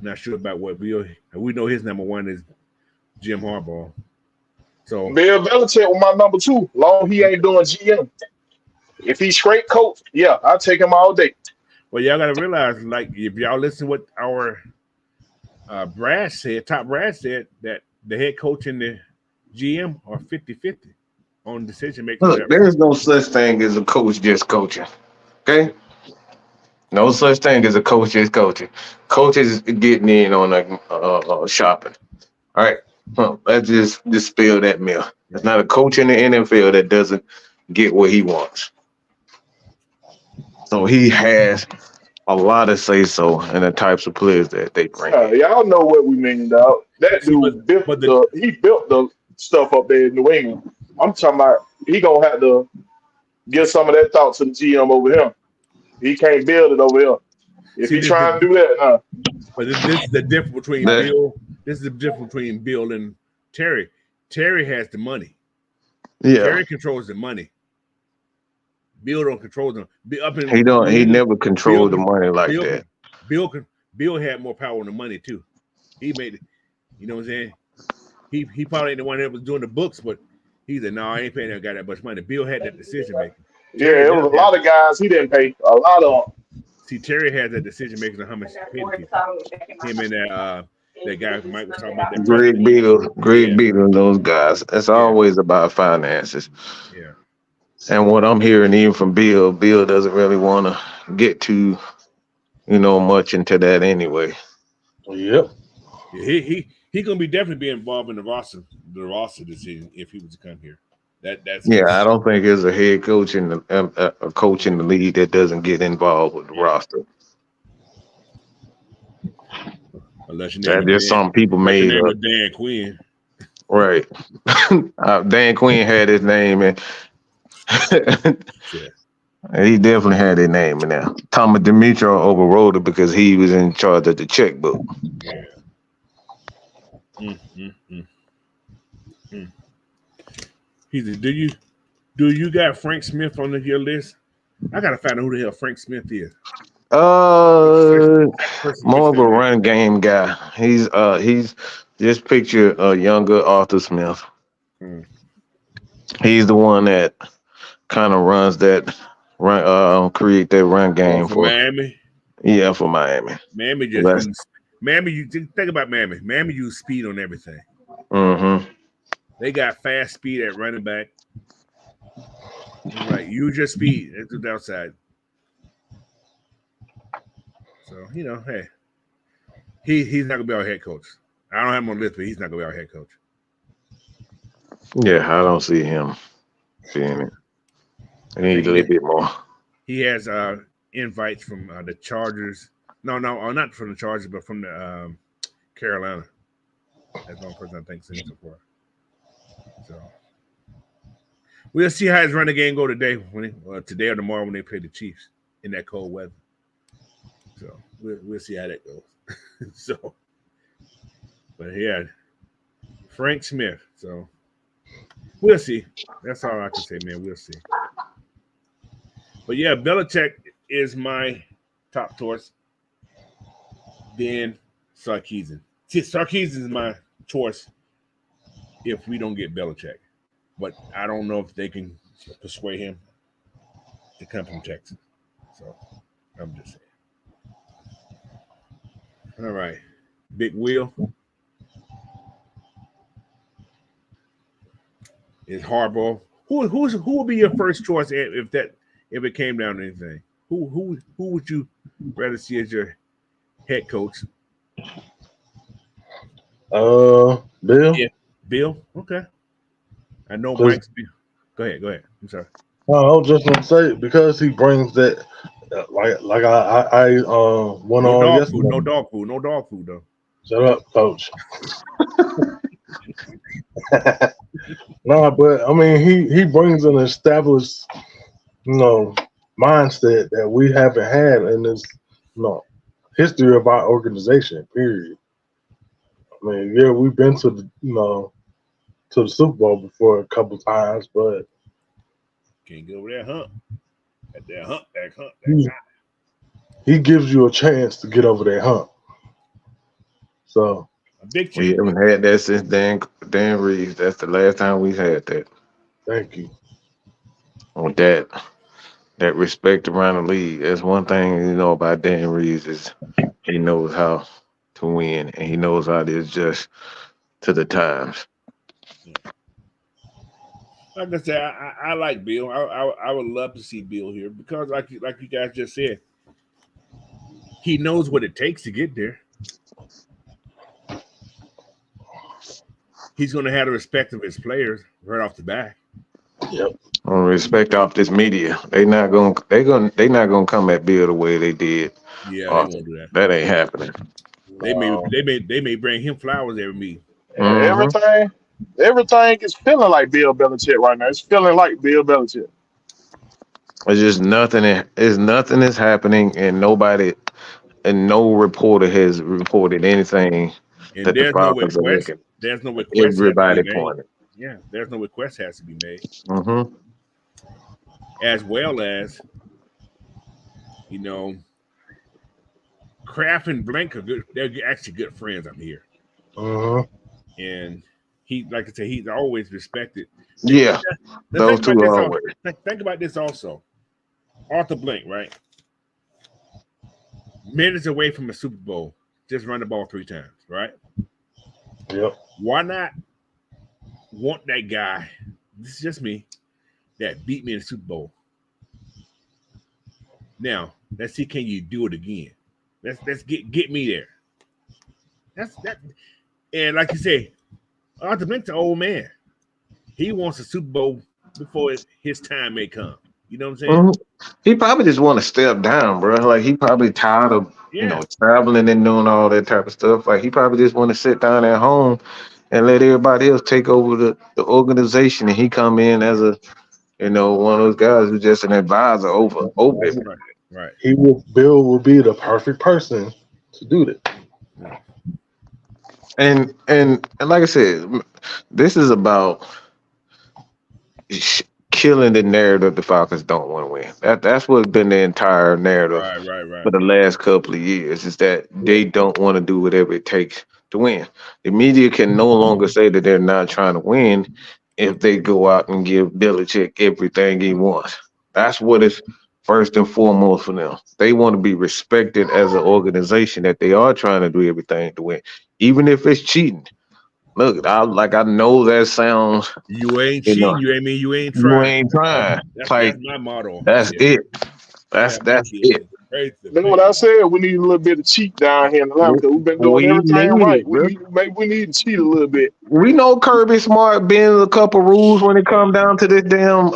Speaker 2: Not sure about what Bill. We know his number one is Jim Harbaugh. So
Speaker 4: Bill Belichick was my number 2. Long he ain't doing GM. If he's straight coach, yeah, I'll take him all day.
Speaker 2: Well, y'all gotta realize, like, if y'all listen to what our Brad said, top Brad said that the head coach and the GM are 50-50 on decision making.
Speaker 5: Look, there's no such thing as a coach just coaching. Okay? No such thing as a coach just coaching. Coaches getting in on a shopping. All right. Let's just dispel that myth. There's not a coach in the NFL that doesn't get what he wants. So he has a lot of say so in the types of players that they bring.
Speaker 4: Y'all know what we mean, dog. That dude he built the stuff up there in New England. I'm talking about he gonna have to get some of that thought to the GM over him. He can't build it over here. If he's trying to do that,
Speaker 2: But this is the difference between Bill. This is the difference between Bill and Terry. Terry has the money.
Speaker 5: Yeah.
Speaker 2: Terry controls the money. Bill don't control them.
Speaker 5: He never controlled the money like that.
Speaker 2: Bill had more power on the money too. He made it. You know what I'm saying? He probably ain't the one that was doing the books, but he said, "No, I ain't paying that guy that much money." Bill had that decision making.
Speaker 4: Yeah, it was a lot of guys he didn't pay. A lot of them.
Speaker 2: See, Terry had that decision making on how much to pay the people. Him and that guy Mike was talking about.
Speaker 5: Greg Beadle, and those guys. It's always about finances.
Speaker 2: Yeah.
Speaker 5: And what I'm hearing even from Bill doesn't really want to get too, much into that anyway.
Speaker 3: Yep.
Speaker 2: Yeah, he gonna be definitely be involved in the roster decision if he was to come here. That's
Speaker 5: I don't think there's a head coach in the a coach in the league that doesn't get involved with the roster.
Speaker 2: Unless you name
Speaker 5: there's some people made up.
Speaker 2: Dan Quinn.
Speaker 5: Right. Dan Quinn had his name and he definitely had his name in there. Thomas Demetrio overrode it because he was in charge of the checkbook.
Speaker 2: Yeah. He said, "Do you got Frank Smith on your list?" I gotta find out who the hell Frank Smith is.
Speaker 5: More of a run game guy. He's just picture a younger Arthur Smith. He's the one that kind of runs that create that run game for
Speaker 2: Miami.
Speaker 5: Yeah, for Miami.
Speaker 2: Miami you think about Miami. Miami use speed on everything.
Speaker 5: Mm-hmm.
Speaker 2: They got fast speed at running back. Right, use your speed to the outside. So hey, he's not gonna be our head coach. I don't have him on the list, but he's not gonna be our head coach.
Speaker 5: Yeah, I don't see him being it. He needs a little bit more.
Speaker 2: He has invites from the Chargers. No, not from the Chargers, but from the Carolina. That's the only person I think seen so far. So we'll see how his running game go today today or tomorrow when they play the Chiefs in that cold weather. So we'll see how that goes. So, but yeah, Frank Smith. So we'll see. That's all I can say, man. We'll see. But yeah, Belichick is my top choice. Then Sarkisian. See, Sarkisian is my choice if we don't get Belichick. But I don't know if they can persuade him to come from Texas. So I'm just saying. All right, Big Will is Harbaugh. Who would be your first choice if it came down to anything? Who would you rather see as your head coach?
Speaker 3: Bill.
Speaker 2: Yeah, Bill. Okay, I know
Speaker 3: 'Cause
Speaker 2: Mike's. Go ahead. I'm sorry.
Speaker 3: no, I was just gonna say because he brings that, like I went
Speaker 2: No
Speaker 3: on
Speaker 2: dog food.
Speaker 3: yesterday.
Speaker 2: No dog food. No dog food though.
Speaker 3: Shut up, coach. No, but I mean he brings an established, you know, mindset that we haven't had in this, history of our organization. Period. I mean, yeah, we've been to the, to the Super Bowl before a couple times, but
Speaker 2: Can't get over that hump. That hump. That
Speaker 3: he,
Speaker 2: guy.
Speaker 3: he gives you a chance to get over that hump. So
Speaker 2: A big
Speaker 5: We
Speaker 2: chance.
Speaker 5: haven't had that since Dan Reeves. That's the last time we've had that.
Speaker 3: thank you.
Speaker 5: On that respect around the league. That's one thing you know about Dan Reeves is he knows how to win and he knows how to adjust to the times.
Speaker 2: Like I said, I like Bill. I would love to see Bill here because, like you guys just said, he knows what it takes to get there. He's going to have the respect of his players right off the bat.
Speaker 3: Yep.
Speaker 5: On respect off this media, they not gonna come at Bill the way they did.
Speaker 2: Yeah, they won't do that.
Speaker 5: That ain't happening.
Speaker 2: They may bring him flowers every meeting.
Speaker 5: Mm-hmm.
Speaker 4: Everything is feeling like Bill Belichick right now. It's feeling like Bill Belichick.
Speaker 5: It's just nothing. It's nothing is happening, and nobody and no reporter has reported anything
Speaker 2: And
Speaker 5: that the
Speaker 2: there's no
Speaker 5: Falcons are
Speaker 2: request.
Speaker 5: making.
Speaker 2: There's no request has to be
Speaker 5: Everybody
Speaker 2: made.
Speaker 5: pointed.
Speaker 2: Yeah, there's no request has to be made.
Speaker 5: Mm-hmm.
Speaker 2: As well as, Kraft and Blank are good. They're actually good friends. I'm here, and he, like I said, he's always respected.
Speaker 5: Yeah,
Speaker 2: Now
Speaker 5: those two are always.
Speaker 2: think about this also. Arthur Blank, right? Minutes away from a Super Bowl, just run the ball 3 times, right?
Speaker 3: Yep.
Speaker 2: Why not want that guy? This is just me. That beat me in the Super Bowl. Now let's see, can you do it again? Let's get me there. That's that. And like you say, Arthur Blank's an old man. He wants a Super Bowl before his time may come. You know what I'm saying?
Speaker 5: Mm-hmm. He probably just want to step down, bro. Like he probably tired of traveling and doing all that type of stuff. Like he probably just want to sit down at home and let everybody else take over the organization, and he come in as a one of those guys who's just an advisor over everything.
Speaker 2: Right.
Speaker 3: Bill will be the perfect person to do that.
Speaker 2: Yeah.
Speaker 5: And like I said, this is about killing the narrative the Falcons don't want to win. That's what's been the entire narrative
Speaker 2: Right.
Speaker 5: for the last couple of years is that they don't want to do whatever it takes to win. The media can no longer say that they're not trying to win if they go out and give Belichick everything he wants. That's what is first and foremost for them. They want to be respected as an organization that they are trying to do everything to win, even if it's cheating. Look, I know that sounds.
Speaker 2: You ain't cheating. You ain't trying.
Speaker 5: You ain't trying.
Speaker 2: That's my motto.
Speaker 5: That's it. That's it.
Speaker 4: That's what I said. We need a little bit of cheat down here in Atlanta because we've been doing everything right. We need to cheat a little bit.
Speaker 5: We know Kirby Smart bends a couple rules when it comes down to this damn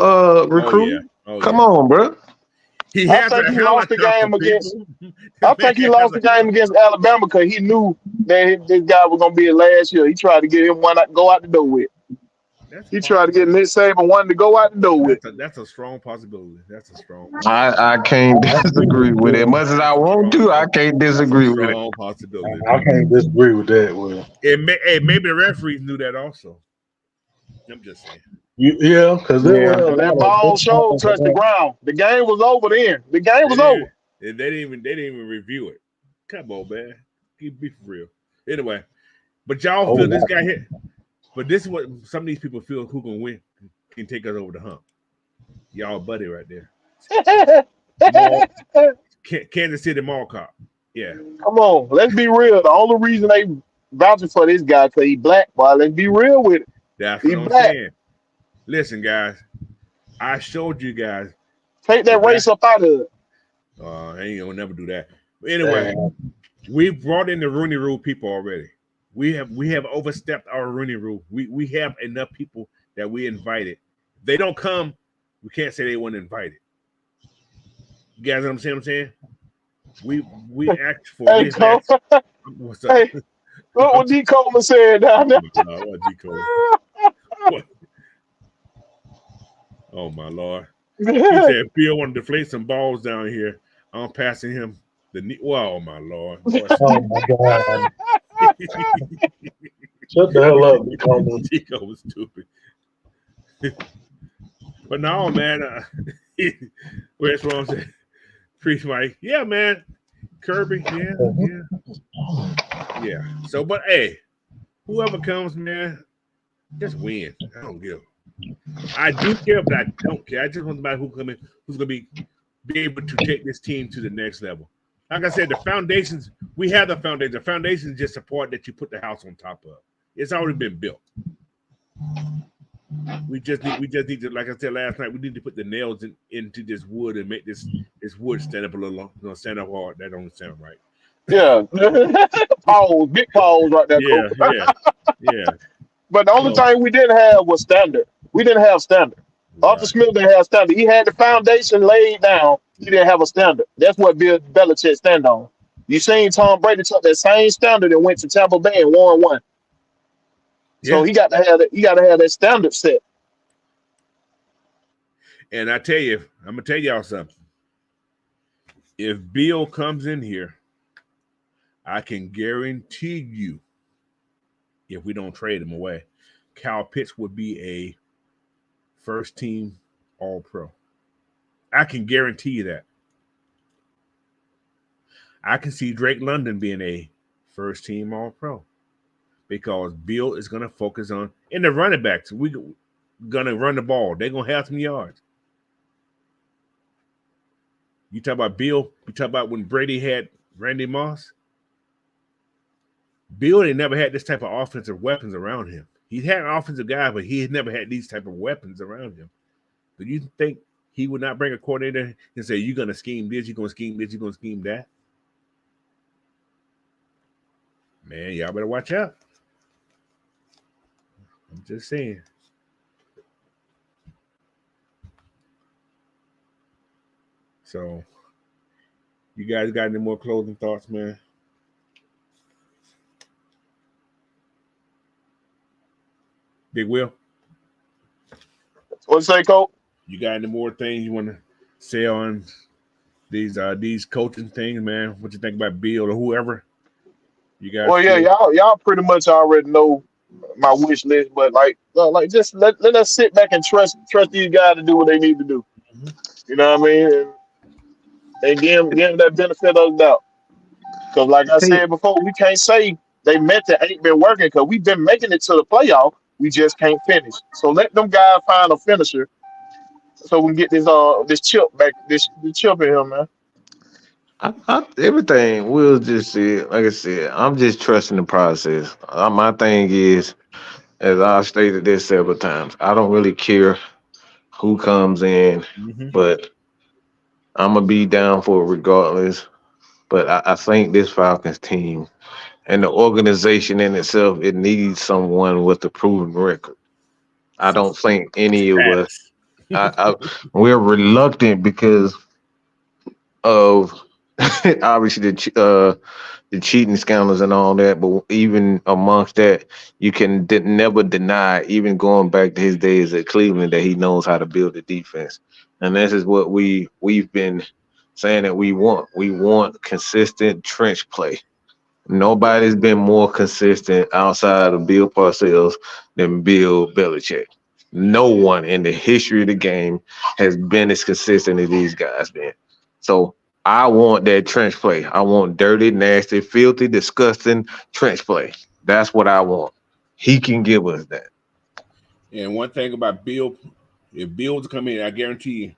Speaker 5: recruit. Come on, bro.
Speaker 4: I think he lost the game against. I think he lost the game against Alabama because he knew that this guy was gonna be it last year. He tried to get him one go out the door with. He tried to get Nick Saban one to go out the door with.
Speaker 2: That's a strong possibility. That's a strong.
Speaker 5: I can't disagree with it. As much as I want to, I can't disagree with it.
Speaker 2: Strong possibility.
Speaker 3: I can't disagree with that, Will.
Speaker 2: Maybe the referees knew that also. I'm just saying.
Speaker 3: Yeah, because
Speaker 4: that ball show touched the ground. The game was over then. The game was over.
Speaker 2: They didn't even review it. Come on, man. Be for real. Anyway, but y'all feel this guy hit. But this is what some of these people feel who gonna win can take us over the hump. Y'all buddy right there. Kansas City Mall Cop. Yeah,
Speaker 4: Come on, let's be real. The only reason they vouching for this guy because he black, boy. Let's be real with it.
Speaker 2: that's
Speaker 4: He
Speaker 2: what I'm
Speaker 4: black.
Speaker 2: saying. Listen, guys, I showed you guys
Speaker 4: Take
Speaker 2: the
Speaker 4: that
Speaker 2: guy.
Speaker 4: race up out of it.
Speaker 2: I ain't gonna never do that. But anyway, we brought in the Rooney Rule people already. We have overstepped our Rooney Rule. We have enough people that we invited. If they don't come, we can't say they weren't invited. You guys know what I'm saying? We asked for
Speaker 4: Hey,
Speaker 2: this
Speaker 4: Cole.
Speaker 2: last. What's up?
Speaker 4: Hey, look what D. Coleman said down there.
Speaker 2: What D. Cole? What? Oh my Lord. He said Bill want to deflate some balls down here. I'm passing him the knee. Well, oh my Lord.
Speaker 3: Oh my God. Shut the hell up, Nicole.
Speaker 2: Chico was stupid. But no, man. Where's wrong? Priest Mike. Yeah, man. Kirby. Yeah. So, but hey, whoever comes, man, just win. I don't give. I do care, but I don't care. I just want somebody who's going to be able to take this team to the next level. Like I said, the foundations, we have the foundation. The foundation is just support that you put the house on top of. It's already been built. We just need to, like I said last night, we need to put the nails into this wood and make this wood stand up a little, stand up hard. That don't sound right.
Speaker 4: Yeah. Pause, big pause right there, Cole.
Speaker 2: Yeah.
Speaker 4: But the only thing we didn't have was standard. We didn't have standard. Arthur Smith didn't have standard. He had the foundation laid down. He didn't have a standard. That's what Bill Belichick stand on. You seen Tom Brady took that same standard and went to Tampa Bay and won one. So he got to have that. He got to have that standard set.
Speaker 2: And I tell you, I'm gonna tell y'all something. If Bill comes in here, I can guarantee you, if we don't trade him away, Kyle Pitts would be a first team All-Pro. I can guarantee you that. I can see Drake London being a first team All-Pro because Bill is going to focus on in the running backs. We're going to run the ball. They're going to have some yards. You talk about Bill, you talk about when Brady had Randy Moss. Bill had never had this type of offensive weapons around him. He had an offensive guy, but he had never had these type of weapons around him. Do you think he would not bring a coordinator and say, you're going to scheme this, you're going to scheme this, you're going to scheme that? Man, y'all better watch out. I'm just saying. So, you guys got any more closing thoughts, man? Big Will?
Speaker 4: What's say, Cole?
Speaker 2: You got any more things you want to say on these coaching things, man? What you think about Bill or whoever? You guys?
Speaker 4: Well, yeah, y'all pretty much already know my wish list, but like just let us sit back and trust these guys to do what they need to do.
Speaker 2: Mm-hmm.
Speaker 4: You know what I mean? And give them that benefit of the doubt. Because like I said before, we can't say they method ain't been working because we've been making it to the playoff. We just can't finish. So let them guys find a finisher so we can get this chip back, this chip in here, man.
Speaker 5: Everything Will just said, like I said, I'm just trusting the process. My thing is, as I've stated this several times, I don't really care who comes in, but I'm gonna be down for it regardless. But I think this Falcons team and the organization in itself, it needs someone with a proven record. I don't think any of us. We're reluctant because of obviously the cheating scandals and all that. But even amongst that, you can never deny, even going back to his days at Cleveland, that he knows how to build a defense. And this is what we've been saying that we want. We want consistent trench play. Nobody's been more consistent outside of Bill Parcells than Bill Belichick. No one in the history of the game has been as consistent as these guys been. So I want that trench play. I want dirty, nasty, filthy, disgusting trench play. That's what I want. He can give us that.
Speaker 2: And one thing about Bill, if Bill was to come in, I guarantee you,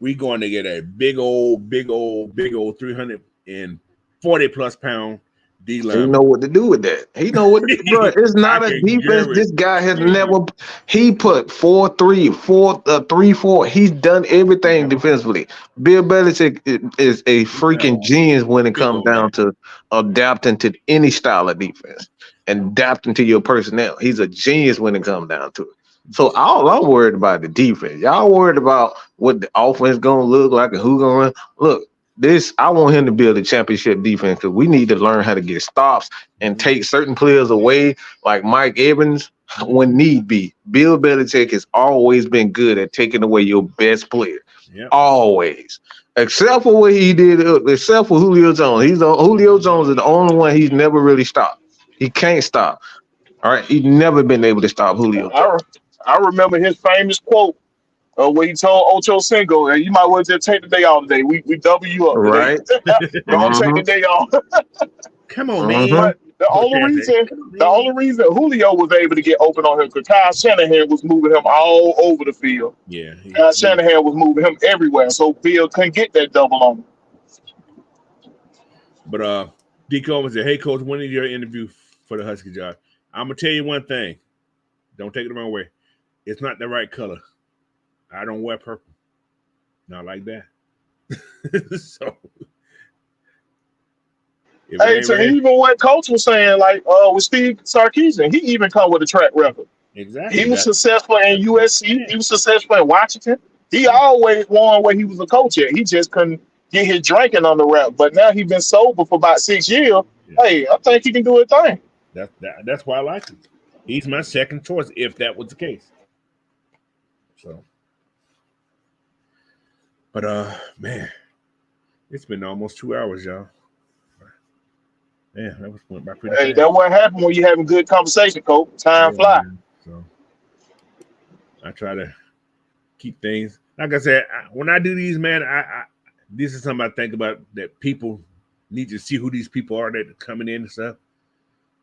Speaker 2: we going to get a big old 340 plus pound D
Speaker 5: He
Speaker 2: lineman.
Speaker 5: know what to do with that. He know what, bro. It's
Speaker 2: I
Speaker 5: not a
Speaker 2: can
Speaker 5: defense. This guy has
Speaker 2: guarantee
Speaker 5: never.
Speaker 2: you.
Speaker 5: He put 4-3, 3-4. He's done everything defensively. Bill Belichick is a freaking genius when it
Speaker 2: Big
Speaker 5: comes
Speaker 2: old
Speaker 5: down
Speaker 2: man.
Speaker 5: to adapting to any style of defense and adapting to your personnel. He's a genius when it comes down to it. So all I'm worried about the defense. Y'all worried about what the offense gonna look like and who gonna run. Look. This I want him to build a championship defense because we need to learn how to get stops and take certain players away, like Mike Evans, when need be. Bill Belichick has always been good at taking away your best player.
Speaker 2: Yep.
Speaker 5: Always. Except for what he did, except for Julio Jones. Julio Jones is the only one he's never really stopped. He can't stop. All right. He's never been able to stop Julio Jones.
Speaker 4: I remember his famous quote where he told Ocho Cinco, "And you might well just take the day off today. We double you up today.
Speaker 5: Right.
Speaker 4: Don't take the day off."
Speaker 2: Come on, man.
Speaker 4: But the only reason Julio was able to get open on him because Kyle Shanahan was moving him all over the field.
Speaker 2: Yeah.
Speaker 4: Kyle Shanahan was moving him everywhere, so Bill couldn't get that double on him.
Speaker 2: But Deco was said, "Hey, coach, when is your interview for the Husky job? I'm gonna tell you one thing. Don't take it the wrong way. It's not the right color. I don't wear purple. Not like that." So,
Speaker 4: hey, so even what Coach was saying, like with Steve Sarkisian, he even come with a track record.
Speaker 2: Exactly.
Speaker 4: He was successful in USC. He was successful in Washington. He always won where he was a coach at. He just couldn't get his drinking on the rep. But now he's been sober for about 6 years. Yeah. Hey, I think he can do a thing.
Speaker 2: That's why I like him. He's my second choice if that was the case. So, but man, it's been almost 2 hours, y'all. Yeah, that went by pretty fast.
Speaker 4: That's what happened when you having good conversation, Coach. Time fly.
Speaker 2: Man. So I try to keep things. Like I said, when I do these, man, I this is something I think about that people need to see who these people are that are coming in and stuff.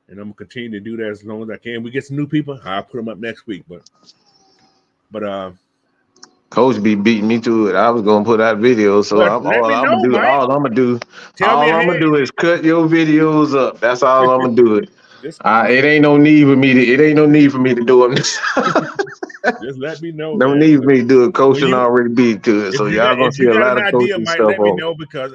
Speaker 2: And I'm gonna continue to do that as long as I can. We get some new people, I'll put them up next week. But
Speaker 5: Coach be beating me to it. I was gonna put out videos, so all I'm gonna do is cut your videos up. That's all I'm gonna do. It ain't no need for me to do them.
Speaker 2: Just let me know.
Speaker 5: No need for me to do it. Coach and already beat to it, so y'all gonna see a lot of coaching stuff.
Speaker 2: Let me know because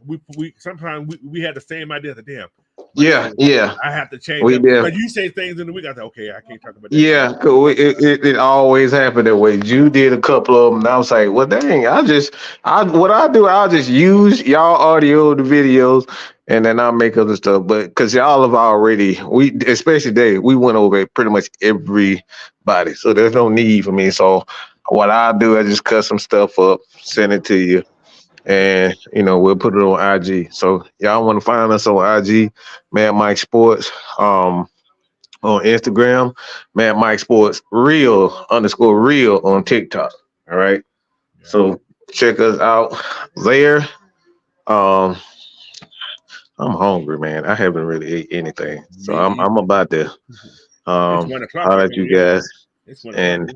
Speaker 2: we sometimes we had the same idea. Damn.
Speaker 5: Yeah.
Speaker 2: I have to change. But you say things in the week. I said, okay, I can't talk about that.
Speaker 5: Yeah, cool. It always happened that way. You did a couple of them, and I was like, well, dang, I'll just use y'all audio, the videos, and then I'll make other stuff. But because y'all have already, especially Dave, we went over pretty much everybody, so there's no need for me. So what I'll do, I just cut some stuff up, send it to you. And we'll put it on IG. So y'all want to find us on IG, Mad Mike Sports, on Instagram, Mad Mike Sports real _ on TikTok. All right. Yeah. So check us out there. I'm hungry, man. I haven't really ate anything, so I'm about to I'll let you guys. And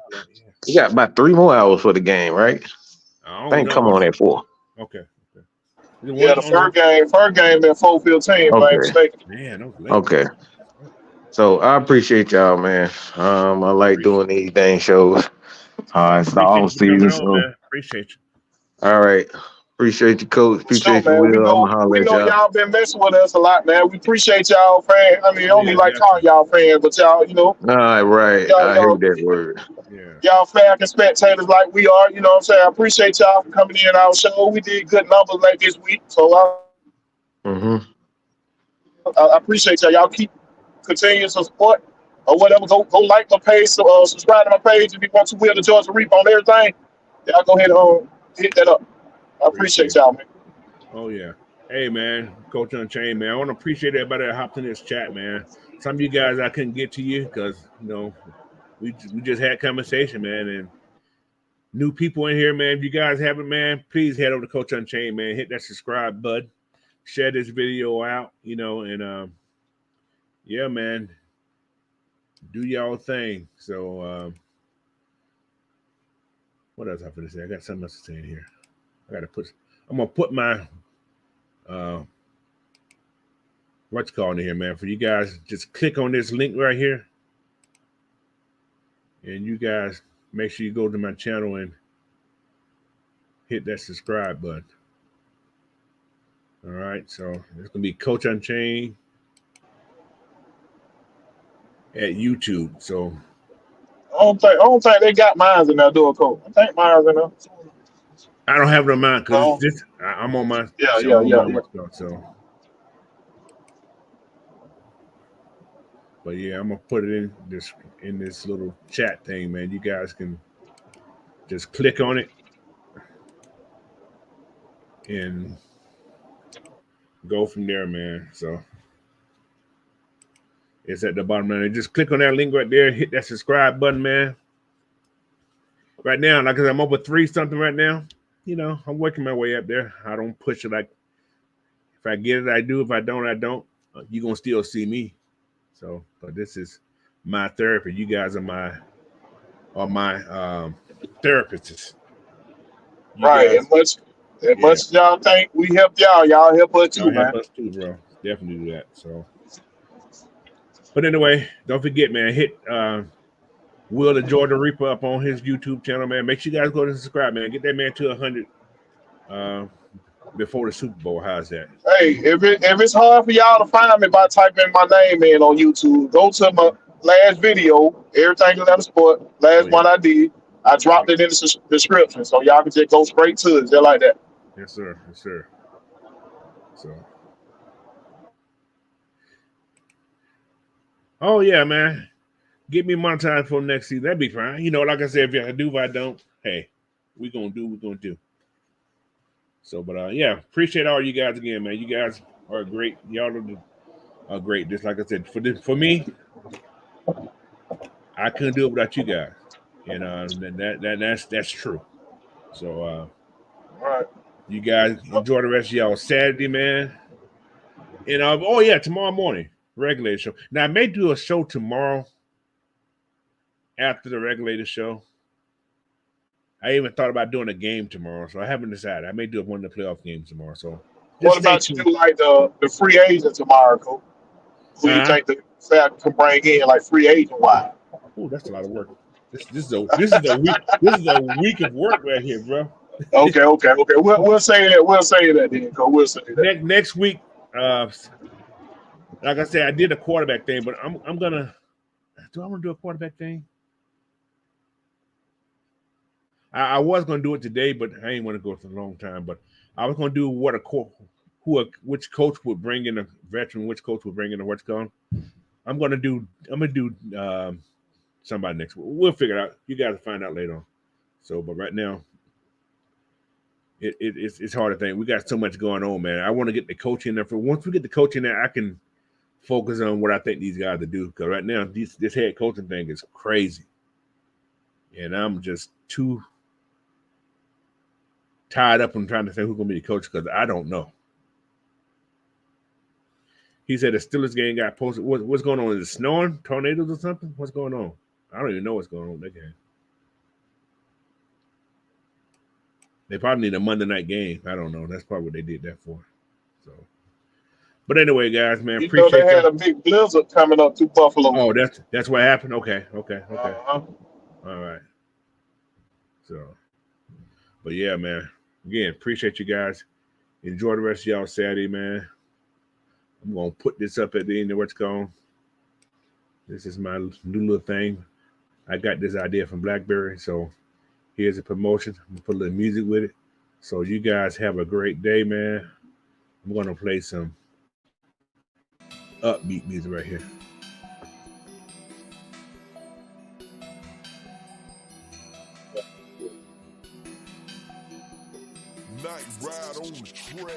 Speaker 5: we got about 3 more hours for the game, right? I think come on at 4.
Speaker 2: Okay.
Speaker 4: Yeah, the first game at 4:15.
Speaker 2: Man,
Speaker 5: okay. So I appreciate y'all, man. I like doing these dang shows. It's the off season, so
Speaker 2: appreciate you.
Speaker 5: All right. Appreciate you, Coach. Appreciate you, Will.
Speaker 4: We know y'all been messing with us a lot, man. We appreciate y'all, fan. I mean, only calling y'all fans, but y'all,
Speaker 5: All right. I heard that word.
Speaker 4: Yeah. Y'all Falcons spectators like we are, you know what I'm saying? I appreciate y'all for coming in our show. We did good numbers like this week, so I appreciate y'all. Y'all keep continuing to support or whatever. Go like my page, subscribe to my page if you want to win the Georgia Reap on everything. Y'all go ahead and hit that up. I appreciate y'all, man.
Speaker 2: Oh yeah. Hey man, Coach Unchained, man. I want to appreciate everybody that hopped in this chat, man. Some of you guys I couldn't get to you because we just had conversation, man, and new people in here, man. If you guys haven't, man, please head over to Coach Unchained, man. Hit that subscribe button, share this video out, and yeah, man, do y'all thing. So what else I finna say? I got something else to say in here. I'm gonna put my uh what's called in here, man. For you guys, just click on this link right here, and you guys make sure you go to my channel and hit that subscribe button. All right, so it's gonna be Coach Unchained at YouTube. So
Speaker 4: I don't think they got mines in there doing coach. I think mine's in there.
Speaker 2: I don't have no mind because
Speaker 4: No.
Speaker 2: it's just I'm on my
Speaker 4: Yeah.
Speaker 2: what's called so. But yeah, I'm gonna put it in this little chat thing, man. You guys can just click on it and go from there, man. So it's at the bottom, man. Just click on that link right there, hit that subscribe button, man. Right now, like I said, I'm over 3 something right now. You know, I'm working my way up there. I don't push it like if I get it, I do. If I don't, I don't. You're gonna still see me. So, but this is my therapy. You guys are my therapists. You
Speaker 4: Right.
Speaker 2: guys,
Speaker 4: As much as y'all think we help y'all help us too,
Speaker 2: y'all help
Speaker 4: man.
Speaker 2: us too, bro. Definitely do that. So, but anyway, don't forget, man. Hit Will the Jordan Reaper up on his YouTube channel, man. Make sure you guys go to subscribe, man. Get that man to 100 before the Super Bowl. How's that?
Speaker 4: Hey, if it's hard for y'all to find me by typing my name in on YouTube, go to my last video, everything is out of sport. Last one I did, I dropped it in the description, so y'all can just go straight to it, just like that.
Speaker 2: Yes, sir. Yes, sir. So, oh yeah, man. Get me monetized for next season. That'd be fine. You know, like I said, if I do, if I don't, hey, we're gonna do what we're gonna do. So, but yeah, appreciate all you guys again, man. You guys are great. Y'all are great. Just like I said, for me, I couldn't do it without you guys. And that's true. So
Speaker 4: All right.
Speaker 2: you guys enjoy the rest of y'all Saturday, man. And oh yeah, tomorrow morning, regulator show. Now I may do a show tomorrow after the regulator show. I even thought about doing a game tomorrow, so I haven't decided. I may do one of the playoff games tomorrow. So
Speaker 4: What about you do like the free agent tomorrow, Cole? Who you think the Falcons can bring in like free agent wise?
Speaker 2: Oh, that's a lot of work. This is a week of work right here, bro.
Speaker 4: Okay. We'll say that. We'll say that then, Cole. We'll say that.
Speaker 2: Next week, like I said, I did a quarterback thing, but I'm gonna. Do I want to do a quarterback thing? I was gonna do it today, but I ain't want to go for a long time. But I was gonna do which coach would bring in a veteran, which coach would bring in a what's called. I'm gonna do somebody next week. We'll figure it out. You guys will find out later on. So, but right now, it's hard to think. We got so much going on, man. I want to get the coaching there. Once we get the coaching there, I can focus on what I think these guys to do. Because right now, this head coaching thing is crazy, and I'm just too tied up on trying to think who's gonna be the coach because I don't know. He said the Steelers game got posted. What's going on? Is it snowing, tornadoes, or something? What's going on? I don't even know what's going on with that game. They probably need a Monday night game. I don't know. That's probably what they did that for. So, but anyway, guys, man,
Speaker 4: You know
Speaker 2: appreciate
Speaker 4: they had
Speaker 2: that.
Speaker 4: a big blizzard coming up to Buffalo.
Speaker 2: Oh, that's what happened. Okay.
Speaker 4: Uh-huh.
Speaker 2: All right. So, but yeah, man. Again, appreciate you guys. Enjoy the rest of y'all Saturday, man. I'm gonna put this up at the end of what's going. This is my new little thing. I got this idea from BlackBerry, so here's a promotion. I'm gonna put a little music with it. So you guys have a great day, man. I'm gonna play some upbeat music right here.
Speaker 1: Night ride on the track.